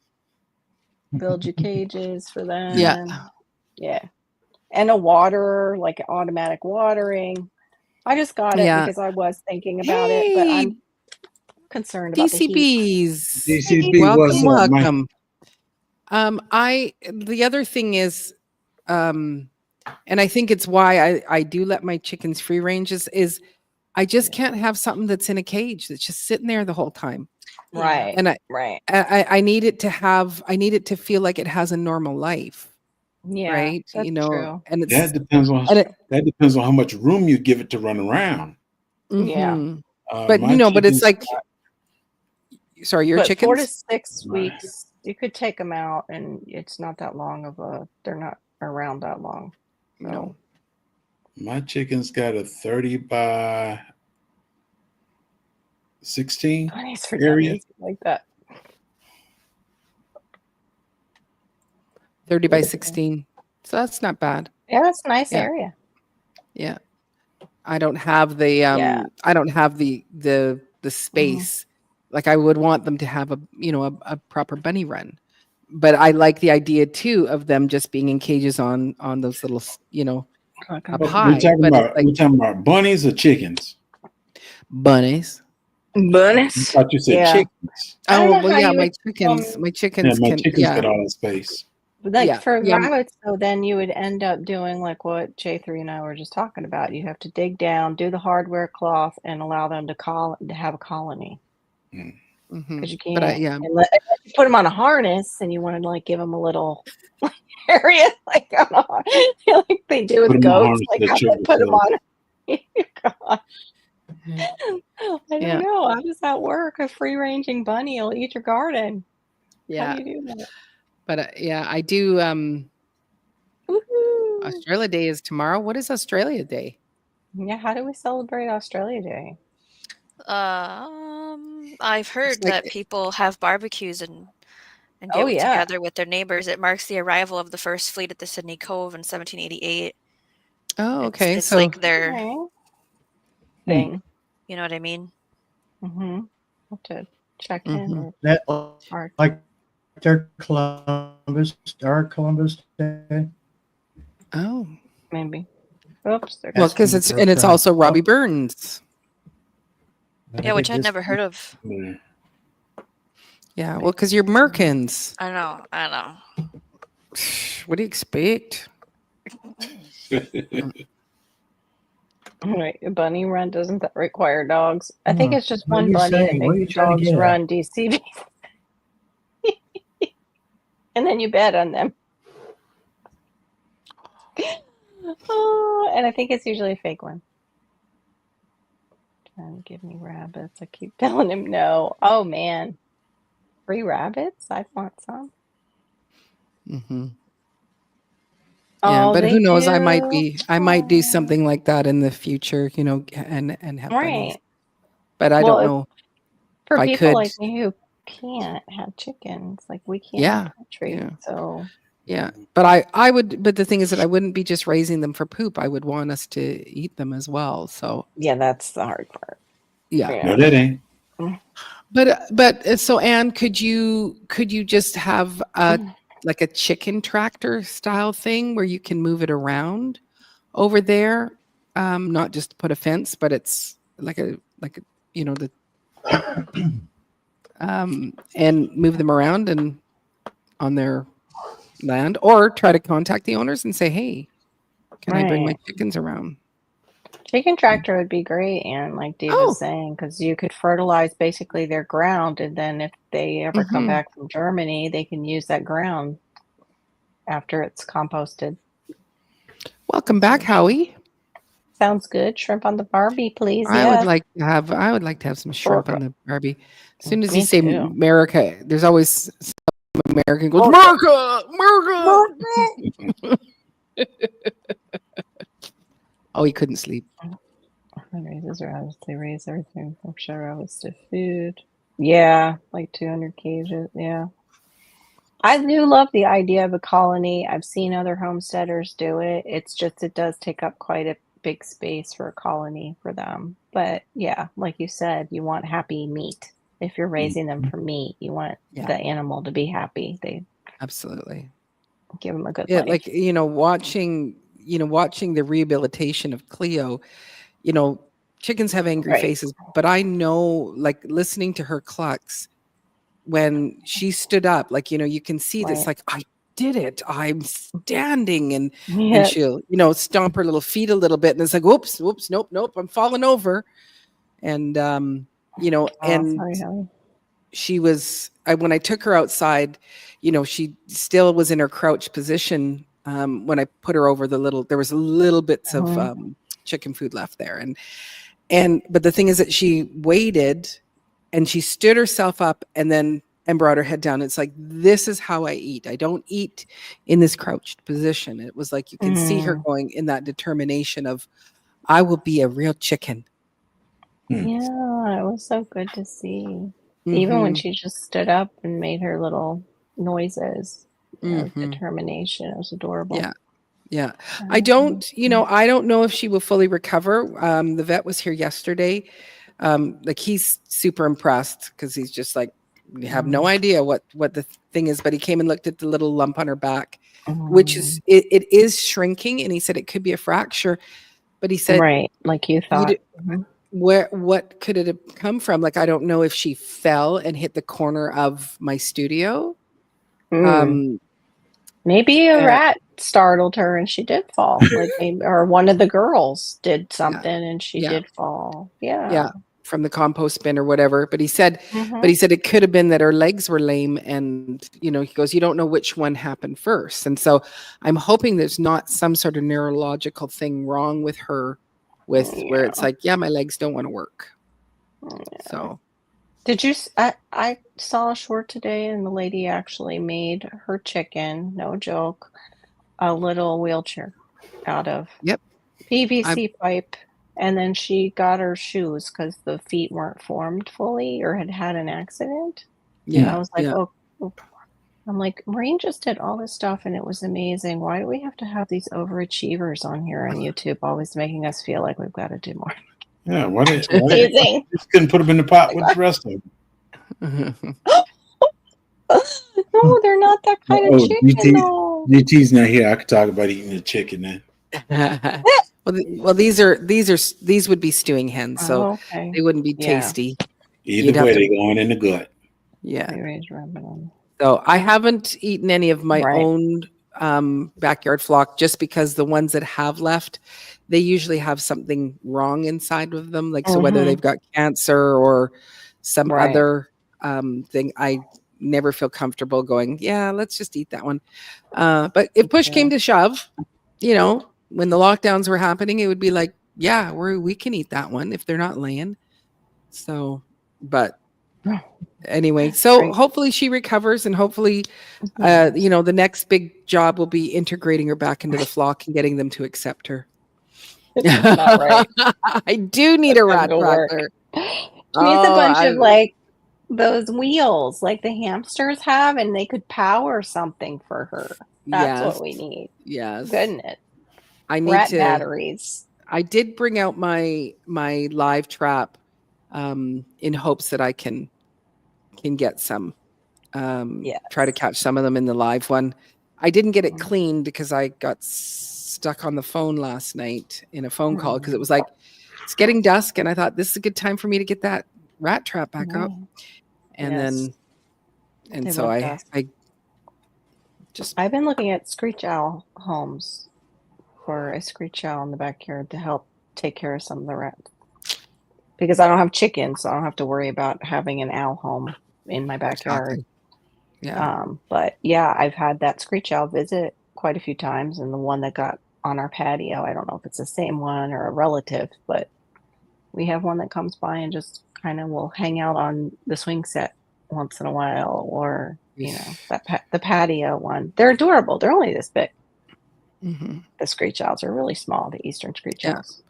build your cages for them. Yeah. And a waterer, like automatic watering. I just got it Yeah. because I was thinking about it, but Hey, I'm concerned about the heat. DCBs. DCB, what's up, man? Welcome. The other thing is, and I think it's why I do let my chickens free range is I just can't have something that's in a cage that's just sitting there the whole time. Right. And Right. I need it to feel like it has a normal life. Yeah. Right. That's true. And it's That depends on how much room you give it to run around. Yeah. But but it's like, sorry, your but chickens? 4 to 6 weeks, you could take them out, and it's not that long they're not around that long. So. No. My chicken's got a 30 by 16 area. Like that. 30 by 16. So that's not bad. Yeah, that's a nice area. Yeah. I don't have the I don't have the space. Like I would want them to have a proper bunny run. But I like the idea too of them just being in cages on those little, up high. We're talking about bunnies or chickens? Bunnies. I thought you said chickens. Oh, well, yeah, my chickens get all that space. Like for rabbits, so then you would end up doing like what J3 and I were just talking about. You have to dig down, do the hardware cloth, and allow them to have a colony. Because you can't. Unless you put them on a harness, and you want to like give them a little area, like like they do with goats, like how they put them on. God. I don't know. How does that work? A free-ranging bunny will eat your garden. Yeah. How do you do that? But I do. Australia Day is tomorrow. What is Australia Day? Yeah, how do we celebrate Australia Day? I've heard that people have barbecues and get together with their neighbors. It marks the arrival of the first fleet at the Sydney Cove in 1788. Oh, okay. It's like their thing. You know what I mean? Have to check in. That like their Columbus Day. Oh, maybe. Oops. Well, because it's also Robbie Burns. Yeah, which I'd never heard of. Yeah, well, because you're Merkins. I know. What do you expect? Wait, a bunny run, doesn't that require dogs? I think it's just one bunny that makes dogs run DCB. And then you bet on them. And I think it's usually a fake one. Trying to give me rabbits. I keep telling him no. Oh man. Free rabbits? I want some. Yeah, but who knows? I might do something like that in the future, and have bunnies. But I don't know. For people like me who can't have chickens, like we can't country, so yeah. But I would. But the thing is that I wouldn't be just raising them for poop. I would want us to eat them as well. So yeah, that's the hard part. Yeah, no, that ain't. But so Anne, could you just have like a chicken tractor style thing where you can move it around over there? Not just put a fence, but it's like a the and move them around and on their land, or try to contact the owners and say, hey, can I bring my chickens around? Chicken tractor would be great, and like Dave was saying, because you could fertilize basically their ground, and then if they ever come back from Germany, they can use that ground after it's composted. Welcome back, Howie. Sounds good. Shrimp on the Barbie, please. I would like to have some shrimp on the Barbie. As soon as you say America, there's always some American goes, America. Oh, he couldn't sleep. Raises rabbits. They raise everything from show rabbits to food. Yeah, like 200 cages. Yeah. I do love the idea of a colony. I've seen other homesteaders do it. It's just, it does take up quite a big space for a colony for them. But yeah, like you said, you want happy meat. If you're raising them for meat, you want the animal to be happy. They absolutely give them a good life. Like watching the rehabilitation of Cleo, you know, chickens have angry faces, but I know, like, listening to her clucks when she stood up, like, you know, you can see this, like, I did it. I'm standing, and she'll, you know, stomp her little feet a little bit, and it's like, whoops, nope, I'm falling over. And you know, and she was, when I took her outside, you know, she still was in her crouched position. When I put her over there was little bits of chicken food left there, but the thing is that she waited, and she stood herself up, and brought her head down. It's like, this is how I eat. I don't eat in this crouched position. It was like, you can see her going in that determination of, I will be a real chicken. Yeah, it was so good to see. Even when she just stood up and made her little noises, determination. It was adorable. Yeah. I don't know if she will fully recover. The vet was here yesterday. Like, he's super impressed, because he's just like, we have no idea what the thing is, but he came and looked at the little lump on her back, which is, it is shrinking, and he said it could be a fracture, but he said, like you thought. What could it have come from? Like, I don't know if she fell and hit the corner of my studio. Maybe a rat startled her and she did fall. Like, or one of the girls did something and she did fall. Yeah. From the compost bin or whatever. But he said, it could have been that her legs were lame, and, you know, he goes, you don't know which one happened first. And so I'm hoping there's not some sort of neurological thing wrong with her, where it's like, my legs don't want to work. So did you, I saw a short today, and the lady actually made her chicken, no joke, a little wheelchair out of PVC pipe. And then she got her shoes because the feet weren't formed fully or had an accident. And I was like, oh, I'm like, Maureen just did all this stuff and it was amazing. Why do we have to have these overachievers on here on YouTube, always making us feel like we've got to do more? Yeah, why just couldn't put them in the pot with the rest of them? No, they're not that kind of chicken. GT's not here. I could talk about eating the chicken then. Well, these would be stewing hens, so they wouldn't be tasty. Either way, they're going in the gut. Yeah. So I haven't eaten any of my own backyard flock, just because the ones that have left, they usually have something wrong inside of them. Like, so whether they've got cancer or some other thing, I never feel comfortable going, let's just eat that one. But if push came to shove, you know, when the lockdowns were happening, it would be like, we can eat that one if they're not laying. So, but anyway, so hopefully she recovers, and hopefully, you know, the next big job will be integrating her back into the flock and getting them to accept her. Not right. I do need a rat tractor. She needs a bunch of like those wheels like the hamsters have, and they could power something for her. That's what we need. Yes. Goodness. I need rat batteries. I did bring out my live trap in hopes that I can get some. Try to catch some of them in the live one. I didn't get it clean because I got stuck on the phone last night in a phone call, because it was like, it's getting dusk, and I thought this is a good time for me to get that rat trap back up. And so I've been looking at screech owl homes for a screech owl in the backyard to help take care of some of the rats, because I don't have chickens, so I don't have to worry about having an owl home in my backyard. But I've had that screech owl visit quite a few times, and the one that got on our patio, I don't know if it's the same one or a relative, but we have one that comes by and just kind of will hang out on the swing set once in a while, or you know, the patio one. They're adorable. They're only this big. The screech owls are really small, the eastern screech owls.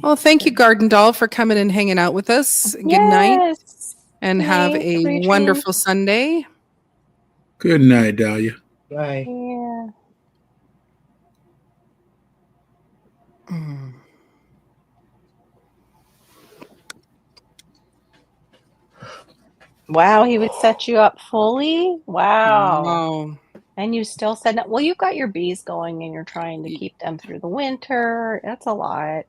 Well, thank you, Garden Doll, for coming and hanging out with us. Good night, and have a wonderful Sunday. Good night, Dahlia. Bye. Yeah. Wow, he would set you up fully? Wow. And you still said no. Well, you've got your bees going and you're trying to keep them through the winter. That's a lot.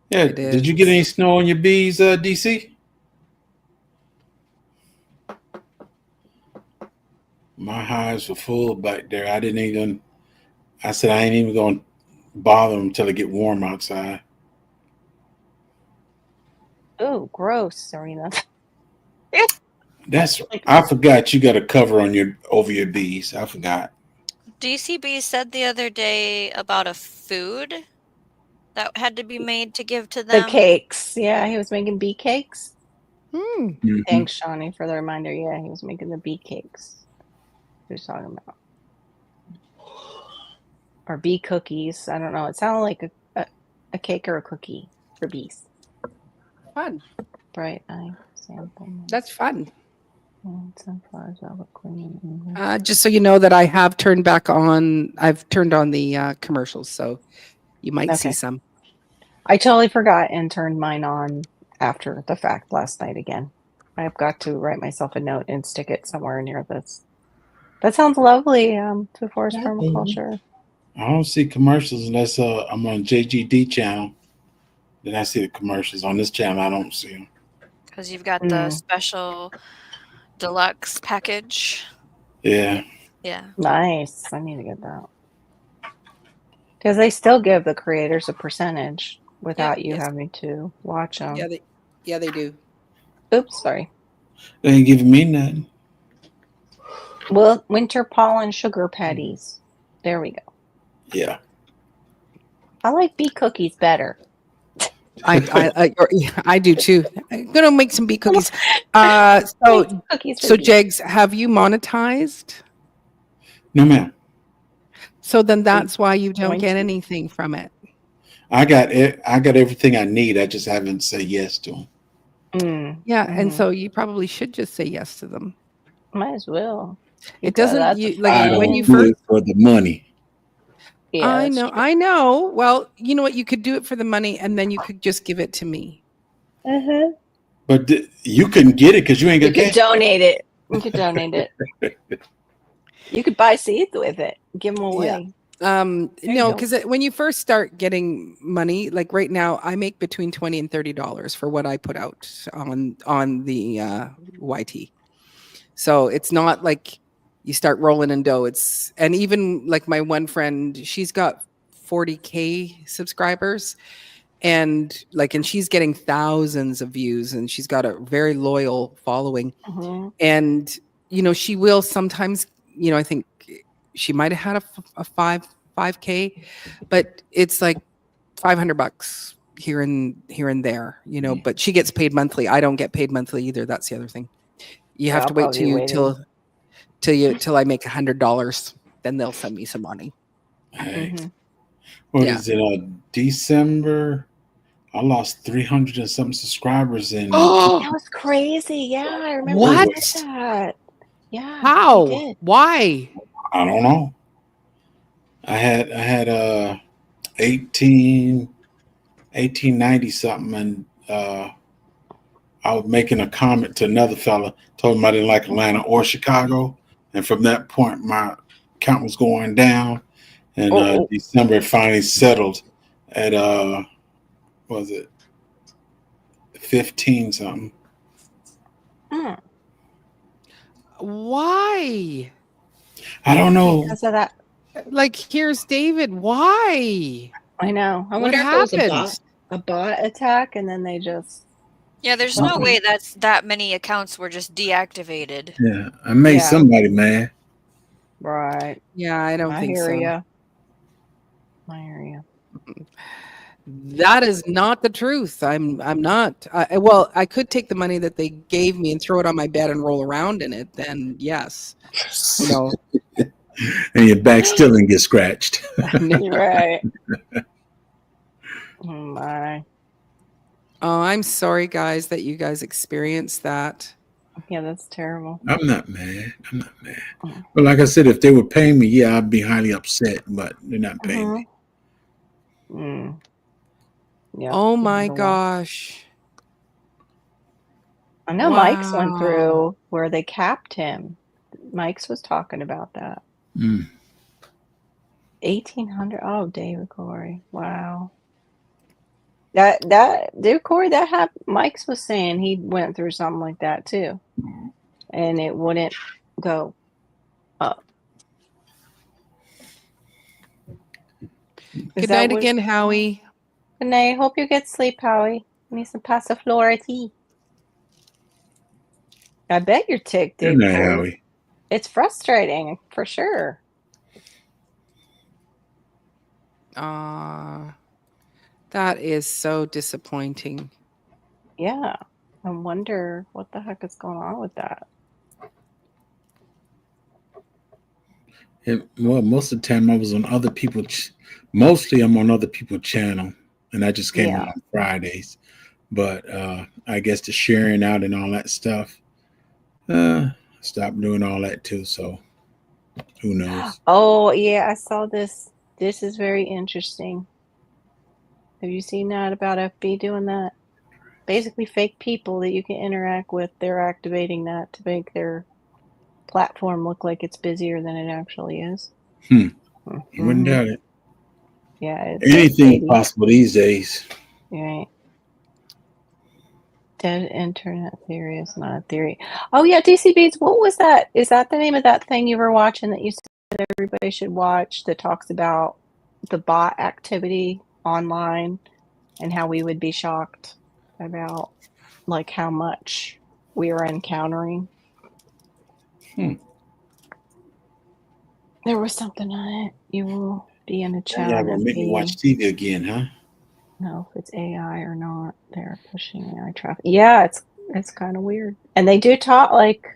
Yeah. It Did you get is. any snow on your bees, DC? My hives were full back there. I said I ain't even going to bother them until it get warm outside. Oh, gross, Serena. I forgot you got a cover on over your bees. I forgot. DCB said the other day about a food that had to be made to give to The them. cakes. Yeah, he was making bee cakes. Mhm. Thanks, Shawnee, for the reminder. Yeah, he was making the bee cakes. He was talking about. Or bee cookies. I don't know. It sounded like a cake or a cookie for bees. Fun. Bright eye sample. That's fun. Sunflowers, Albert Queen. Just so you know that I have turned back on. I've turned on the commercials, so you might see Okay. some. I totally forgot and turned mine on after the fact last night again. I've got to write myself a note and stick it somewhere near this. That sounds lovely. To forest permaculture. I don't see commercials unless I'm on JGD channel. Then I see the commercials. On this channel, I don't see them. Because you've got the special deluxe package. Yeah. Yeah. Nice. I need to get that. Because they still give the creators a percentage without you having to watch them. Yeah, they do. Oops, sorry. They ain't giving me nothing. Well, winter pollen sugar patties. There we go. Yeah. I like bee cookies better. I do too. I'm gonna make some bee cookies. So Jegs, have you monetized? No, ma'am. So then that's why you don't get anything from it. I got everything I need. I just haven't said yes to them. Yeah, and so you probably should just say yes to them. Might as well. It doesn't I don't do it for the money. Yeah, I know. Well, you know what? You could do it for the money, and then you could just give it to me. But you couldn't get it because you ain't got cash. You could donate it. You could donate it. You could buy seeds with it. Give them away. Yeah. No, because when you first start getting money, like right now, I make between $20 and $30 for what I put out on the YT. So it's not like you start rolling in dough. And even like my one friend, she's got 40K subscribers, and she's getting thousands of views, and she's got a very loyal following. And she will sometimes, I think she might have had a 5K, but it's like $500 here and there, but she gets paid monthly. I don't get paid monthly either. That's the other thing. You have to wait till I make $100, then they'll send me some money. What is it? December. I lost 300 and something subscribers in. Oh, that was crazy. Yeah, I remember that. Yeah. How? Why? I don't know. I had 1890 something, and I was making a comment to another fella, told him I didn't like Atlanta or Chicago, and from that point my count was going down. And December it finally settled at was it 15 something. Why? I don't know. Because of that. Like, here's David. Why? I know. I what wonder happened? if it was a bot attack, and then they just. Yeah, there's no way that many accounts were just deactivated. Yeah, I made somebody mad. Right. Yeah, I don't think so. I hear you. That is not the truth. I'm not. Well, I could take the money that they gave me and throw it on my bed and roll around in it. Then yes, and your back still didn't get scratched. Right. Oh my. Oh, I'm sorry, guys, that you guys experienced that. Yeah, that's terrible. I'm not mad. But like I said, if they were paying me, yeah, I'd be highly upset. But they're not paying me. Yeah. Oh my gosh. I know Mike's went through where they capped him. Mike's was talking about that. 1,800. Oh, David Corey. Wow. Dude, Corey, that happened. Mike's was saying he went through something like that too, and it wouldn't go up. Good night again, Howie. Good night. Hope you get sleep, Howie. Need some Passiflora tea. I bet your tick did. Good night, Howie. It's frustrating for sure. That is so disappointing. Yeah. I wonder what the heck is going on with that. Well, most of the time I was on other people's. Mostly I'm on other people's channel, and I just came on Fridays. But I guess the sharing out and all that stuff, stopped doing all that too. So who knows? Oh yeah, I saw this. This is very interesting. Have you seen that about FB doing that? Basically, fake people that you can interact with. They're activating that to make their platform look like it's busier than it actually is. I wouldn't doubt it. Yeah, Anything possible these days. Right. Dead internet theory is not a theory. Oh yeah, DC Beats. What was that? Is that the name of that thing you were watching that you said everybody should watch that talks about the bot activity online and how we would be shocked about like how much we are encountering? There was something on it. You will be in a chat. Yeah, gonna make me watch TV again, huh? No, if it's AI or not. They're pushing AI traffic. Yeah, it's kind of weird. And they do talk like,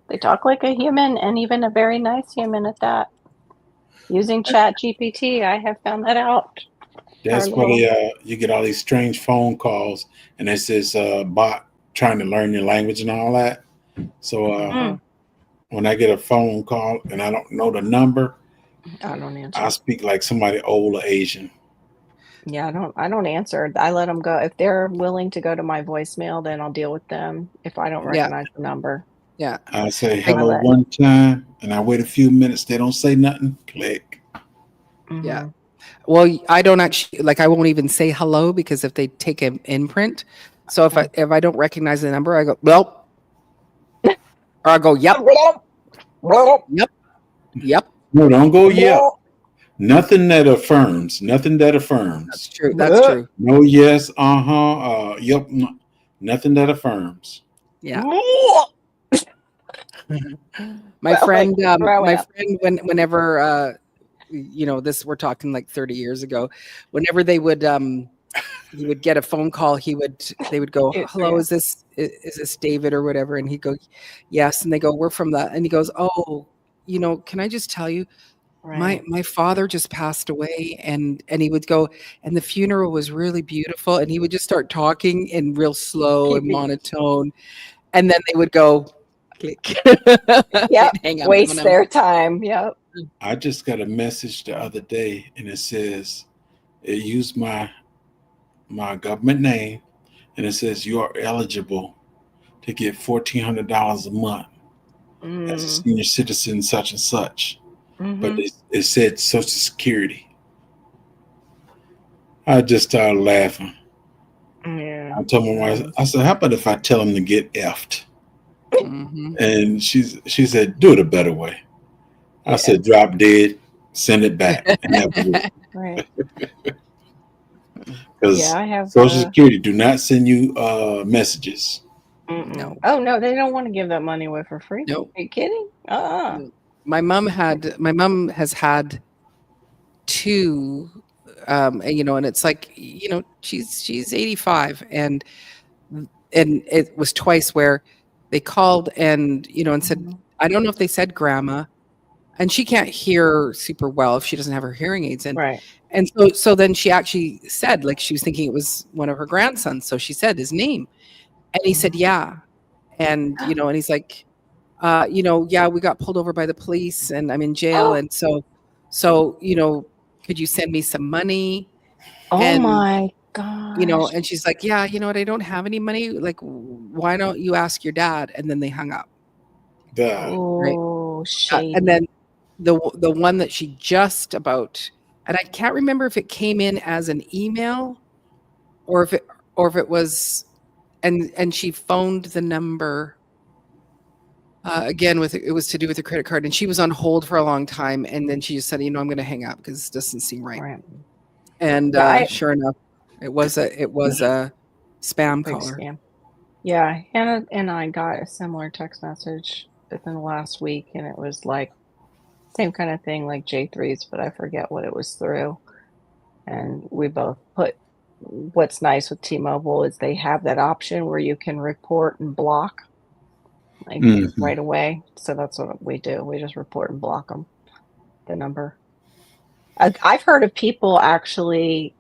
they talk like a human, and even a very nice human at that. Using Chat GPT, I have found that out. That's why you get all these strange phone calls, and it says bot trying to learn your language and all that. So when I get a phone call and I don't know the number, I don't answer. I speak like somebody old or Asian. Yeah, I don't answer. I let them go. If they're willing to go to my voicemail, then I'll deal with them if I don't recognize the number. Yeah. I say hello one time, and I wait a few minutes. They don't say nothing. Click. Yeah. Well, I don't actually I won't even say hello because if they take an imprint, so if I don't recognize the number, I go well, or I go yep, yep. No, don't go yep. Nothing that affirms. Nothing that affirms. That's true. That's true. No yes. Yep. No, nothing that affirms. Yeah. My friend, whenever we're talking like 30 years ago, whenever they would he would get a phone call, they would go, hello, is this David or whatever? And he'd go, yes. And they go, we're from that. And he goes, oh, can I just tell you, my father just passed away, and he would go, and the funeral was really beautiful. And he would just start talking in real slow and monotone. And then they would go, click. Yep. Waste their time. Yep. I just got a message the other day, and it says it used my government name, and it says you are eligible to get $1,400 a month as a senior citizen, such and such. But it said Social Security. I just started laughing. Yeah. I told my wife, I said, how about if I tell him to get effed? And she said, do it a better way. I said, drop dead, send it back. Right. Because Social Security do not send you messages. No. Oh no, they don't want to give that money away for free. No. Are you kidding? No. My mom has had two, and it's like, she's 85, and it was twice where they called and said, I don't know if they said grandma, and she can't hear super well if she doesn't have her hearing aids in. Right. And so then she actually said, like, she was thinking it was one of her grandsons. So she said his name, and he said, yeah. And, and he's like, yeah, we got pulled over by the police and I'm in jail. And so, could you send me some money? Oh my God. And she's like, yeah, you know what? I don't have any money. Like, why don't you ask your dad? And then they hung up. Oh, shady. And then the one that she just about, and I can't remember if it came in as an email or if it was, and she phoned the number again it was to do with the credit card, and she was on hold for a long time, and then she just said, I'm going to hang up because this doesn't seem right. And sure enough, it was a spam caller. Scam. Yeah, Hannah and I got a similar text message within the last week, and it was like same kind of thing like J3's, but I forget what it was through. And we both put, what's nice with T-Mobile is they have that option where you can report and block like right away. So that's what we do. We just report and block them, the number. I've heard of people actually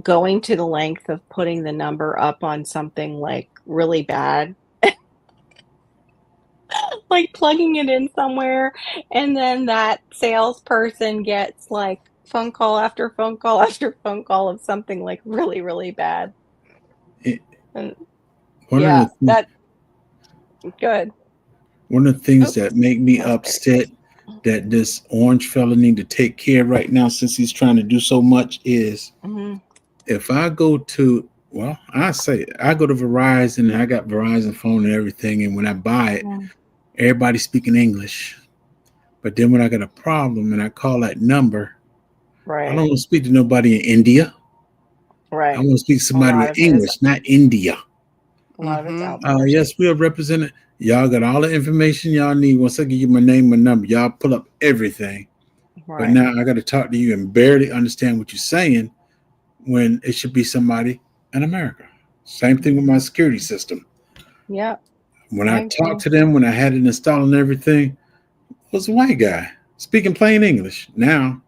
going to the length of putting the number up on something like really bad, like plugging it in somewhere, and then that salesperson gets like phone call after phone call after phone call of something like really, really bad. That good. One of the things that make me upset that this orange fella need to take care right now, since he's trying to do so much, is if I go to, I go to Verizon, and I got Verizon phone and everything, and when I buy it, everybody's speaking English. But then when I got a problem and I call that number, I don't want to speak to nobody in India. I want to speak to somebody in English, not India. A lot of it's out there. Yes, we are represented. Y'all got all the information y'all need. Once I give you my name and number, y'all pull up everything. But now I got to talk to you and barely understand what you're saying, when it should be somebody in America. Same thing with my security system. Yeah. When I talked to them, when I had it installed and everything, it was a white guy speaking plain English. Now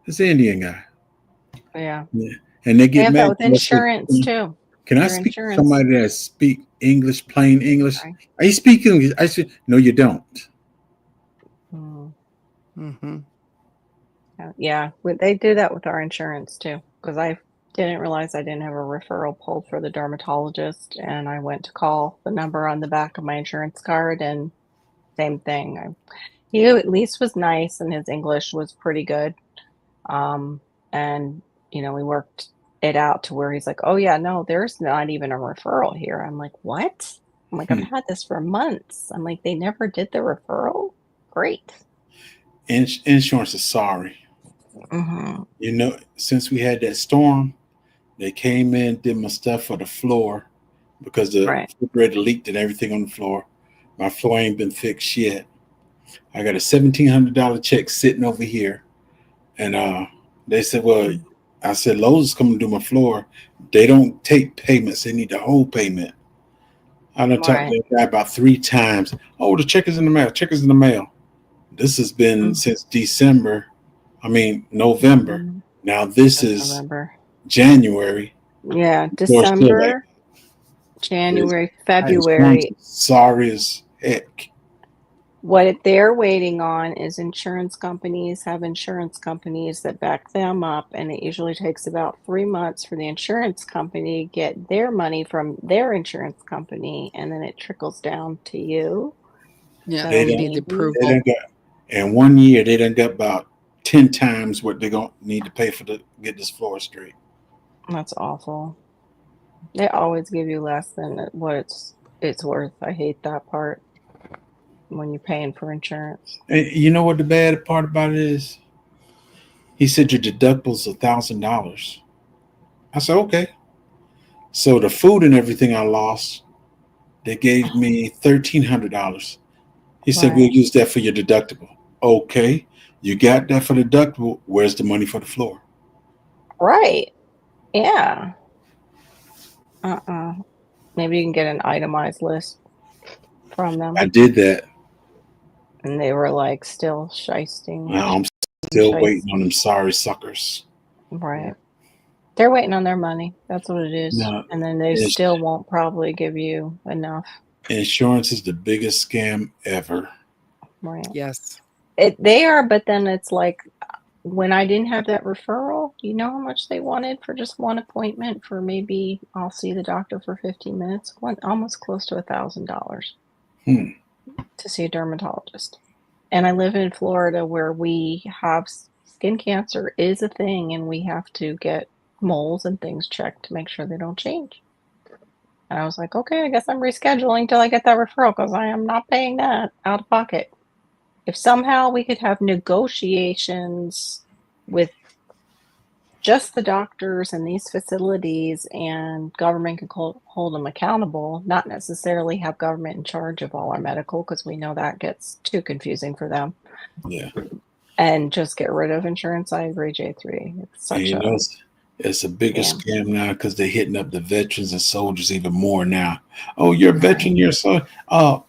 it's an Indian guy. Yeah. And they get mad. That with insurance too. Can I speak to somebody that speak English, plain English? I speak English. I said, no, you don't. Yeah, they do that with our insurance too, because I didn't realize I didn't have a referral pulled for the dermatologist, and I went to call the number on the back of my insurance card, and same thing. He at least was nice, and his English was pretty good. And we worked it out to where he's like, oh yeah, no, there's not even a referral here. I'm like, what? I'm like, I've had this for months. I'm like, they never did the referral? Great. Insurance is sorry. Since we had that storm, they came in, did my stuff for the floor, because the refrigerator leaked and everything on the floor. My floor ain't been fixed yet. I got a $1,700 check sitting over here. And they said, well, I said, Lowe's is coming to do my floor. They don't take payments. They need the whole payment. I done talked to that guy about 3 times. Oh, the check is in the mail. Check is in the mail. This has been since November. Now this is November. January. Yeah, December, January, February. Sorry as heck. What they're waiting on is insurance companies have insurance companies that back them up, and it usually takes about 3 months for the insurance company to get their money from their insurance company, and then it trickles down to you. Yeah, so they need the approval. And 1 year they done got about 10 times what they're gonna need to pay to get this floor straight. That's awful. They always give you less than what it's worth. I hate that part. When you're paying for insurance. And you know what the bad part about it is? He said your deductible's $1,000. I said, okay. So the food and everything I lost, they gave me $1,300. He said, we'll use that for your deductible. Okay. You got that for the deductible. Where's the money for the floor? Right. Yeah. Maybe you can get an itemized list from them. I did that. And they were like still shysting. I'm still waiting on them sorry suckers. Right. They're waiting on their money. That's what it is. No, and then they still won't probably give you enough. Insurance is the biggest scam ever. Right. Yes. They are, but then it's like when I didn't have that referral, you know how much they wanted for just one appointment for maybe I'll see the doctor for 15 minutes? Almost close to $1,000. To see a dermatologist. And I live in Florida where we have skin cancer is a thing, and we have to get moles and things checked to make sure they don't change. And I was like, okay, I guess I'm rescheduling till I get that referral because I am not paying that out of pocket. If somehow we could have negotiations with just the doctors and these facilities and government can hold them accountable, not necessarily have government in charge of all our medical because we know that gets too confusing for them. Yeah. And just get rid of insurance. I agree, J3. It's such a it's a bigger scam now because they're hitting up the veterans and soldiers even more now. Oh, you're a veteran, you're so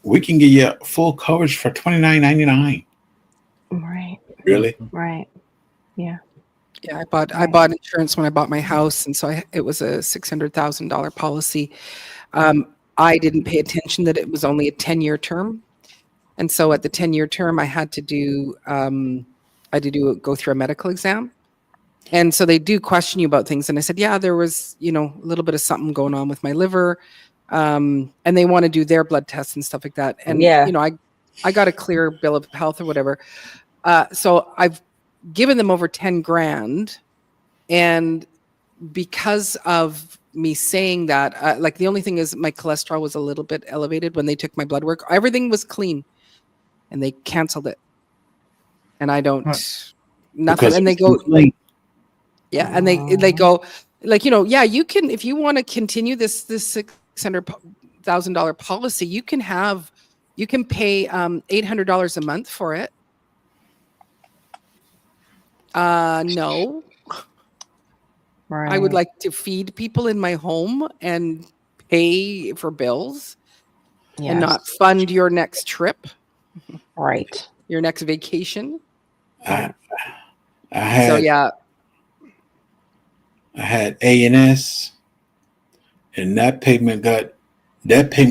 we can give you full coverage for $29.99. Right. Really? Right. Yeah. Yeah, I bought insurance when I bought my house, and so it was a $600,000 policy. I didn't pay attention that it was only a 10-year term, and so at the 10-year term, I had to go through a medical exam, and so they do question you about things. And I said, yeah, there was a little bit of something going on with my liver, and they want to do their blood tests and stuff like that. And I got a clear bill of health or whatever. So I've given them over 10 grand. And because of me saying that, like the only thing is my cholesterol was a little bit elevated when they took my blood work. Everything was clean and they canceled it. And I don't, nothing. And they go, yeah. And they go like, yeah, you can, if you want to continue this $600,000 policy, you can pay $800 a month for it. No. Right. I would like to feed people in my home and pay for bills and not fund your next trip. Right. Your next vacation. I had A&S and that payment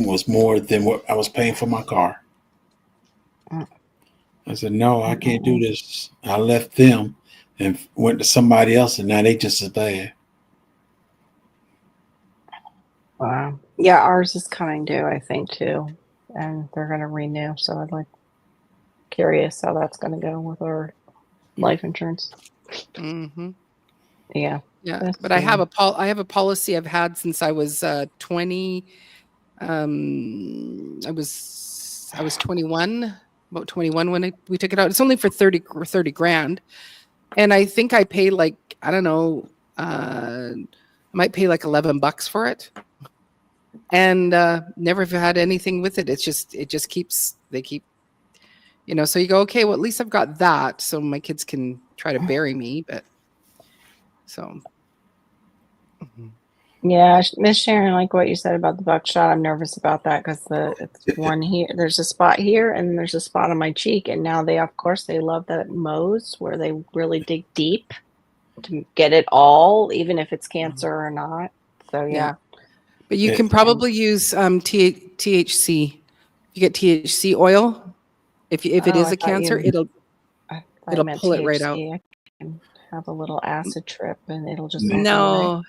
was more than what I was paying for my car. I said, no, I can't do this. I left them and went to somebody else, and now they just as bad. Wow. Yeah, ours is coming due, I think, too. And they're going to renew. So I'm curious how that's going to go with our life insurance. Mm-hmm. Yeah. Yeah. But I have a policy I've had since I was 20. I was 21, about 21 when we took it out. It's only for 30 grand. And I think I pay I don't know, I might pay $11 for it. And never have had anything with it. It just keeps, they keep, so you go, okay, well, at least I've got that. So my kids can try to bury me, but so. Yeah, Miss Sharon, like what you said about the buckshot, I'm nervous about that because it's one here. There's a spot here and there's a spot on my cheek, and now they love that Mohs where they really dig deep to get it all, even if it's cancer or not. So yeah. But you can probably use THC. You get THC oil. If it is a cancer, it'll pull THC. It right out. I can have a little acid trip and it'll just no.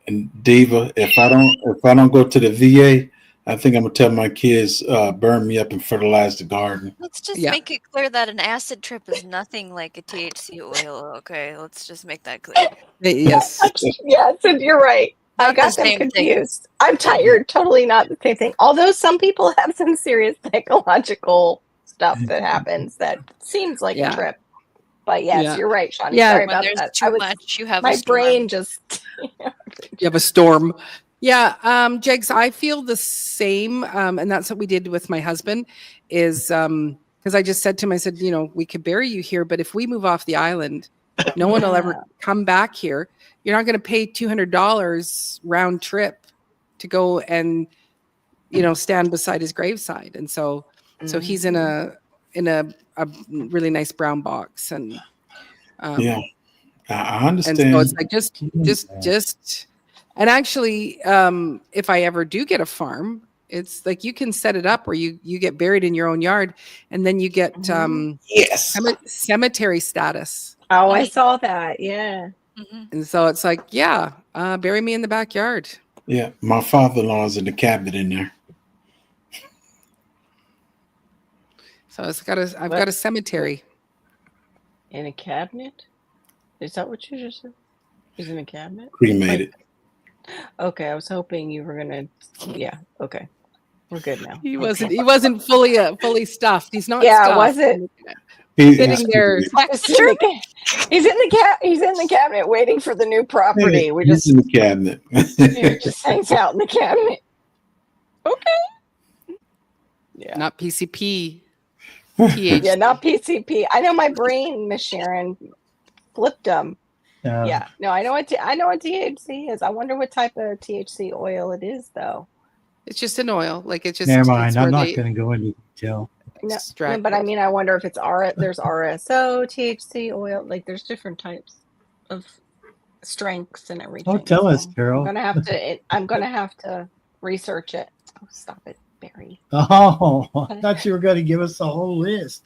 And Diva, if I don't go to the VA, I think I'm gonna tell my kids burn me up and fertilize the garden. Let's just make it clear that an acid trip is nothing like a THC oil. Okay, let's just make that clear. Yes. Yes, and you're right. I got them confused. I'm tired. Totally not the same thing. Although some people have some serious psychological stuff that happens that seems like a trip. But yes, you're right, Shawnee. Yeah. Sorry about that. Too much. You have my brain just. You have a storm. Yeah, Jegs, I feel the same, and that's what we did with my husband. Is because I just said to him, I said, we could bury you here, but if we move off the island, no one will ever come back here. You're not going to pay $200 round trip to go and stand beside his graveside, and so he's in a really nice brown box, and I understand. And so it's like just, and actually, if I ever do get a farm, it's like you can set it up where you get buried in your own yard, and then you get cemetery status. Oh, I saw that. Yeah. Mm-hmm. And so it's like, bury me in the backyard. Yeah, my father-in-law's in the cabinet in there. So I've got a cemetery. In a cabinet? Is that what you just said? He's in the cabinet. Cremated. Okay, I was hoping you were gonna. Yeah. Okay, we're good now. He wasn't fully stuffed. He's not. Yeah, stuffed. was it? Sitting there. He's in the cabinet waiting for the new property. He's in the cabinet. He just hangs out in the cabinet. Okay. Yeah. Not PCP. Yeah, not PCP. I know my brain, Miss Sharon, flipped them. Yeah. No, I know what THC is. I wonder what type of THC oil it is, though. It's just an oil. Like it's just. Never mind. I'm not going to go into detail. No, but I mean, I wonder if it's there's RSO, THC oil. Like there's different types of strengths and everything. Oh, tell us, Carol. I'm gonna have to research it. Oh, stop it, Barry. Oh, I thought you were going to give us a whole list.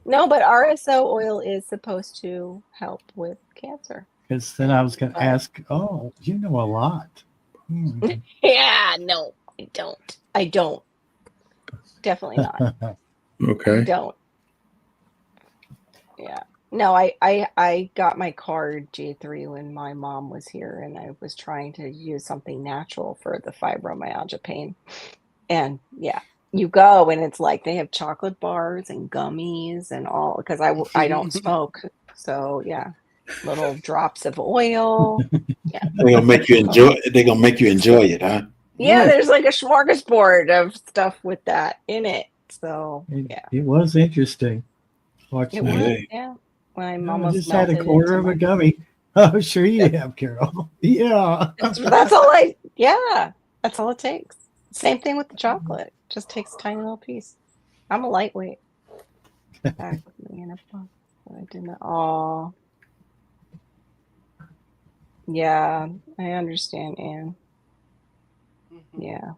No, but RSO oil is supposed to help with cancer. Because then I was going to ask, oh, you know a lot. Yeah, no, I don't. Definitely not. Okay. I don't. Yeah. No, I got my card J3 when my mom was here, and I was trying to use something natural for the fibromyalgia pain. And yeah, you go and it's like they have chocolate bars and gummies and all, because I don't smoke. So yeah, little drops of oil. Yeah. They're gonna make you enjoy it, huh? Yeah, there's like a smorgasbord of stuff with that in it. So yeah. It was interesting. It was, yeah. When I almost just had a quarter of a gummy. Oh, sure you have, Carol. Yeah. That's all it takes. Same thing with the chocolate. Just takes a tiny little piece. I'm a lightweight. Back with me in a box. I didn't. Oh. Yeah, I understand, Anne. Yeah.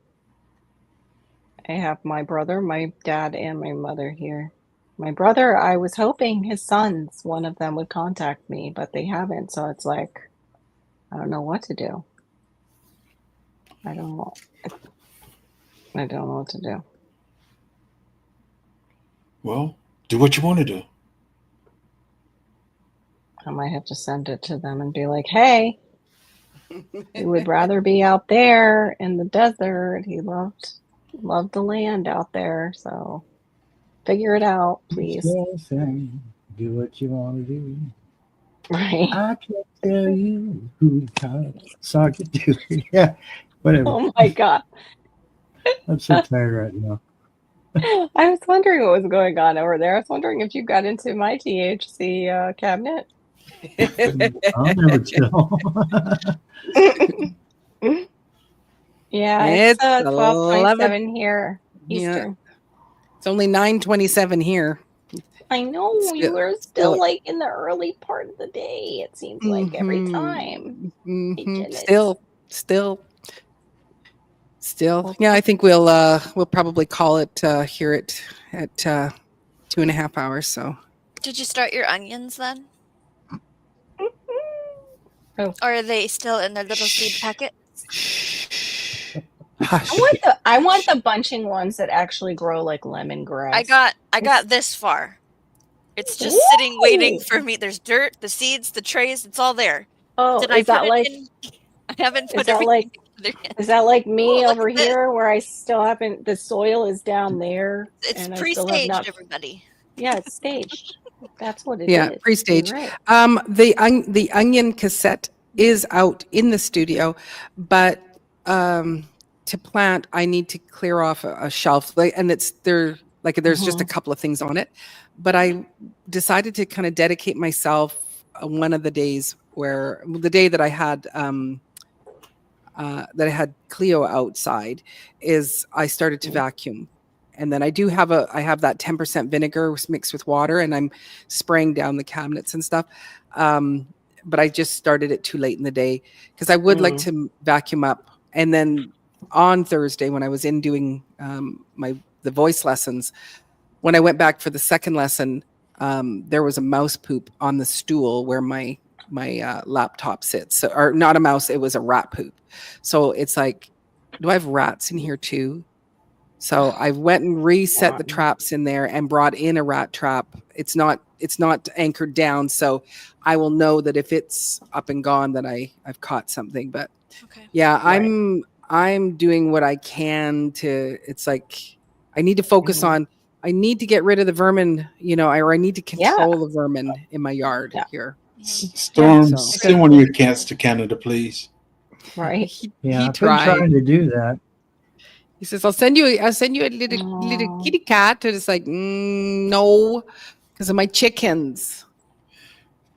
I have my brother, my dad, and my mother here. My brother, I was hoping his sons, one of them would contact me, but they haven't. So it's like, I don't know what to do. I don't know what to do. Well, do what you want to do. I might have to send it to them and be like, hey, he would rather be out there in the desert. He loved the land out there. So figure it out, please. Do what you want to do. Right. I can't tell you who saw you do. Yeah, whatever. Oh my God. I'm so tired right now. I was wondering what was going on over there. I was wondering if you got into my THC cabinet. I'll never tell. Yeah, it's 12:27 here Eastern. Yeah. It's only 9:27 here. I know you were still like in the early part of the day. It seems like every time. Still. Yeah, I think we'll probably call it here at 2.5 hours. So. Did you start your onions then? Oh. Or are they still in their little seed packets? I want the bunching ones that actually grow like lemongrass. I got this far. It's just sitting waiting for me. There's dirt, the seeds, the trays, it's all there. Oh, I haven't put everything together yet. Is that like me over here where I still haven't, the soil is down there? It's pre-staged, everybody. Yeah, it's staged. That's what it is. Yeah, pre-stage. Right. The onion cassette is out in the studio, but to plant, I need to clear off a shelf, and there's just a couple of things on it. But I decided to kind of dedicate myself one of the days the day that I had Cleo outside, is I started to vacuum. And then I have that 10% vinegar mixed with water, and I'm spraying down the cabinets and stuff. But I just started it too late in the day because I would like to vacuum up. And then on Thursday, when I was in doing the voice lessons, when I went back for the second lesson, there was a mouse poop on the stool where my laptop sits. So, or not a mouse, it was a rat poop. So it's like, do I have rats in here too? So I went and reset the traps in there and brought in a rat trap. It's not anchored down, so I will know that if it's up and gone that I've caught something. But yeah, I'm doing what I can to. It's like I need to focus on. I need to get rid of the vermin, or I need to control the vermin in my yard here. Storm, send one of your cats to Canada, please. Right. He I've been tried. trying to do that. He says, I'll send you a little kitty cat. And it's like, no, because of my chickens.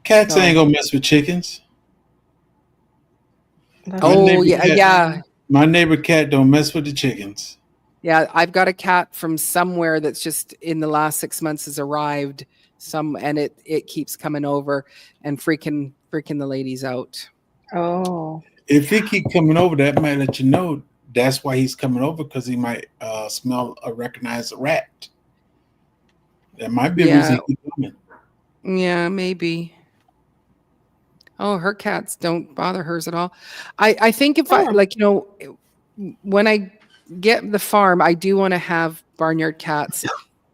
Cats ain't gonna mess with chickens. Yeah. My neighbor cat don't mess with the chickens. Yeah, I've got a cat from somewhere that's just in the last 6 months has arrived. And it keeps coming over and freaking the ladies out. Oh. If he keep coming over, that might let you know that's why he's coming over, because he might smell or recognize a rat. That might be a reason he keep coming. Yeah, maybe. Oh, her cats don't bother hers at all. I think if I when I get the farm, I do want to have barnyard cats.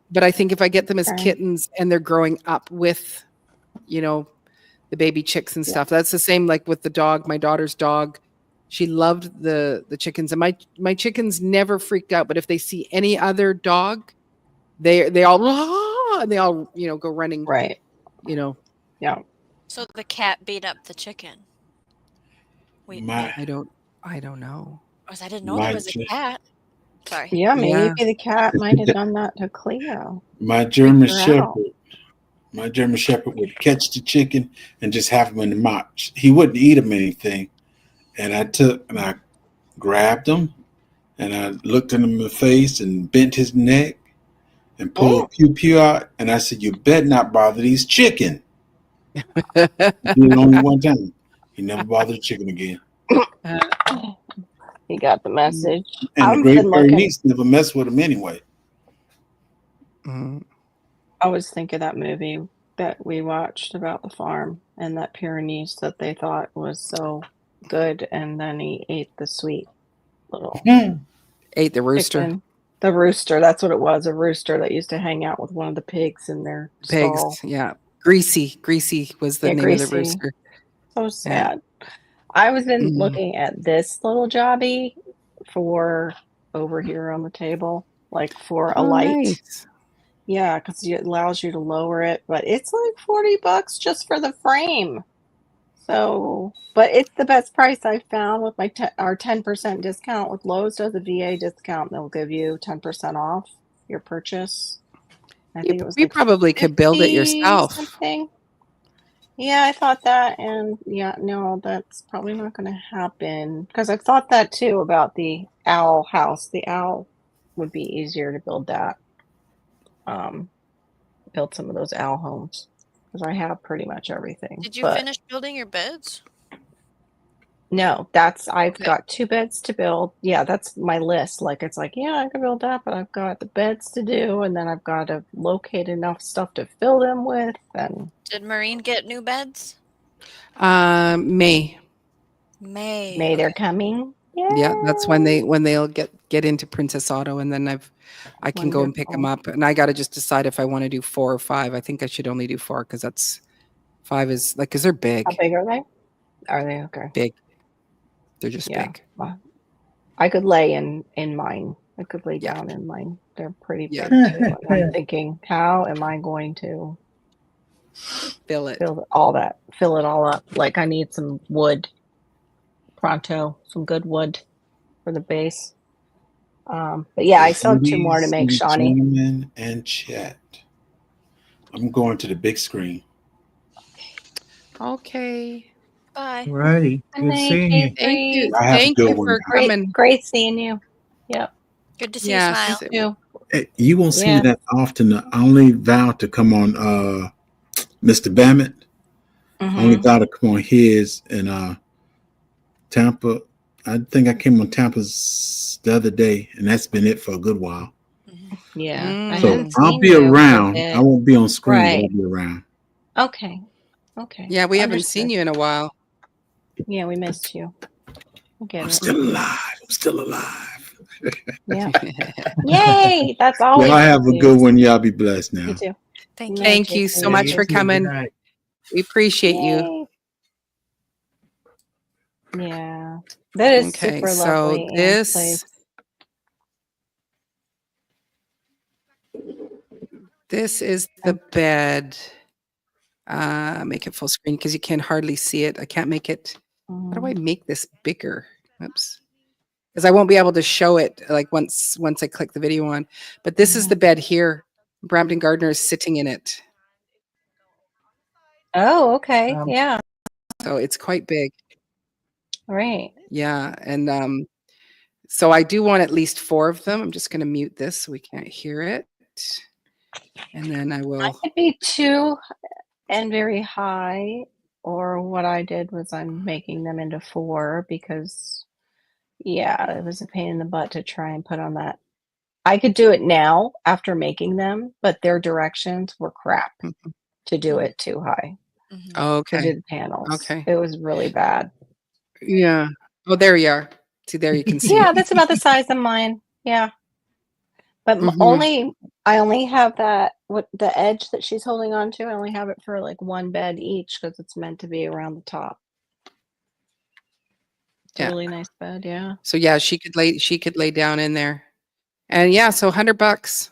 But I think if I get them as kittens and they're growing up with, the baby chicks and stuff, that's the same like with the dog. My daughter's dog, she loved the chickens, and my chickens never freaked out. But if they see any other dog, they all go running. Right. Yeah. So the cat beat up the chicken. I don't know. Because I didn't know there was a cat. Sorry. Yeah, maybe the cat might have done that to Cleo. My German Shepherd would catch the chicken and just have him in the mouth. He wouldn't eat him anything. And I grabbed him and I looked him in the face and bent his neck and pulled pew out. And I said, "You better not bother these chicken." He did it only one time. He never bothered chicken again. He got the message. And the Great Pyrenees never mess with him anyway. I was thinking that movie that we watched about the farm and that Pyrenees that they thought was so good, and then he ate the sweet little ate the rooster. Chicken. The rooster, that's what it was, a rooster that used to hang out with one of the pigs in their stall. Yeah. Greasy was the name of the rooster. So sad. I was looking at this little jobby for over here on the table, like for a light. Nice. Yeah, because it allows you to lower it, but it's like $40 just for the frame. So, but it's the best price I found with our 10% discount with Lowe's does a VA discount. They'll give you 10% off your purchase. I think it was you probably could build it yourself. Something. Yeah, I thought that, and no, that's probably not going to happen because I've thought that too about the owl house. The owl would be easier to build that. Build some of those owl homes because I have pretty much everything. Did you finish building your beds? No, I've got 2 beds to build. Yeah, that's my list. I can build that, but I've got the beds to do, and then I've got to locate enough stuff to fill them with. And did Maureen get new beds? May they're coming. Yeah, that's when they'll get into Princess Auto, and then I can go and pick them up, and I got to just decide if I want to do 4 or 5. I think I should only do 4 because that's 5 is because they're big. How big are they? Are they okay? Big. They're just big. Well, I could lay in mine. I could lay down in mine. They're pretty big too. I'm thinking, how am I going to fill it all up? I need some wood. Pronto, some good wood for the base. But yeah, I still have 2 more to make, Shawnee. Gentlemen and chat. I'm going to the big screen. Okay. Bye. Righty. Good seeing you. Thank you. Thank you for coming. Great seeing you. Yep. Good to see you smile. You won't see me that often. I only vowed to come on Mr. Bammett. I only vowed to come on his and Tampa. I think I came on Tampa's the other day, and that's been it for a good while. Yeah. So I'll be around. I won't be on screen, but I'll be around. Okay. Yeah, we haven't seen you in a while. Yeah, we missed you. I'm still alive. Yeah. Yay! That's always. Y'all have a good one. Y'all be blessed now. You too. Thank you. Thank you so much for coming. Night. We appreciate you. Yay. Yeah, that is Okay, super so lovely. Anne's place. This is the bed. Make it full screen because you can hardly see it. I can't make it. How do I make this bigger? Oops. Because I won't be able to show it like once I click the video on. But this is the bed here. Brampton Gardner is sitting in it. Oh, okay. Yeah. So it's quite big. Right. Yeah. And so I do want at least 4 of them. I'm just going to mute this so we can't hear it. And then I will. It could be 2 and very high, or what I did was I'm making them into 4 because, yeah, it was a pain in the butt to try and put on that. I could do it now after making them, but their directions were crap to do it too high. Oh, To okay. do the panels. Okay. It was really bad. Yeah. Oh, there you are. See, there you can see. Yeah, that's about the size of mine. Yeah. But I only have that, what the edge that she's holding on to, I only have it for like 1 bed each because it's meant to be around the top. It's a really nice bed, yeah. So yeah, she could lay down in there. And yeah, so $100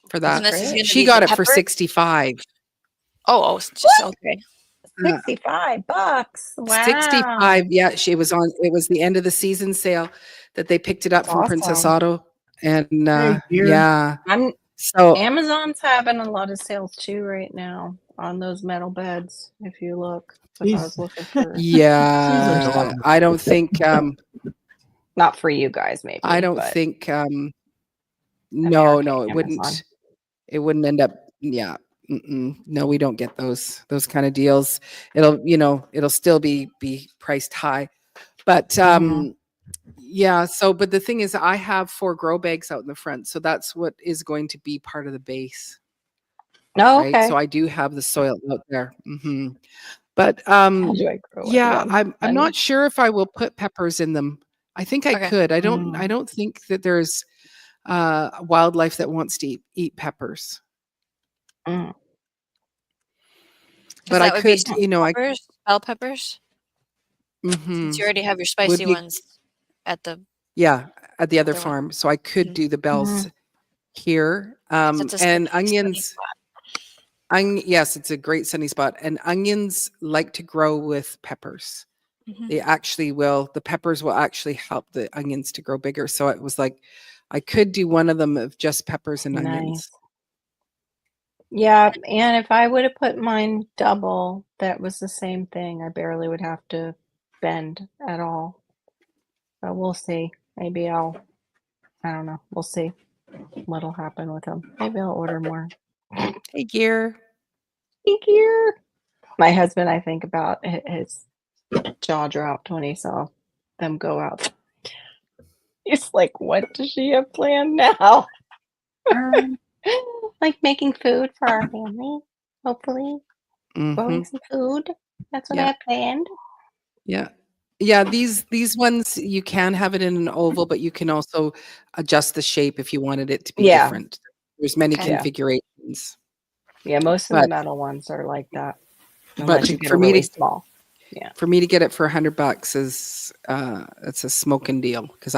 for that. She got it for 65. Oh, just okay. $65. Wow. 65. Yeah, it was the end of the season sale that they picked it up from Princess Auto. And yeah. So Amazon's having a lot of sales too right now on those metal beds, if you look. I was looking for. Yeah. I don't think not for you guys, maybe. I don't think no, it wouldn't. It wouldn't end up. Yeah. No, we don't get those kind of deals. It'll still be priced high. But yeah, so but the thing is I have 4 grow bags out in the front. So that's what is going to be part of the base. Oh, right? okay. So I do have the soil out there. But How do I grow yeah, one? I'm not sure if I will put peppers in them. I think I could. I don't think that there's wildlife that wants to eat peppers. But I could, bell peppers. Since you already have your spicy ones at the other farm, so I could do the bells here. And onions. Yes, it's a great sunny spot. And onions like to grow with peppers. They actually will. The peppers will actually help the onions to grow bigger. So it was like I could do one of them of just peppers and onions. Yeah, and if I would have put mine double, that was the same thing. I barely would have to bend at all. But we'll see. Maybe I don't know. We'll see what'll happen with them. Maybe I'll order more. Hey, Gear. Hey, Gear. My husband, I think about his jaw dropped when he saw them go out. He's like, what does she have planned now? Like making food for our family, hopefully. Growing some food. That's what I have planned. Yeah. Yeah, these ones, you can have it in an oval, but you can also adjust the shape if you wanted it to be different. There's many configurations. Yeah, most of the metal ones are like that. But for me to small. Yeah. For me to get it for $100 is it's a smoking deal because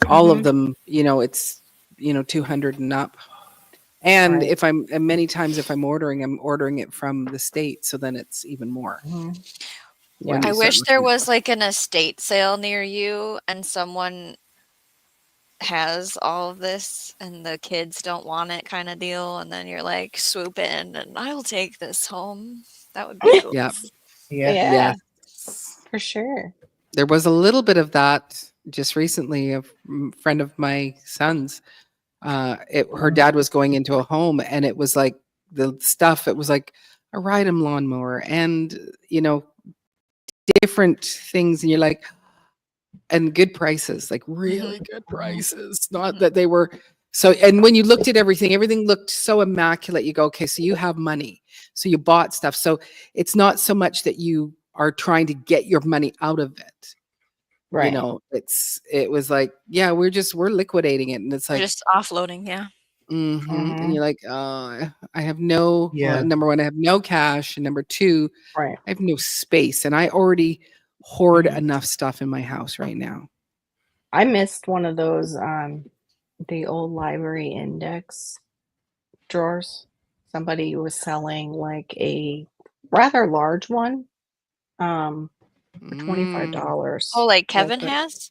all of them, it's 200 and up. And if many times if I'm ordering it from the state, so then it's even more. Yeah. I wish there was like an estate sale near you and someone has all of this and the kids don't want it kind of deal, and then you're like, swoop in and I'll take this home. That would be cool. Yeah, for sure. There was a little bit of that just recently. A friend of my son's, her dad was going into a home, and it was like the stuff. It was like a ride-em lawnmower, and different things, and you're like, and good prices, like really good prices. Not that they were so. And when you looked at everything looked so immaculate. You go, okay, so you have money, so you bought stuff. So it's not so much that you are trying to get your money out of it. You know, it was like, yeah, we're liquidating it, and it's We're like, just offloading, yeah. and you're like, I have no. Well, number one, I have no cash, and number two, I have no space, and I already hoard enough stuff in my house right now. I missed one of those, the old library index drawers. Somebody was selling like a rather large one, for $25. Oh, like Kevin has?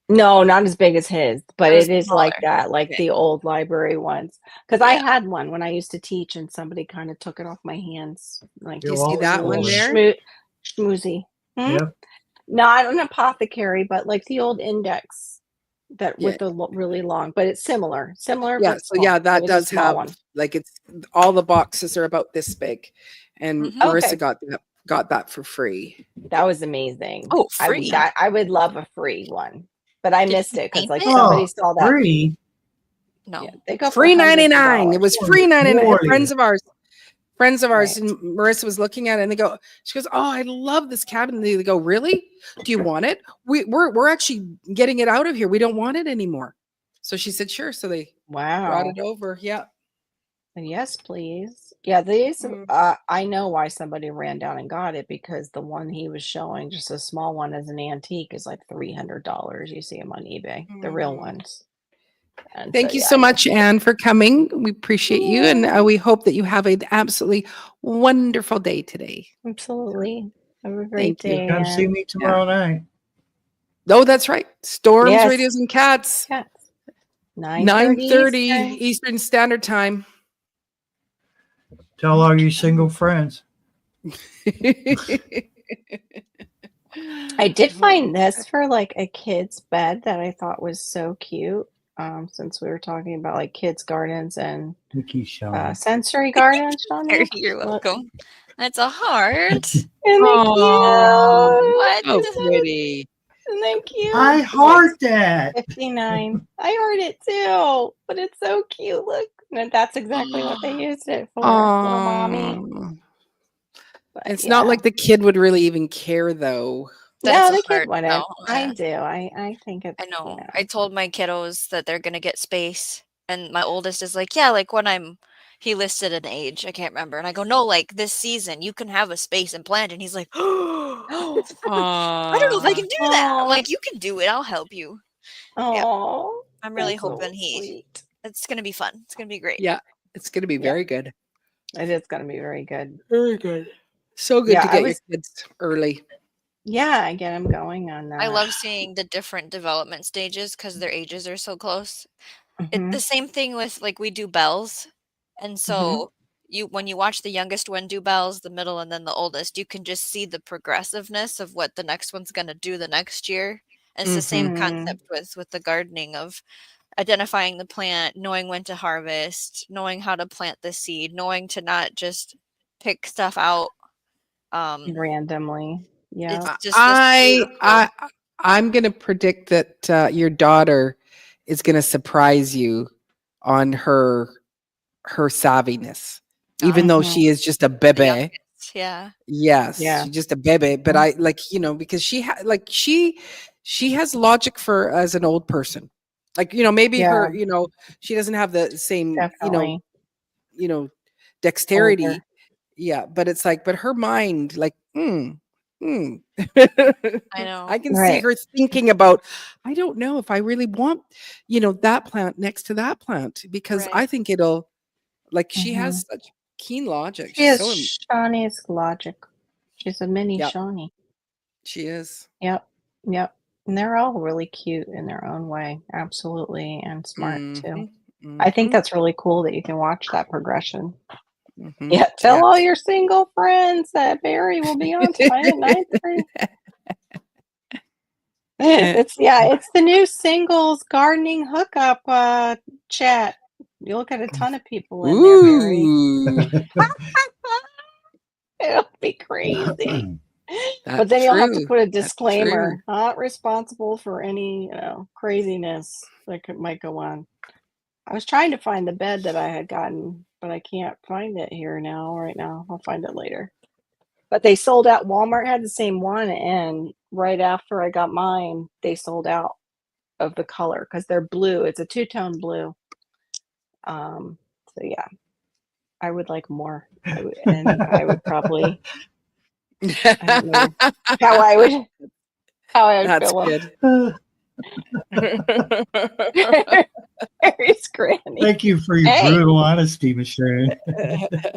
No, not as big as his, but It was it is like smaller. that, like Okay. the old library ones. Because I had one when I used to teach, and somebody kind of took it off my hands. Like, Do you see that one there? Schmoozy. Yep. Not an apothecary, but like the old index that Yeah. with the really long, but it's similar. Yeah, But so yeah, that It is a does small have one. like it's all the boxes are about this big, and Marissa got that for free. That was amazing. Oh, free. I would love a free one, but I missed it because paint like it? somebody saw that. Free. No. Yeah, they go for Free hundreds of $99. It was dollars. free $99. Morley. Friends of ours, and Marissa was looking at it, and she goes, "Oh, I love this cabinet." They go, "Really? Do you want it? We're actually getting it out of here. We don't want it anymore." So she said, "Sure." So they brought it over. Yeah. Yes, please. Yeah, these. I know why somebody ran down and got it, because the one he was showing, just a small one as an antique, is like $300. You see them on eBay, the real ones. And Thank you so much, Anne, for coming. We appreciate you, and we hope that you have an absolutely wonderful day today. Absolutely. Have a great Thank you. day. Come see me tomorrow night. Oh, that's right. Storms, Radios, and Cats. 9:30 Eastern Standard Time. Tell all you single friends. I did find this for like a kid's bed that I thought was so cute. Since we were talking about like kids' gardens and sensory gardens. You're welcome. That's a heart. Isn't it cute? What? So pretty. Isn't that cute? I heart that. 59. I heard it too, but it's so cute. Look, and that's exactly what they used it for. Little mommy. But it's not like the kid would really even care, though. No, the kid wouldn't. No, I do. I think it's. I know. I told my kiddos that they're gonna get space, and my oldest is like, "Yeah, like when he listed an age, I can't remember, and I go, "No, like this season, you can have a space and plant," and he's like, "Oh, I don't know if I can do that." I'm like, "You can do it. I'll help you." Oh, I'm really hoping it's gonna be fun. It's gonna be great. Yeah, it's gonna be very good. It is gonna be very good. Very good. So good to get your kids early. Yeah, I get them going on that. I love seeing the different development stages because their ages are so close. It's the same thing with like we do bells, and so when you watch the youngest one do bells, the middle, and then the oldest, you can just see the progressiveness of what the next one's gonna do the next year. And it's the same concept with the gardening of identifying the plant, knowing when to harvest, knowing how to plant the seed, knowing to not just pick stuff out randomly. Yeah, it's just I'm gonna predict that your daughter is gonna surprise you on her savviness, even though she is just a bebe. Yeah. Yes, she's just a bebe. But I because she has logic for as an old person. Like maybe her she doesn't have the same dexterity. Older. Yeah, but it's like her mind like I know. I can see her thinking about, I don't know if I really want, that plant next to that plant, because I think it'll, like, she has such keen logic. She has Shawnee's logic. She's a mini Shawnee. She is. Yep. And they're all really cute in their own way. Absolutely. And smart too. I think that's really cool that you can watch that progression. Yeah, tell all your single friends that Barry will be on tonight at 9:30. It's the new singles gardening hookup chat. You'll get a ton of people in there, Barry. It'll be crazy. But then you'll have to put a disclaimer: not responsible for any craziness that might go on. I was trying to find the bed that I had gotten, but I can't find it right now. I'll find it later. But they sold out. Walmart had the same one, and right after I got mine, they sold out of the color because they're blue. It's a two-tone blue. So yeah, I would like more. I would probably. I don't know how I would That's fill good. Mary's granny. Thank you for your brutal honesty, Michelle.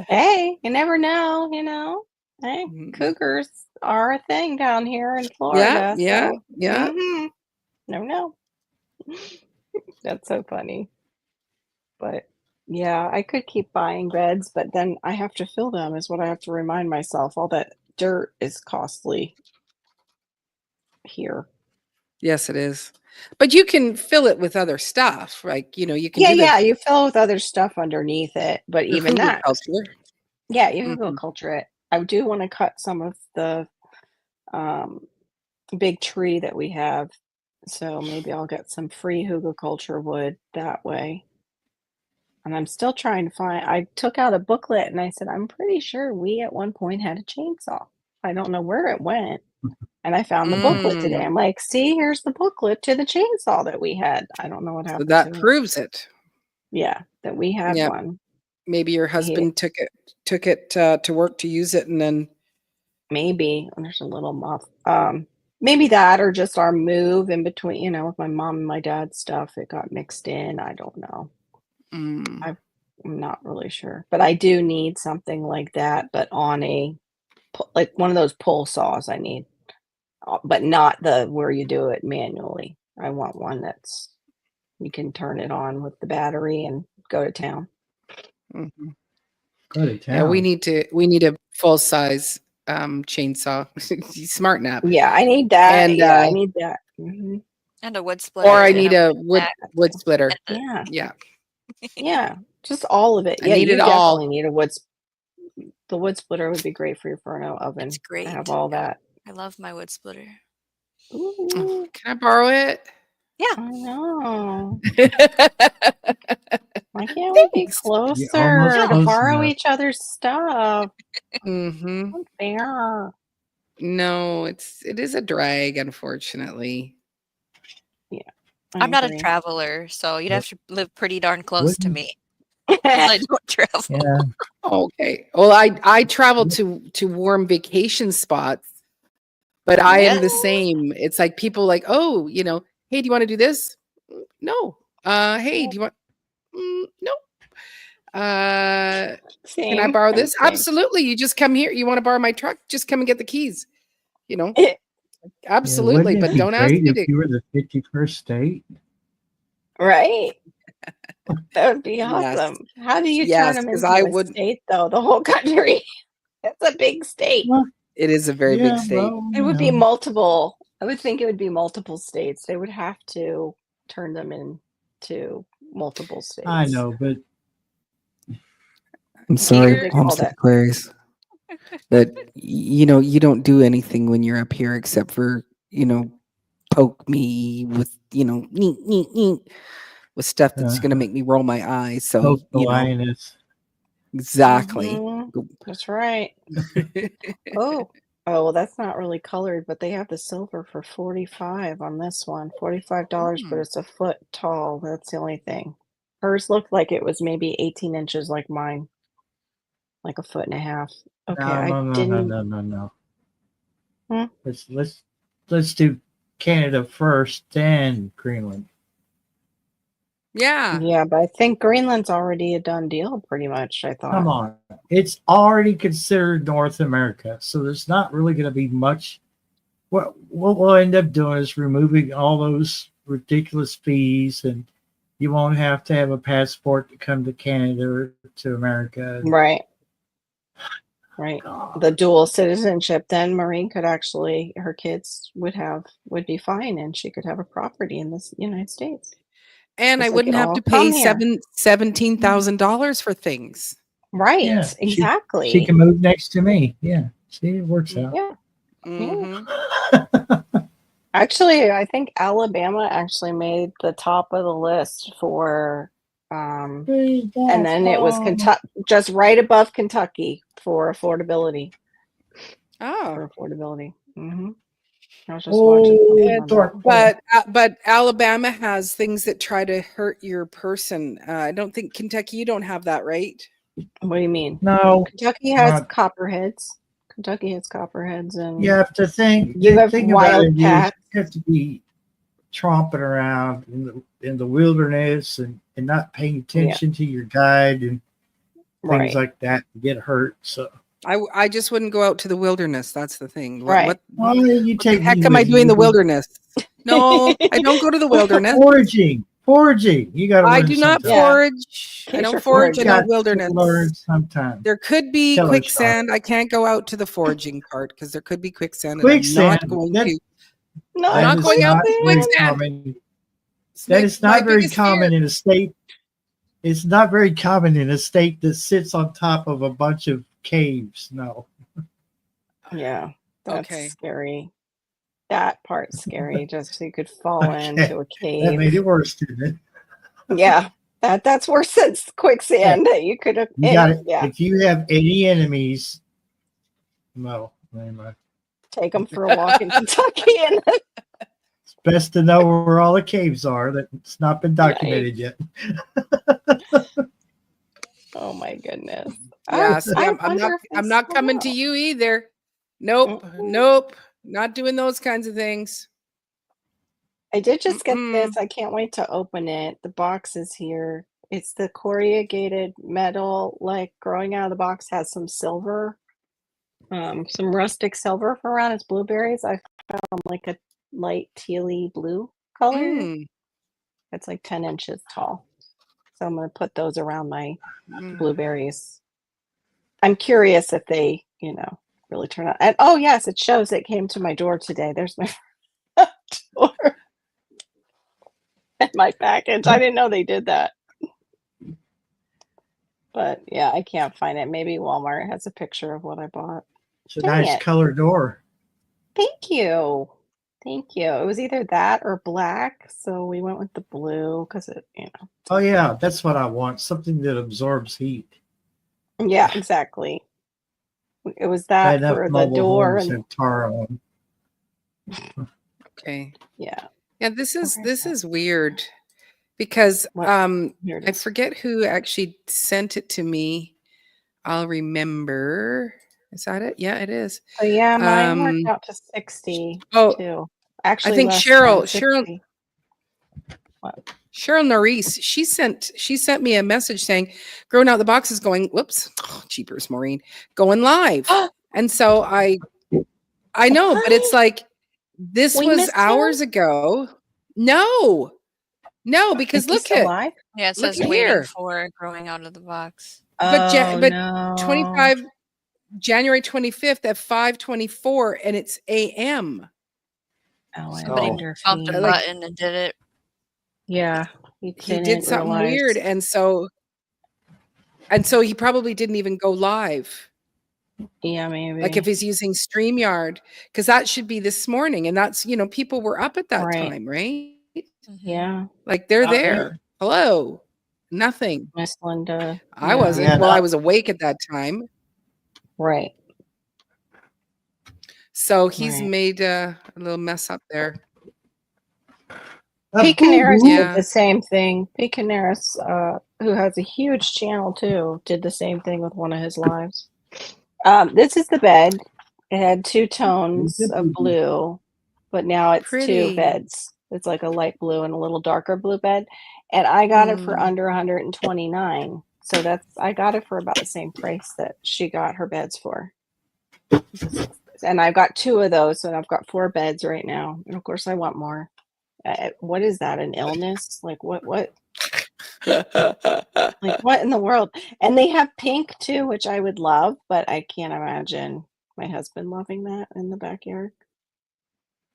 Hey, you never know, Hey, cougars are a thing down here in Florida. Yeah. Never know. That's so funny. But yeah, I could keep buying beds, but then I have to fill them is what I have to remind myself. All that dirt is costly here. Yes, it is. But you can fill it with other stuff, like you can. You fill it with other stuff underneath it, but even that, yeah, you can culture it. I do want to cut some of the big tree that we have, so maybe I'll get some free hugelkultur wood that way. And I'm still trying to find. I took out a booklet and I said, I'm pretty sure we at one point had a chainsaw. I don't know where it went. And I found the booklet today. I'm like, see, here's the booklet to the chainsaw that we had. I don't know what happened. So that proves it. Yeah, that we had one. Maybe your husband took it to work to use it, and then maybe there's a little moth. Maybe that, or just our move in between. With my mom and my dad's stuff, it got mixed in. I don't know. I'm not really sure, but I do need something like that, but on like one of those pull saws I need, but not the where you do it manually. I want one that's you can turn it on with the battery and go to town. Go to town. Yeah, we need a full size chainsaw. Smart nap. Yeah, I need that. And I need that. And a wood splitter. Or I need a wood splitter. Yeah, just all of it. I need it all. Definitely need a wood. The wood splitter would be great for your Furno oven. It's great. I have all that. I love my wood splitter. Ooh. Can I borrow it? Yeah. I know. Why can't we be closer to borrow each other's stuff? Unfair. No, it is a drag, unfortunately. Yeah. I'm not a traveler, so you'd have to live pretty darn close to me. I don't travel. Yeah. Okay. Well, I travel to warm vacation spots, but I am the same. It's like people like, oh, hey, do you want to do this? No. Hey, do you want? No. Can I borrow this? Absolutely. You just come here. You want to borrow my truck? Just come and get the keys. Absolutely, but don't ask me if you were the 51st state. Right. That would be awesome. Yes. How do you turn them into a state, though? The whole country. That's a big state. Well, it is a very big state. Well, it would be multiple. I would think it would be multiple states. They would have to turn them into multiple states. I know, but I'm sorry, Homestead Aquarius. But you don't do anything when you're up here except for poke me with with stuff that's going to make me roll my eyes. So exactly. That's right. Oh, well, that's not really colored, but they have the silver for $45 on this one. $45, but it's a foot tall. That's the only thing. Hers looked like it was maybe 18 inches like mine, like a foot and a half. Okay, no. Let's do Canada first, then Greenland. Yeah, but I think Greenland's already a done deal, pretty much. I thought. Come on, it's already considered North America, so there's not really going to be much. What we'll end up doing is removing all those ridiculous fees, and you won't have to have a passport to come to Canada or to America. Right. The dual citizenship, then Maureen could actually, her kids would be fine, and she could have a property in the United States. And I wouldn't have to pay $17,000 for things. Right. Yeah, exactly. She can move next to me. Yeah. See, it works out. Yeah. Actually, I think Alabama actually made the top of the list for and then it was Kentucky, just right above Kentucky for affordability. Oh, for affordability. I was just watching something on that. but Alabama has things that try to hurt your person. I don't think Kentucky. You don't have that, right? What do you mean? No, Kentucky has copperheads. Kentucky has copperheads, and you have to think. you The have thing about wild it is cats. you have to be tromping around in the wilderness and not paying attention to your guide and things like that to get hurt. So I just wouldn't go out to the wilderness. That's the thing. Right. Why you What the take heck me am I with doing in you? the wilderness? No, I don't go to the wilderness. Foraging. You got to learn I do not sometime. forage. I don't forage in the Got to wilderness. learn sometime. There could be Tell her, quicksand. I can't go out to the foraging part because there could be quicksand, and Quicksand. I'm not going to. No, I'm not going out to quicksand. Common. That is not very common in a state. It's not very common in a state that sits on top of a bunch of caves. No. Yeah, that's scary. That part's scary. Just so you could fall into a cave. That made it worse, didn't it? Yeah, that's worse than quicksand. That you could have. You got it. Yeah. If you have any enemies, no. Anyway. Take them for a walk in Kentucky, and it's best to know where all the caves are. That's not been documented yet. Oh my goodness. Yeah, see, I'm not coming to you either. Nope. Nope. Not doing those kinds of things. I did just get this. I can't wait to open it. The box is here. It's the corrugated metal, like growing out of the box, has some silver, some rustic silver for around its blueberries. I found like a light tealy blue color. It's like 10 inches tall. So I'm going to put those around my blueberries. I'm curious if they, really turn out. And oh yes, it shows it came to my door today. There's my door and my package. I didn't know they did that. But yeah, I can't find it. Maybe Walmart has a picture of what I bought. It's a nice color door. Thank you. Thank you. It was either that or black, so we went with the blue because it, Oh yeah, that's what I want. Something that absorbs heat. Yeah, exactly. It was that for the door and Tara on. Okay. Yeah. Yeah, this is weird because I forget who actually sent it to me. I'll remember. Is that it? Yeah, it is. Oh yeah, mine worked out to 60 too. Actually, I think less Cheryl What? Norris, she sent me a message saying, "Growing Out the Box is going, whoops, cheapers, Maureen, going live." And so I know, but it's like, this was hours ago. No, because look at live. Yeah, it says waiting for Growing Out of the Box. But 25 January 25th at 5:24, and it's AM. Somebody bumped a button and did it. Yeah, he did something weird, and so he probably didn't even go live. Yeah, maybe. Like if he's using StreamYard, because that should be this morning, and that's people were up at that time, right? Yeah, like they're there. Hello, nothing. Miss Linda. I wasn't. Yeah, I was awake at that time. Right. So he's made a little mess up there. Pecanaris did the same thing. Pecanaris, who has a huge channel too, did the same thing with one of his lives. This is the bed. It had 2 tones of blue, but now it's 2 beds. It's like a light blue and a little darker blue bed. And I got it for under $129. So I got it for about the same price that she got her beds for. And I've got 2 of those, and I've got 4 beds right now. And of course I want more. What is that? An illness? Like what? Like what in the world? And they have pink too, which I would love, but I can't imagine my husband loving that in the backyard.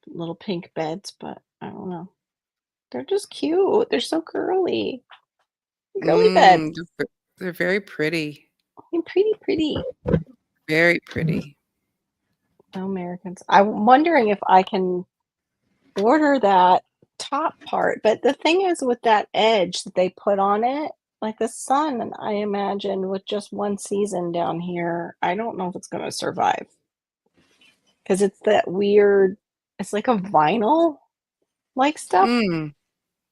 Little pink beds, but I don't know. They're just cute. They're so curly. Curly beds. They're very pretty. Pretty. Very pretty. Americans. I'm wondering if I can order that top part, but the thing is with that edge that they put on it, like the sun, I imagine with just one season down here, I don't know if it's going to survive. because it's that weird. It's like a vinyl like stuff,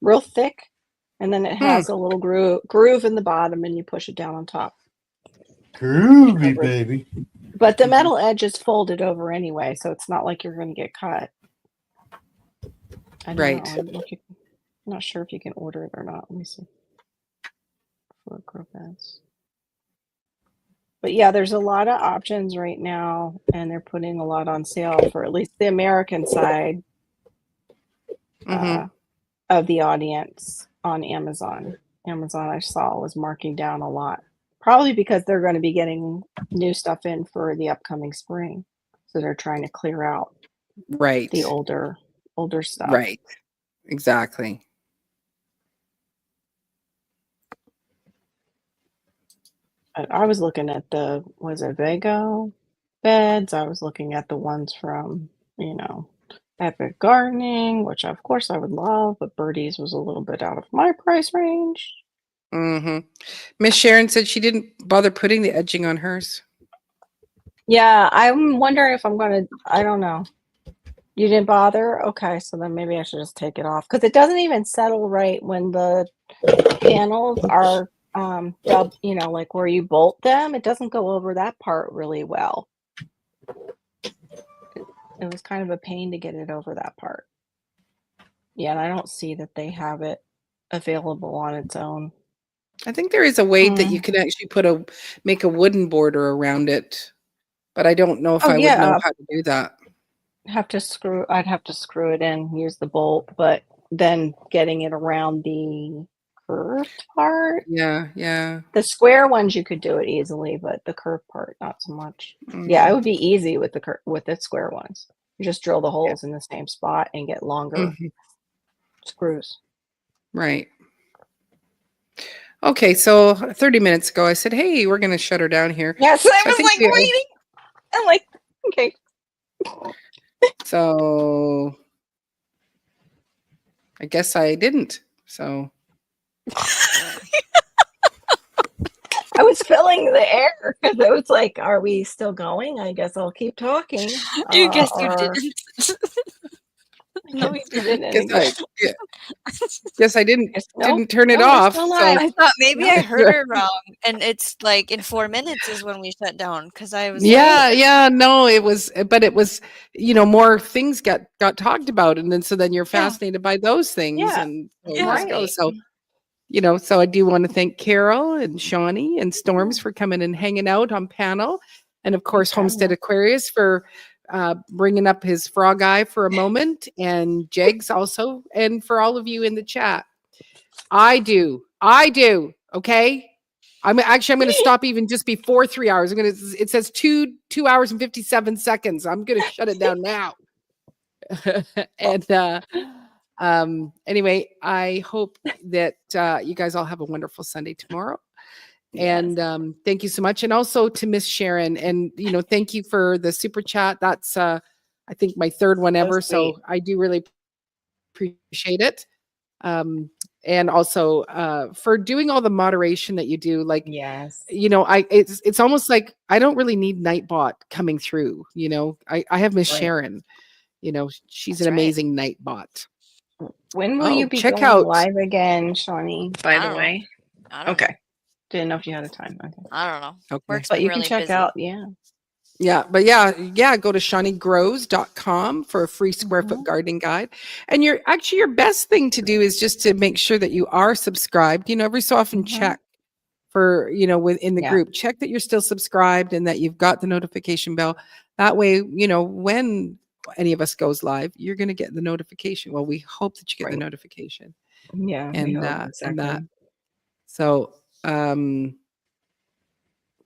real thick, and then it has a little groove in the bottom, and you push it down on top. Groovy, baby. But the metal edge is folded over anyway, so it's not like you're going to get cut. I don't know. I'm not sure if you can order it or not. Let me see. For grow pads. But yeah, there's a lot of options right now, and they're putting a lot on sale for at least the American side of the audience on Amazon. Amazon, I saw, was marking down a lot, probably because they're going to be getting new stuff in for the upcoming spring, so they're trying to clear out the older stuff. Right, exactly. I was looking at was it Vago beds? I was looking at the ones from, Epic Gardening, which of course I would love, but Birdie's was a little bit out of my price range. Miss Sharon said she didn't bother putting the edging on hers. Yeah, I'm wondering if I'm going to, I don't know. You didn't bother? Okay, so then maybe I should just take it off, because it doesn't even settle right when the panels are like where you bolt them. It doesn't go over that part really well. It was kind of a pain to get it over that part. Yeah, and I don't see that they have it available on its own. I think there is a way that you can actually make a wooden border around it, but I don't know if I would know how to do that. I'd have to screw it in, use the bolt, but then getting it around the curved part. Yeah. The square ones you could do it easily, but the curved part not so much. Yeah, it would be easy with the square ones. You just drill the holes in the same spot and get longer screws. Right. Okay, so 30 minutes ago I said, "Hey, we're going to shut her down here." Yes, I was like waiting. I'm like, okay. So I guess I didn't. So I was filling the air because it was like, are we still going? I guess I'll keep talking. You guess you didn't. No, you didn't. Yes, I didn't turn it off. So. I thought maybe I heard her wrong, and it's like in 4 minutes is when we shut down, because I was no, it was more things got talked about, and then you're fascinated by those things, and let's go. So so I do want to thank Carol and Shawnee and Storms for coming and hanging out on panel, and of course Homestead Aquarius for bringing up his frog eye for a moment, and Jegs also, and for all of you in the chat. I do. Okay. I'm going to stop even just before 3 hours. It says 2 hours and 57 seconds. I'm going to shut it down now. And anyway, I hope that you guys all have a wonderful Sunday tomorrow. And thank you so much. And also to Miss Sharon, and thank you for the super chat. That's I think my third one ever. So I do really appreciate it. And also for doing all the moderation that you do. Like, it's almost like I don't really need Nightbot coming through. I have Miss Sharon. She's an amazing Nightbot. When will you be going live again, Shawnee? By the way. Okay. Didn't know if you had a time. Okay. I don't know. Okay. But you can check out, go to ShawneeGrows.com for a free square foot gardening guide. And your best thing to do is just to make sure that you are subscribed. Every so often check for, within the group, check that you're still subscribed and that you've got the notification bell. That way, when any of us goes live, you're going to get the notification. Well, we hope that you get the notification. Yeah. And that. So,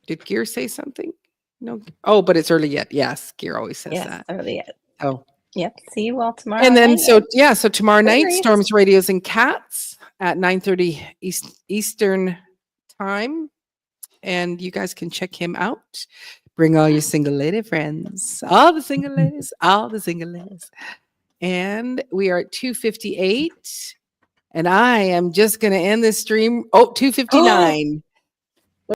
did Gear say something? No. Oh, but it's early yet. Yes, Gear always says that. Early yet. Oh. Yep. See you all tomorrow. And then so tomorrow night, Storms, Radios, and Cats at 9:30 Eastern time. And you guys can check him out. Bring all your single lady friends. All the single ladies. And we are at 2:58. And I am just going to end this stream. 2:59.